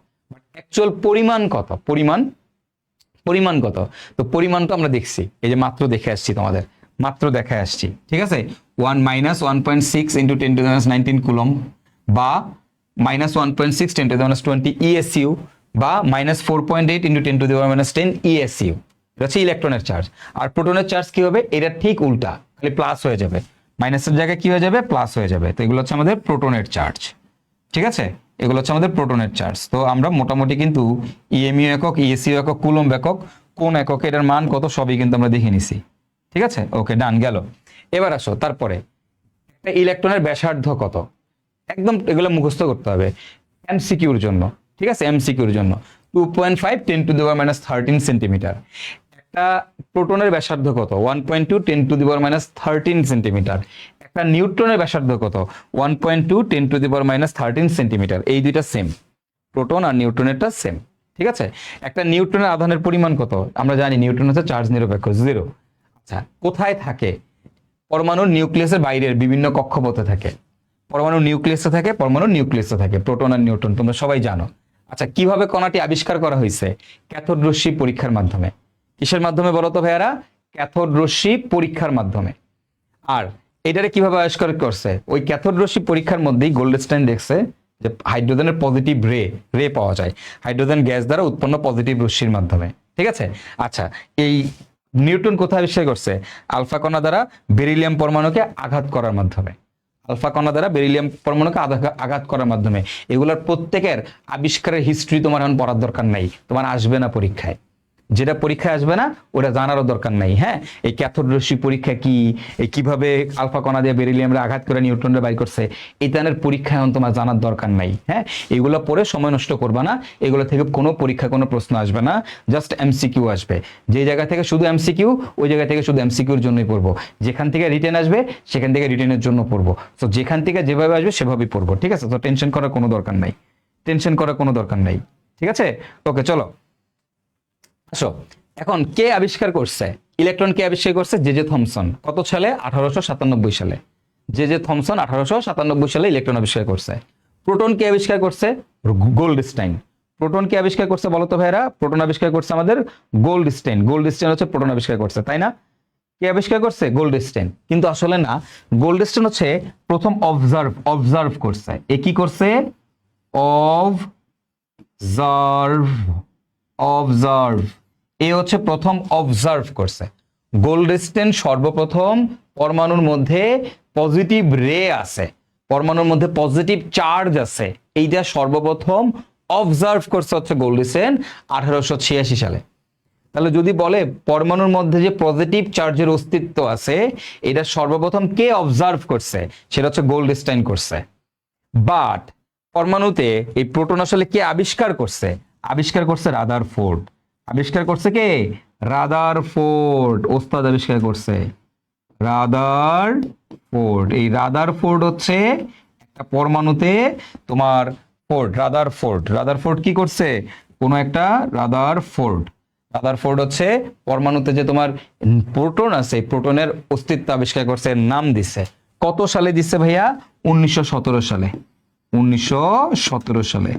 অ্যাকচুয়াল পরিমাণ কত? পরিমাণ কত? তো পরিমাণ তো আমরা দেখছি, এই যে মাত্র দেখে আসছি, তোমাদের মাত্র দেখে আসছি, ঠিক আছে? 1-1.6 ইন্টু 10⁻19 কুলম, বা -1.6 10⁻20 ESU, বা -4.8 ইন্টু 10⁻10 ESU। এটা হচ্ছে ইলেকট্রনের চার্জ। আর প্রোটনের চার্জ কি হবে? এটা ঠিক উল্টা, খালি প্লাস হয়ে যাবে, মাইনাসের জায়গায় কি হয়ে যাবে? প্লাস হয়ে যাবে। তো এগুলো হচ্ছে আমাদের প্রোটনের চার্জ, ঠিক আছে? এগুলো হচ্ছে আমাদের প্রোটনের চার্জ। তো আমরা মোটামুটি কিন্তু ইএমইউ একক, ইএসইউ একক, কুলম্ব একক, কোন একক, এটার মান কত সবই কিন্তু আমরা দেখে নিছি, ঠিক আছে? ওকে, ডান গেল। এবার আসো, তারপরে একটা ইলেকট্রনের ব্যাসার্ধ কত? একদম এগুলো মুখস্থ করতে হবে এমসিকিউর জন্য, ঠিক আছে? এমসিকিউর জন্য 2.5 10⁻13 সেন্টিমিটার। একটা প্রোটনের ব্যাসার্ধ কত? 1.2 10⁻13 সেন্টিমিটার। একটা নিউট্রনের ব্যাসার্ধ কত? 1.2 10⁻13 সেন্টিমিটার। এই দুইটা সেম, প্রোটন আর নিউট্রনেরটা সেম, ঠিক আছে? একটা নিউট্রনের আধানের পরিমাণ কত? আমরা জানি নিউট্রন হচ্ছে চার্জ নিরপেক্ষ, 0। আচ্ছা, কোথায় থাকে? পরমাণুর নিউক্লিয়াসের বাইরের বিভিন্ন কক্ষপথে থাকে। পরমাণুর নিউক্লিয়াসে থাকে, পরমাণুর নিউক্লিয়াসে থাকে প্রোটন আর নিউট্রন, তোমরা সবাই জানো। আচ্ছা, কিভাবে কণাটি আবিষ্কার করা হয়েছে? ক্যাথোড রশ্মি পরীক্ষার মাধ্যমে। কিসের মাধ্যমে বলো তো ভাইয়ারা? ক্যাথোড রশ্মি পরীক্ষার মাধ্যমে। আর এটারে কিভাবে আবিষ্কার করছে? ওই ক্যাথোড রশ্মি পরীক্ষার মধ্যেই গোল্ডস্টাইন দেখছে যে হাইড্রোজেনের পজিটিভ রে পাওয়া যায় হাইড্রোজেন গ্যাস দ্বারা উৎপন্ন পজিটিভ রশ্মির মাধ্যমে, ঠিক আছে? আচ্ছা, এই নিউটন কোথায় আবিষ্কার করছে? আলফা কণা দ্বারা বেরিলিয়াম পরমাণুকে আঘাত করার মাধ্যমে। আলফা কণা দ্বারা বেরিলিয়াম পরমাণুকে আঘাত করার মাধ্যমে। এগুলোর প্রত্যেকের আবিষ্কারের হিস্ট্রি তোমার এখন পড়ার দরকার নাই, তোমার আসবে না পরীক্ষায়। যেটা পরীক্ষায় আসবে না ওটা জানারও দরকার নাই। হ্যাঁ, এই ক্যাথোড রশ্মি পরীক্ষা কি, এই কিভাবে আলফা কণা দিয়ে বেরিলিয়ামে আঘাত করে নিউট্রনরা বাইর করছে, এই ধরনের পরীক্ষা এখন তোমার জানার দরকার নাই। হ্যাঁ, এগুলো পড়ে সময় নষ্ট করবে না, এগুলো থেকে কোনো পরীক্ষা কোনো প্রশ্ন আসবে না, জাস্ট এমসিকিউ আসবে। যে জায়গা থেকে শুধু এমসিকিউ, ওই জায়গা থেকে শুধু এমসিকিউর জন্যই পড়বো। যেখান থেকে রিটেন আসবে সেখান থেকে রিটেনের জন্য পড়বো। তো যেখান থেকে যেভাবে আসবে সেভাবেই পড়বো, ঠিক আছে? তো টেনশন করার কোনো দরকার নাই, টেনশন করার কোনো দরকার নাই, ঠিক আছে? ওকে, চলো আসো। এখন কে আবিষ্কার করছে ইলেকট্রন? কে আবিষ্কার করছে? J J Thomson. কত সালে? 1897 সালে। জে জে থমসন 1897 সালে ইলেকট্রন আবিষ্কার করছে। প্রোটন কে আবিষ্কার করছে? গোল্ডস্টাইন। প্রোটন কে আবিষ্কার করছে বলো তো ভাইরা? প্রোটন আবিষ্কার করছে আমাদের গোল্ডস্টাইন। গোল্ডস্টাইন হচ্ছে প্রোটন আবিষ্কার করছে, তাই না? কে আবিষ্কার করছে? গোল্ডস্টাইন। কিন্তু আসলে না, গোল্ডস্টাইন হচ্ছে প্রথম অবজার্ভ করছে। এ কি করছে? অবজার্ভ এ হচ্ছে প্রথম অবজার্ভ করছে। গোল্ডস্টাইন সর্বপ্রথম পরমাণুর মধ্যে পজিটিভ রে আছে, পরমাণুর মধ্যে পজিটিভ চার্জ আছে, এইটা সর্বপ্রথম অবজার্ভ করছে হচ্ছে গোল্ডস্টাইন 1886 সালে। তাহলে যদি বলে পরমাণুর মধ্যে যে পজিটিভ চার্জের অস্তিত্ব আছে, এটা সর্বপ্রথম কে অবজার্ভ করছে? সেটা হচ্ছে গোল্ডস্টাইন করছে। বাট পরমাণুতে এই প্রোটন আসলে কে আবিষ্কার করছে? আবিষ্কার করছে রাদারফোর্ড। আবিষ্কার করছে কে? রাদারফোর্ড ওস্তাদ আবিষ্কার করছে। রাদারফোর্ড। এই রাদারফোর্ড হচ্ছে একটা পরমাণুতে তোমার রাদারফোর্ড কি করছে? কোনো একটা রাদারফোর্ড হচ্ছে পরমাণুতে যে তোমার প্রোটন আছে, প্রোটনের অস্তিত্ব আবিষ্কার করছে, নাম দিছে। কত সালে দিচ্ছে ভাইয়া? 1917 সালে। 1917 সালে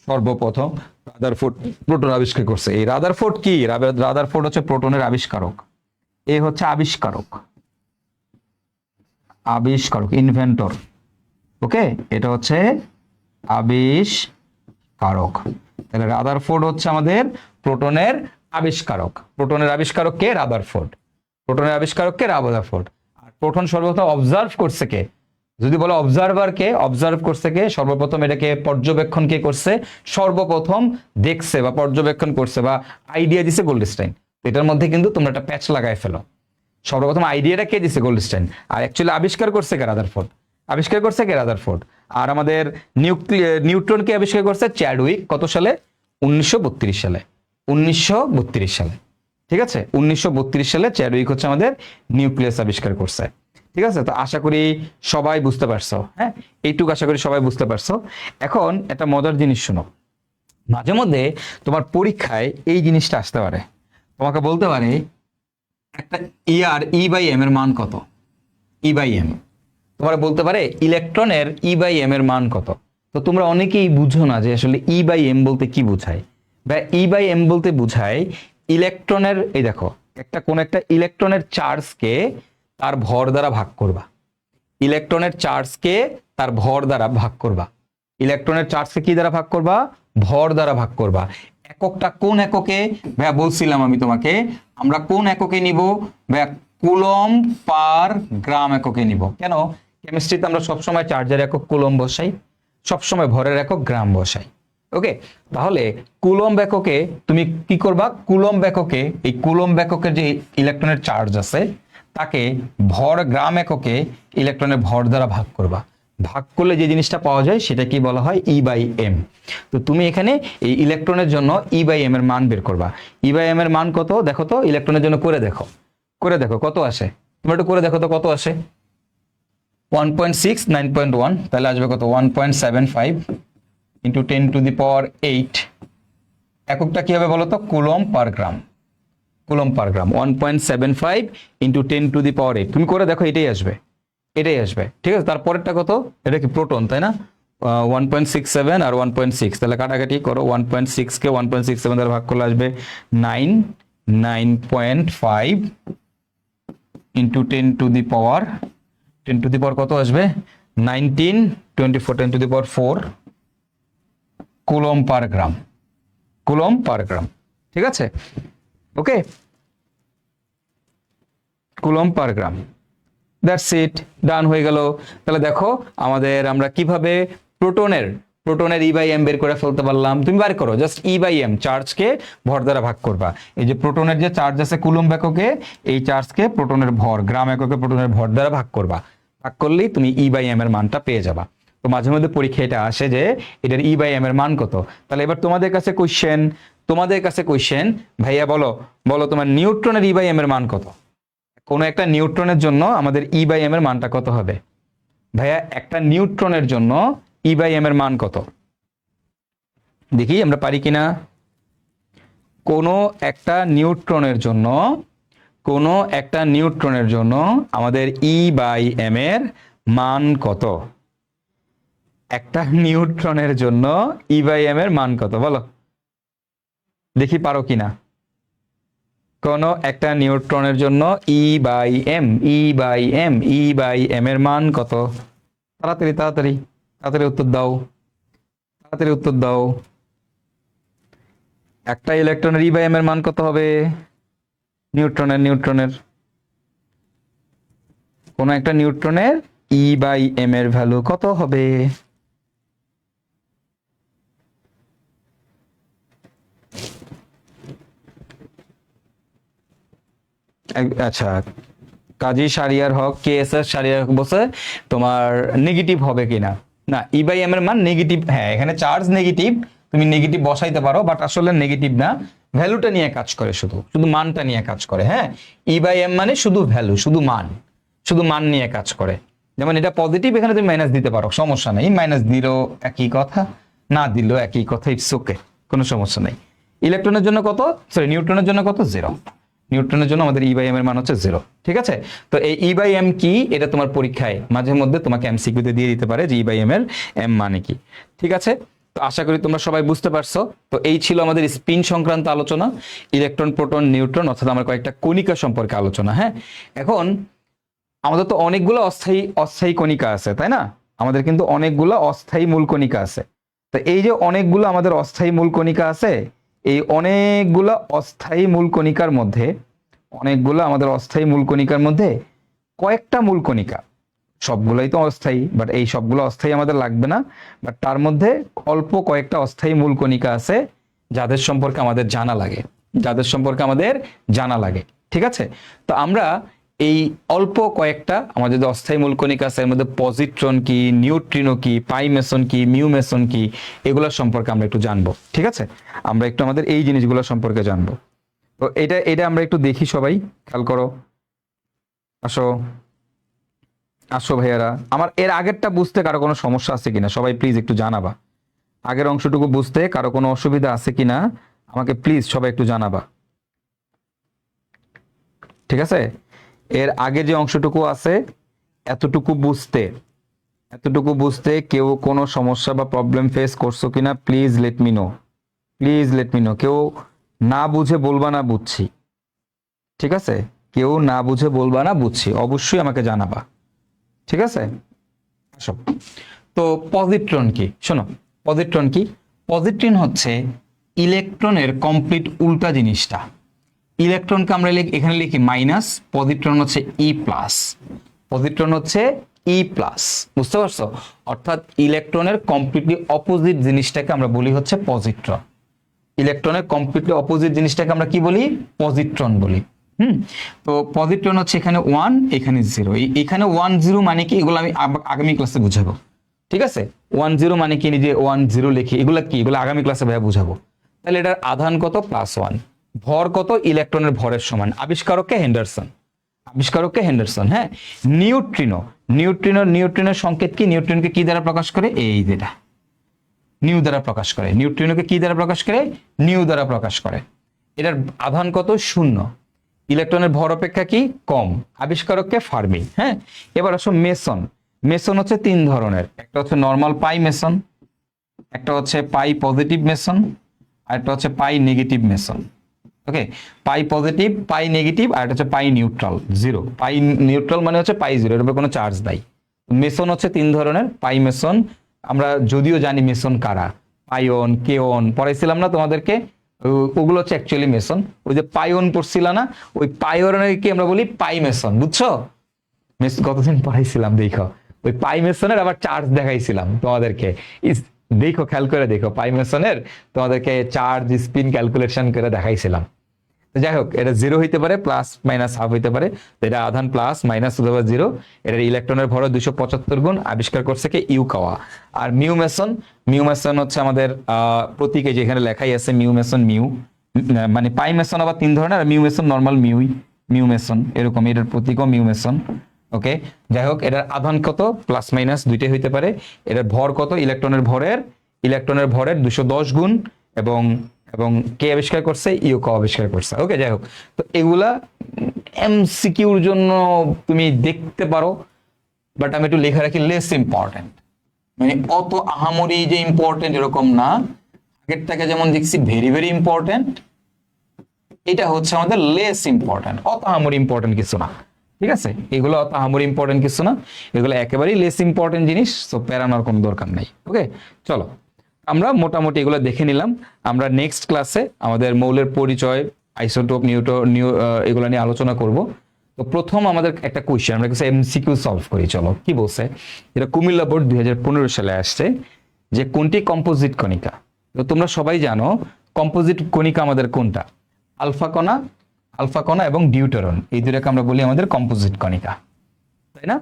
সর্বপ্রথম রাদারফোর্ড প্রোটন আবিষ্কার করছে। এই রাদারফোর্ড কি? রাদারফোর্ড হচ্ছে প্রোটনের আবিষ্কারক। এ হচ্ছে আবিষ্কারক, ইনভেন্টর। ওকে, এটা হচ্ছে আবিষ্কারক। তাহলে রাদারফোর্ড হচ্ছে আমাদের প্রোটনের আবিষ্কারক। প্রোটনের আবিষ্কারক কে? রাদারফোর্ড। প্রোটনের আবিষ্কারক কে? রাদারফোর্ড। আর প্রোটন সর্বপ্রথম অবজার্ভ করছে কে? যদি বলো অবজারভার কে, অবজার্ভ করছে কে, সর্বপ্রথম এটাকে পর্যবেক্ষণ কে করছে, সর্বপ্রথম দেখছে বা পর্যবেক্ষণ করছে বা আইডিয়া দিছে গোল্ডস্টাইন। এটার মধ্যে কিন্তু তোমরা একটা প্যাচ লাগায় ফেলো। সর্বপ্রথম আইডিয়াটা কে দিছে? গোল্ডস্টাইন। আর অ্যাকচুয়ালি আবিষ্কার করছে কে? রাদারফোর্ড। আবিষ্কার করছে কে? রাদারফোর্ড। আর আমাদের নিউট্রনকে আবিষ্কার করছে চ্যাডউইক। কত সালে? 1932 সালে। 1932 সালে, ঠিক আছে? 1932 সালে চ্যাডউইক হচ্ছে আমাদের নিউক্লিয়াস আবিষ্কার করছে। ঠিক আছে, তো আশা করি সবাই বুঝতে পারছো। হ্যাঁ, এইটুকু আশা করি সবাই বুঝতে পারছো। এখন একটা মজার জিনিস শোনো, মাঝে মধ্যে তোমার পরীক্ষায় এই জিনিসটা আসতে পারে, তোমাকে বলতে পারে একটা ই বাই এম এর মান কত? ই বাই এম তোমার বলতে পারে ইলেকট্রনের ই বাই এম এর মান কত। তো তোমরা অনেকেই বুঝো না যে আসলে ই বাই এম বলতে কি বোঝায়। বা ই বাই এম বলতে বোঝায় ইলেকট্রনের, এই দেখো, কোন একটা ইলেকট্রনের চার্জকে তার ভর দ্বারা ভাগ করবা। ইলেকট্রনের চার্জকে তার ভর দ্বারা ভাগ করবা। ইলেকট্রনের চার্জকে কি দ্বারা ভাগ করবা? ভর দ্বারা ভাগ করবা। এককটা কোন এককে? ভাইয়া বলছিলাম আমি তোমাকে, আমরা কোন এককে নিব ভাইয়া? কুলম্ব পার গ্রাম এককে নিব। কেন? কেমিস্ট্রিতে আমরা সবসময় চার্জের একক কুলম্ব বসাই, সবসময় ভরের একক গ্রাম বসাই। ওকে, তাহলে কুলম্ব এককে তুমি কি করবা? কুলম্ব এককে, এই কুলম্ব এককের যে ইলেকট্রনের চার্জ আছে তাকে ভর গ্রাম এককে ইলেকট্রনের ভর দ্বারা ভাগ করবা। ভাগ করলে যে জিনিসটা পাওয়া যায় সেটা কি বলা হয়? E by M. তো তুমি এখানে এই ইলেকট্রনের জন্য ই বাই এম এর মান বের করবা। ই বাই এম এর মান কত দেখো তো, ইলেকট্রনের জন্য করে দেখো, করে দেখো কত আসে। তুমি একটু করে দেখো তো কত আসে। 1.6 9.1, তাহলে আসবে কত? 1.75 ইন্টু 10⁸ এককটা কি হবে বলো তো? কুলম্ব পার গ্রাম। কুলম্ব পার গ্রাম 1.75 ইন্টু 10⁸। তুমি করে দেখো, এটাই আসবে, এটাই আসবে। ঠিক আছে, তারপরেরটা কত? এটা কি প্রোটন, তাই না? 1.67 আর 1.6, তাহলে কাটাকাটি করো। 1.6 কে 1.67 দ্বারা ভাগ করলে আসবে 9.5 ইন্টু 10⁻, কত আসবে? 19, 24, 10⁻4 কুলম্ব পার গ্রাম। কুলম্ব পার গ্রাম, ঠিক আছে? ওকে, coulomb per gram. That's it, ডান হয়ে গেল। তাহলে দেখো আমাদের আমরা কিভাবে প্রোটনের ই বাই এম বের করে ফেলতে পারলাম। তুমি বার করো, জাস্ট ই বাই এম, চার্জকে ভর দ্বারা ভাগ করবা। এই যে প্রোটনের যে চার্জ আছে কুলম্ব এককে, এই চার্জকে প্রোটনের ভর গ্রাম এককে প্রোটনের ভর দ্বারা ভাগ করবা। ভাগ করলেই তুমি ই বাই এম এর মানটা পেয়ে যাবা। তো মাঝে মধ্যে পরীক্ষা এটা আসে যে এটার ই বাই এম এর মান কত। তাহলে এবার তোমাদের কাছে কোশ্চেন, ভাইয়া বলো বলো তোমার নিউট্রনের ই বাই এম এর মান কত? কোনো একটা নিউট্রনের জন্য আমাদের ই বাই এম এর মানটা কত হবে? ভাইয়া একটা নিউট্রনের জন্য ই বাই এম এর মান কত? দেখি আমরা পারি কিনা। কোনো একটা নিউট্রনের জন্য আমাদের ই বাই এম এর মান কত? একটা নিউট্রনের জন্য ই বাই এম এর মান কত বলো দেখি, পারো কিনা। কোন একটা নিউট্রনের জন্য ই বাই এম এর মান কত? তাড়াতাড়ি তাড়াতাড়ি তাড়াতাড়ি উত্তর দাও। একটা ইলেকট্রনের ই বাই এম এর মান কত হবে? নিউট্রনের কোন একটা নিউট্রনের ই বাই এম এর ভ্যালু কত হবে? আচ্ছা, কাজী শারিয়ার হক, কে এস এস শারিয়ার হক বলছে তোমার নেগেটিভ হবে কিনা। না, ই বাই এম এর মান নেগেটিভ। হ্যাঁ, এখানে চার্জ নেগেটিভ, তুমি নেগেটিভ বসাইতে পারো, বাট আসলে নেগেটিভ না, ভ্যালুটা নিয়ে কাজ করে, শুধু মানটা নিয়ে কাজ করে। হ্যাঁ, ই বাই এম মানে শুধু ভ্যালু, শুধু মান নিয়ে কাজ করে। যেমন এটা পজিটিভ, এখানে তুমি মাইনাস দিতে পারো, সমস্যা নেই। মাইনাস দিলেও একই কথা, না দিলেও একই কথা, ইটস ওকে, কোনো সমস্যা নেই। ইলেকট্রনের জন্য কত, সরি নিউট্রনের জন্য কত? 0। নিউট্রনের জন্য আমাদের ই বাই এম এর মান হচ্ছে 0। ঠিক আছে, তো এই ই বাই এম কি, এটা তোমার পরীক্ষায় মাঝে মধ্যে তোমাকে এমসিকিউতে দিয়ে দিতে পারে যে ই বাই এম এর এম মানে কি। ঠিক আছে, তো আশা করি তোমরা সবাই বুঝতে পারছো। তো এই ছিল আমাদের স্পিন সংক্রান্ত আলোচনা, ইলেকট্রন, প্রোটন, নিউট্রন, অর্থাৎ আমার কয়েকটা কণিকা সম্পর্কে আলোচনা। হ্যাঁ, এখন আমাদের তো অনেকগুলো অস্থায়ী কণিকা আছে, তাই না? আমাদের কিন্তু অনেকগুলো অস্থায়ী মূল কণিকা আছে। তো এই যে অনেকগুলো আমাদের অস্থায়ী মূল কণিকা আছে, এই অনেকগুলো অস্থায়ী মূল কণিকার মধ্যে কয়েকটা মূল কণিকা সবগুলোই তো অস্থায়ী, বাট এই সবগুলো অস্থায়ী আমাদের লাগবে না, বাট তার মধ্যে অল্প কয়েকটা অস্থায়ী মূল কণিকা আছে যাদের সম্পর্কে আমাদের জানা লাগে, ঠিক আছে? তো আমরা এই অল্প কয়েকটা আমাদের যে অস্থায়ী মূল কণিকা আছে এর মধ্যে পজিট্রন কি, নিউট্রিনো কি, পাই মেসন কি, মিউ মেসন কি, এগুলোর সম্পর্কে আমরা একটু জানবো, ঠিক আছে? আমরা একটু আমাদের এই জিনিসগুলো সম্পর্কে জানবো। তো এটা আমরা একটু দেখি, সবাই খেয়াল করো, আসো আসো ভাইয়ারা। আমার এর আগেরটা বুঝতে কারো কোনো সমস্যা আছে কিনা সবাই প্লিজ একটু জানাবা। আগের অংশটুকু বুঝতে কারো কোনো অসুবিধা আছে কিনা আমাকে প্লিজ সবাই একটু জানাবা, ঠিক আছে? এর আগে যে অংশটুকু আছে এতটুকু বুঝতে কেউ কোনো সমস্যা বা প্রবলেম ফেস করছো কিনা প্লিজ লেট মি নো, কেউ না বুঝে বলবা না বুঝছি, ঠিক আছে? কেউ না বুঝে বলবা না বুঝছি, অবশ্যই আমাকে জানাবা, ঠিক আছে? আসো, তো পজিট্রন কি? শোনো, পজিট্রন কি? পজিট্রন হচ্ছে ইলেকট্রনের কমপ্লিট উল্টা জিনিসটা। ইলেকট্রনকে আমরা এখানে লিখি মাইনাস, পজিট্রন হচ্ছে ই প্লাস, বুঝতে পারছো? অর্থাৎ ইলেকট্রনের কমপ্লিটলি অপোজিট জিনিসটাকে আমরা বলি হচ্ছে পজিট্রন। ইলেকট্রনের কমপ্লিটলি অপোজিট জিনিসটাকে আমরা কি বলি? পজিট্রন বলি। তো পজিট্রন হচ্ছে এখানে 1, এখানে 0। এখানে 1 0 মানে কি, এগুলো আমি আগামী ক্লাসে বুঝাবো, ঠিক আছে? 1 0 মানে কি, যে 1 0 লিখি, এগুলো কি, এগুলো আগামী ক্লাসে ভাইয়া বুঝাবো। তাহলে এটার আধান কত? +1। ভর কত? ইলেকট্রনের ভরের সমান। আবিষ্কারককে হেন্ডারসন। হ্যাঁ। নিউট্রিনোর সংকেত কি? নিউট্রিনকে কি দ্বারা প্রকাশ করে? এই যেটা নিউ দ্বারা প্রকাশ করে। নিউট্রিনোকে কি দ্বারা প্রকাশ করে? নিউ দ্বারা প্রকাশ করে। এটার আধান কত? 0। ইলেকট্রনের ভর অপেক্ষা কি কম। আবিষ্কারককে ফার্মি। হ্যাঁ। এবার আসো মেসন হচ্ছে 3 ধরনের। একটা হচ্ছে নর্মাল পাই মেসন, একটা হচ্ছে পাই পজিটিভ মেসন, আর একটা হচ্ছে পাই নেগেটিভ মেসন। ওকে, পাই পজিটিভ, পাই নেগেটিভ, আর এটা হচ্ছে পাই নিউট্রাল 0। পাই নিউট্রাল মানে হচ্ছে পাই 0, এর উপরে কোনো চার্জ নাই। মেসন হচ্ছে 3 ধরনের। পাই মেসন আমরা যদিও জানি মেসন কারা, পাইওন কেওন পড়াইছিলাম না তোমাদেরকে, ওগুলো হচ্ছে অ্যাকচুয়ালি মেসন। ওই যে পাইওন পড়ছিল না, ওই পাইওনকে আমরা বলি পাই মেসন, বুঝছো? কতদিন পড়াইছিলাম দেখো, ওই পাই মেসনের আবার চার্জ দেখাইছিলাম তোমাদেরকে। দেখো, খেয়াল করে দেখো, পাই মেসনের তোমাদেরকে চার্জ স্পিন ক্যালকুলেশন করে দেখাইছিলাম। যাই হোক, এটা 0 হইতে পারে, প্লাস মাইনাস হাফ হইতে পারে। এটা আধান প্লাস মাইনাস 0। এটার ইলেকট্রনের ভর 275 গুণ। আবিষ্কার করছে কে? ইউকাওয়া। আর মিউ মেসন হচ্ছে আমাদের প্রতীকে যেখানে লেখাই আছে মিউ, মানে পাই মেসন আবার 3 ধরনের, আর mu meson normal mu meson এরকম, এটার প্রতীকও মিউ মেসন। ওকে, যাই হোক, এটার আধান কত? প্লাস মাইনাস দুইটাই হইতে পারে। এটার ভর কত? ইলেকট্রনের ভরের 210 গুণ। এবং কে আবিষ্কার করছে? ইউকাওয়া আবিষ্কার করছে। ওকে, যাই হোক, তো এগুলা এমসিকিউর জন্য তুমি দেখতে পারো, বাট আমি একটু লেখা রাখি লেস ইম্পর্টেন্ট, মানে অত আহামরি যে ইম্পর্টেন্ট এরকম না। আগেরটাকে যেমন দেখছি ভেরি ভেরি ইম্পর্টেন্ট, এটা হচ্ছে আমাদের লেস ইম্পর্টেন্ট, অত আহামরি ইম্পর্টেন্ট কিছু না, ঠিক আছে? এগুলো অত আহামরি ইম্পর্টেন্ট কিছু না, এগুলো একেবারেই লেস ইম্পর্টেন্ট জিনিস, তো প্যারানোর কোনো দরকার নাই। ওকে, চলো আমরা মোটামুটি এগুলো দেখে নিলাম। আমরা নেক্সট ক্লাসে আমাদের মৌলের পরিচয়, আইসোটোপ, এগুলো নিয়ে আলোচনা করব। তো প্রথম আমাদের একটা কোয়েশ্চেন, আমরা কিছু এমসিকিউ সলভ করি। চলো, কি বলছে? এটা কুমিল্লা বোর্ড 2015 সালে আসছে, যে কোনটি কম্পোজিট কণিকা। তো তোমরা সবাই জানো কম্পোজিট কণিকা আমাদের কোনটা? আলফা কণা এবং ডিউটেরন, এই দুটাকে আমরা বলি আমাদের কম্পোজিট কণিকা, তাই না?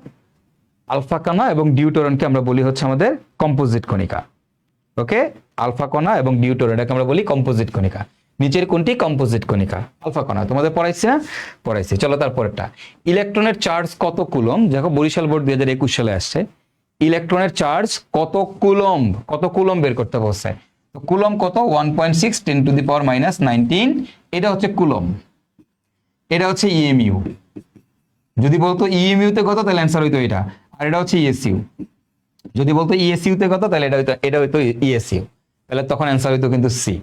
আলফা কণা এবং ডিউটেরনকে আমরা বলি হচ্ছে আমাদের কম্পোজিট কণিকা। ওকে, আলফা কণা এবং ডিউটেরন, এটাকে আমরা বলি কম্পোজিট কণিকা। নিচের কোনটি কম্পোজিট কণিকা? আলফা কণা। তোমাদের পড়াইছি না? পড়াইছি। চলো তারপরটা, ইলেকট্রনের চার্জ কত কুলম্ব? দেখো বরিশাল বোর্ড 2021 সালে আসছে। ইলেকট্রনের চার্জ কত কুলম্ব বের করতে বলছে। তো কুলম্ব কত? 1.6 × 10⁻⁹ এটা হচ্ছে কুলম্ব। এটা হচ্ছে ইএমইউ। যদি বলতো ইএমইউ তে কত, তাহলে অ্যান্সার হইতো এটা। আর এটা হচ্ছে ইএসইউ। যদি বলতো ইএসইউ তে কত, তাহলে এটা হইতো ইএসইউ, তাহলে তখন অ্যান্সার হইতো কিন্তু সি।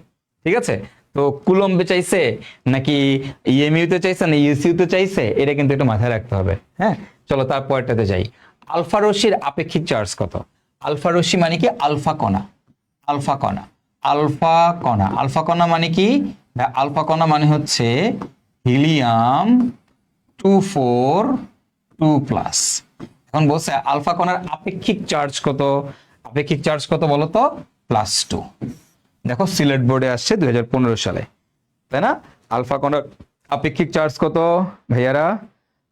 ঠিক আছে? তো কুলম্বে চাইছে নাকি ইএমইউ তে চাইছে না ইএসইউ তে চাইছে, এটা কিন্তু একটু মাথায় রাখতে হবে। হ্যাঁ, চলো তারপরটাতে যাই। আলফা রশ্মির আপেক্ষিক চার্জ কত? আলফা রশ্মি মানে কি? আলফা কণা মানে কি? আলফা কণা মানে হচ্ছে হিলিয়াম 242+। এখন বলছে আলফা কণার আপেক্ষিক চার্জ কত, আপেক্ষিক চার্জ কত বলো তো, +2। দেখো সিলেট বোর্ডে আসছে 2015 সালে, তাই না? আলফা কণার আপেক্ষিক চার্জ কত ভাইয়ারা?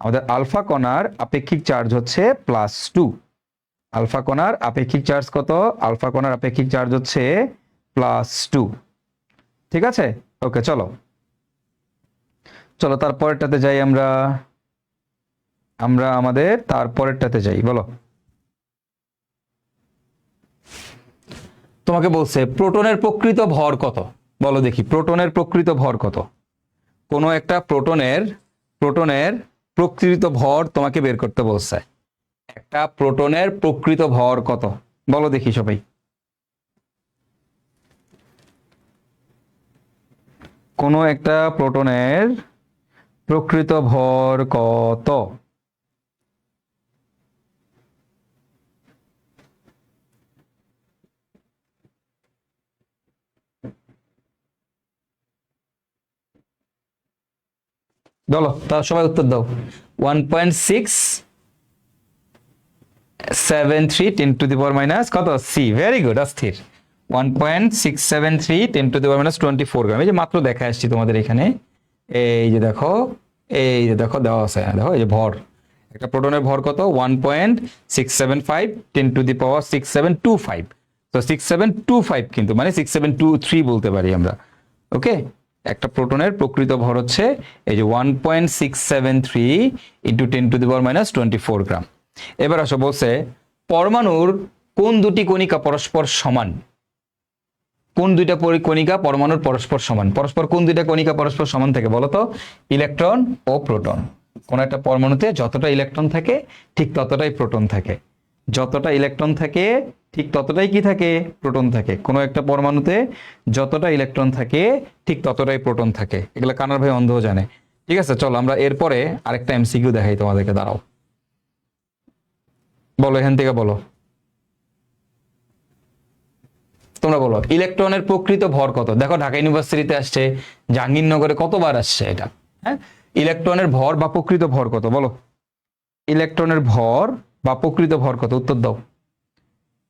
আমাদের আলফা কণার আপেক্ষিক চার্জ হচ্ছে +2। আলফা কণার আপেক্ষিক চার্জ কত? আলফা কণার আপেক্ষিক চার্জ হচ্ছে +2। ঠিক আছে, ওকে, চলো চলো তারপরেরটাতে যাই আমরা। আমরা আমাদের তারপরেরটাতে যাই, বলো। তোমাকে বলছে প্রোটনের প্রকৃত ভর কত, বলো দেখি প্রোটনের প্রকৃত ভর কত। কোনো একটা প্রোটনের প্রোটনের প্রকৃত ভর তোমাকে বের করতে বলছে। একটা প্রোটনের প্রকৃত ভর কত, বলো দেখি সবাই। কোনো একটা প্রোটনের প্রকৃত ভর কত? বলো, তা সবাই উত্তর দাও। 1.673 10⁻⁻ কত, সি। ভেরি গুড, অস্থির। 1.673 10⁻⁻24 গ্রাম। এই যে মাত্র দেখা আসছি তোমাদের এখানে, এই যে দেখো, এই যে দেখো দেওয়া আছে, দেখো এই যে ভর, একটা প্রোটনের ভর কত, 1.675 10⁻⁶725। তো 6725 কিন্তু মানে 6723 বলতে পারি আমরা। ওকে, একটা প্রোটনের প্রকৃত ভর হচ্ছে এই যে 1.673 ইন্টু 10⁻⁻24 গ্রাম। এবার আসো, বলছে পরমাণুর কোন দুটি কণিকা পরস্পর সমান? কোন দুইটা কণিকা পরমাণুর পরস্পর সমান? পরস্পর কোন দুইটা কণিকা পরস্পর সমান থাকে বলো তো? ইলেকট্রন ও প্রোটন। কোন একটা পরমাণুতে যতটা ইলেকট্রন থাকে ঠিক ততটাই প্রোটন থাকে, যতটা ইলেকট্রন থাকে ঠিক ততটাই কি থাকে, প্রোটন থাকে। কোনো একটা পরমাণুতে যতটা ইলেকট্রন থাকে ঠিক ততটাই প্রোটন থাকে। এগুলো কানার ভাই অন্ধও জানে। ঠিক আছে, চলো আমরা এরপরে আরেকটা এমসিকিউ দেখাই তোমাদেরকে, দাঁড়াও। বলো এখান থেকে বলো, তোমরা বলো ইলেকট্রনের প্রকৃত ভর কত? দেখো ঢাকা ইউনিভার্সিটিতে আসছে, জাহাঙ্গীরনগরে কতবার আসছে এটা। হ্যাঁ, ইলেকট্রনের ভর বা প্রকৃত ভর কত, বলো। ইলেকট্রনের ভর বা প্রকৃত ভর কত, উত্তর দাও।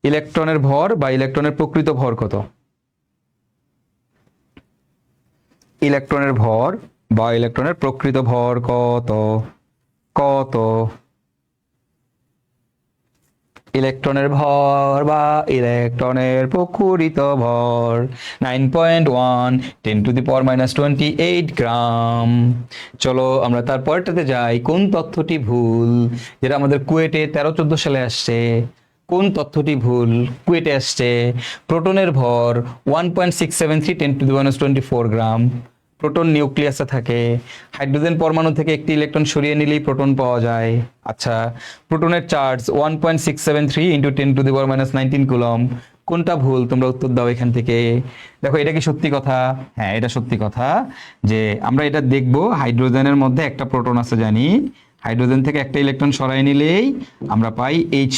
ইলেকট্রনের ভর বা ইলেকট্রনের প্রকৃত ভর কত? ইলেকট্রনের ভর বা ইলেকট্রনের প্রকৃত ভর কত? কত? ইলেকট্রনের ভর বা ইলেকট্রনের প্রকৃত ভর 9.1 10⁻⁻28 গ্রাম। চলো আমরা তারপরটাতে যাই। কোন তথ্যটি ভুল, যেটা আমাদের কুয়েটে 13-14 সালে আসছে? কোন তথ্যটি ভুল? কুয়েটে আসছে প্রোটনের ভর 1.673 10⁻⁻24 গ্রাম। প্রোটন নিউক্লিয়াসে থাকে, হাইড্রোজেন পরমাণু থেকে একটি ইলেকট্রন সরিয়ে নিলেই প্রোটন পাওয়া যায়। আচ্ছা, প্রোটনের চার্জ 1.673 ইন্টু 10⁻⁻19 কুলম। কোনটা ভুল? তোমরা উত্তর দাও এখান থেকে। দেখো এটা কি সত্যি কথা? হ্যাঁ, এটা সত্যি কথা যে আমরা এটা দেখব, হাইড্রোজেনের মধ্যে একটা প্রোটন আছে জানি, হাইড্রোজেন থেকে একটা ইলেকট্রন সরাই নিলেই আমরা পাই H+।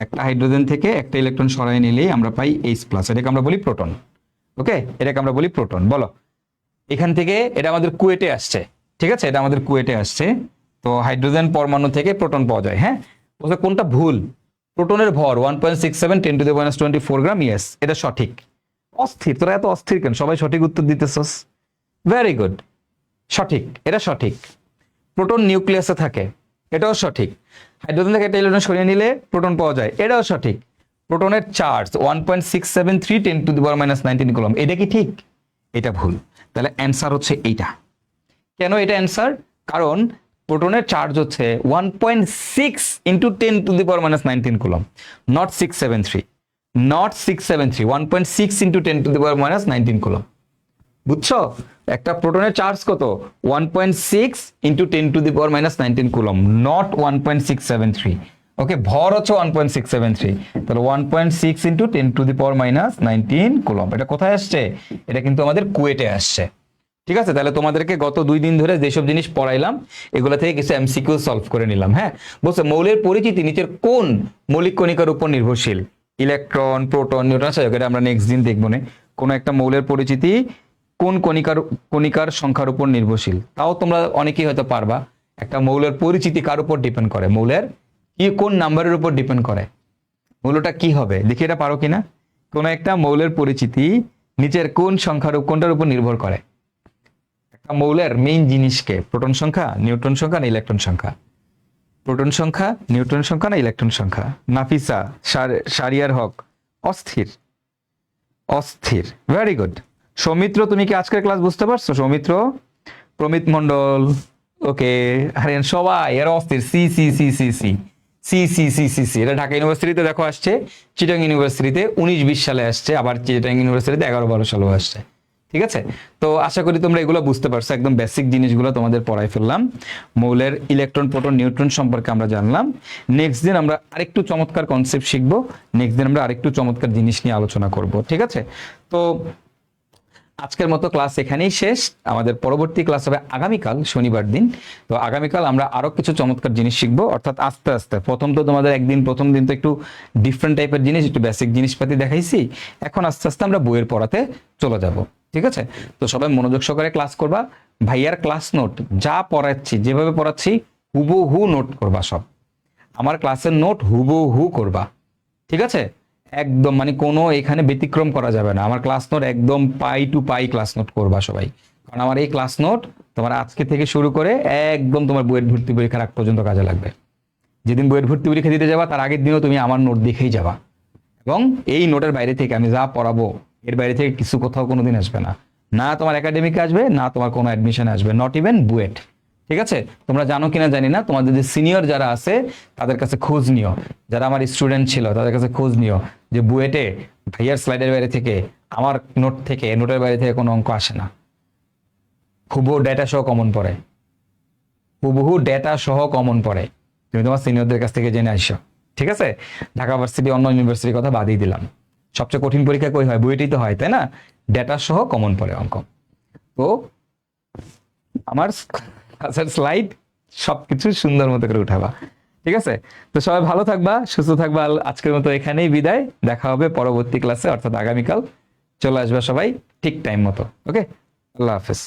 একটা হাইড্রোজেন থেকে একটা ইলেকট্রন সরাই নিলেই আমরা পাই H+, এটাকে আমরা বলি প্রোটন। ওকে, এটাকে আমরা বলি প্রোটন। বলো এখান থেকে, এটা আমাদের কুয়েটে আসছে, ঠিক আছে, এটা আমাদের কুয়েটে আসছে। তো হাইড্রোজেন পরমাণু থেকে প্রোটন পাওয়া যায়। হ্যাঁ, বলছে কোনটা ভুল? প্রোটনের ভর 1.67 10⁻⁻24 গ্রাম। ইয়েস, এটা সঠিক। অস্থির, তোরা এত অস্থির কেন? সবাই সঠিক উত্তর দিতেছস, ভেরি গুড, সঠিক, এটা সঠিক। প্রোটন নিউক্লিয়াসে থাকে, এটাও সঠিক। হাইড্রোজেন থেকে একটা ইলেকট্রন সরিয়ে নিলে প্রোটন পাওয়া যায়, এটাও সঠিক। প্রোটনের চার্জ 1.673 10⁻⁻19 কুলম, এটা কি ঠিক? এটা ভুল। তাহলে অ্যান্সার হচ্ছে এইটা। কেন এটা অ্যান্সার? কারণ প্রোটনের চার্জ হচ্ছে 1.6 into 10⁻⁻19 coulomb, not 673, not 673, 1.6 into 10⁻⁻19 coulomb. বুঝছো? একটা প্রোটনের চার্জ কত? 1.6 ইন্টু 10⁻⁻19 কুলম, নট 1.673। ওকে, ভর হচ্ছে 1.673, তাহলে 1.6 ইন্টু 10⁻⁻19 কুলম। এটা কোথায় আসছে? এটা কিন্তু আমাদের কুয়েটে আসছে। ঠিক আছে, তাহলে তোমাদেরকে গত 2 দিন ধরে যেসব জিনিস পড়াইলাম এগুলো থেকে কিছু এমসিকিউ সলভ করে নিলাম। হ্যাঁ, বলছে মৌলের পরিচিতি নিচের কোন মৌলিক কণিকার উপর নির্ভরশীল? Electron, proton, neutron. এটা আমরা নেক্সট দিন দেখবো না। কোন একটা মৌলের পরিচিতি কোন কণিকার সংখ্যার উপর নির্ভরশীল, তাও তোমরা অনেকেই হয়তো পারবা। একটা মৌলের পরিচিতি কার উপর ডিপেন্ড করে, মৌলের কি কোন নাম্বারের উপর ডিপেন্ড করে, মৌলটা কি হবে দেখি এটা পারো কিনা। কোন একটা মৌলের পরিচিতি নিচের কোন সংখ্যার কোনটার উপর নির্ভর করে? একটা মৌলের মেইন জিনিসকে প্রোটন সংখ্যা, নিউট্রন সংখ্যা না ইলেকট্রন সংখ্যা? প্রোটন সংখ্যা, নিউট্রন সংখ্যা না ইলেকট্রন সংখ্যা? নাফিসা, সারিয়ার হক, অস্থির, অস্থির, ভেরি গুড। সৌমিত্র তুমি কি আজকের ক্লাস বুঝতে পারছো? সৌমিত্র, প্রমিত মন্ডল, ওকে, আরে সবাই এরা অস্থির। সি সি সি সি সি সি সি সি সি সি এটা ঢাকা ইউনিভার্সিটিতে দেখো আসছে, চিটাং ইউনিভার্সিটিতে 19-20 সালে আসছে, আবার চিটাং ইউনিভার্সিটিতে 11-12 সালেও আসছে। ঠিক আছে, তো আশা করি তোমরা এগুলো বুঝতে পারছো, একদম বেসিক জিনিসগুলো তোমাদের পড়াই ফেললাম। মৌলের ইলেকট্রন, প্রোটন, নিউট্রন সম্পর্কে আমরা জানলাম। নেক্সট দিন আমরা আরেকটু চমৎকার কনসেপ্ট শিখবো, নেক্সট দিন আমরা আরেকটু চমৎকার জিনিস নিয়ে আলোচনা করব। ঠিক আছে, তো আজকের মতো ক্লাস এখানেই শেষ। আমাদের পরবর্তী ক্লাস হবে আগামীকাল শনিবার দিন। তো আগামীকাল আমরা আরো কিছু চমৎকার জিনিস শিখবো, অর্থাৎ আস্তে আস্তে। প্রথম তো তোমাদের প্রথম দিন তো একটু ডিফারেন্ট টাইপের জিনিস, একটু বেসিক জিনিসপাতি দেখাইছি, এখন আস্তে আস্তে আমরা বইয়ের পড়াতে চলে যাব। ঠিক আছে, তো সবাই মনোযোগ সহকারে ক্লাস করবা। ভাইয়ার ক্লাস নোট যা পড়াচ্ছি, যেভাবে পড়াচ্ছি হুবহু নোট করবা, সব আমার ক্লাসের নোট হুবহু করবা। ঠিক আছে, একদম মানে কোনো এখানে ব্যতিক্রম করা যাবে না। আমার ক্লাস নোট একদম পাই টু পাই ক্লাস নোট করবা সবাই, কারণ আমার এই ক্লাস নোট তোমার আজকে থেকে শুরু করে একদম তোমার বইয়ের ভর্তি পরীক্ষার আগ পর্যন্ত কাজে লাগবে। যেদিন বইয়ের ভর্তি পরীক্ষা দিতে যাবা তার আগের দিনও তুমি আমার নোট দেখেই যাবা, এবং এই নোটের বাইরে থেকে আমি যা পড়াবো এর বাইরে থেকে কিছু কোথাও কোনোদিন আসবে না, না তোমার একাডেমিকে আসবে, না তোমার কোনো অ্যাডমিশন আসবে, নট ইভেন বুয়েট। ঠিক আছে, তোমরা জানো কিনা জানি না, তোমাদের যে সিনিয়র যারা আছে তাদের কাছে খোঁজ নিও, যারা আমার স্টুডেন্ট ছিল তাদের কাছে খোঁজ নিও যে বুয়েটে ভাইয়ার স্লাইডের বাইরে থেকে, আমার নোট থেকে, নোটের বাইরে থেকে কোনো অঙ্ক আসে না, হুবহু ডেটা সহ কমন পড়ে, হুবহু ডেটা সহ কমন পড়ে। তুমি তোমার সিনিয়রদের কাছ থেকে জেনে আসো। ঠিক আছে, ঢাকা ভার্সিটি অন্য ইউনিভার্সিটির কথা বাদই দিলাম, সবচেয়ে কঠিন পরীক্ষা কই হয়? বুয়েটেই তো হয়, তাই না? ডেটা সহ কমন পড়ে অঙ্ক। তো আমার স্লাইড সবকিছু সুন্দর মতো করে উঠাবা। ঠিক আছে, তো সবাই ভালো থাকবা, সুস্থ থাকবা। আজকের মতো এখানেই বিদায়, দেখা হবে পরবর্তী ক্লাসে, অর্থাৎ আগামীকাল। চলে আসবা সবাই ঠিক টাইম মতো। ওকে, আল্লাহ হাফেজ।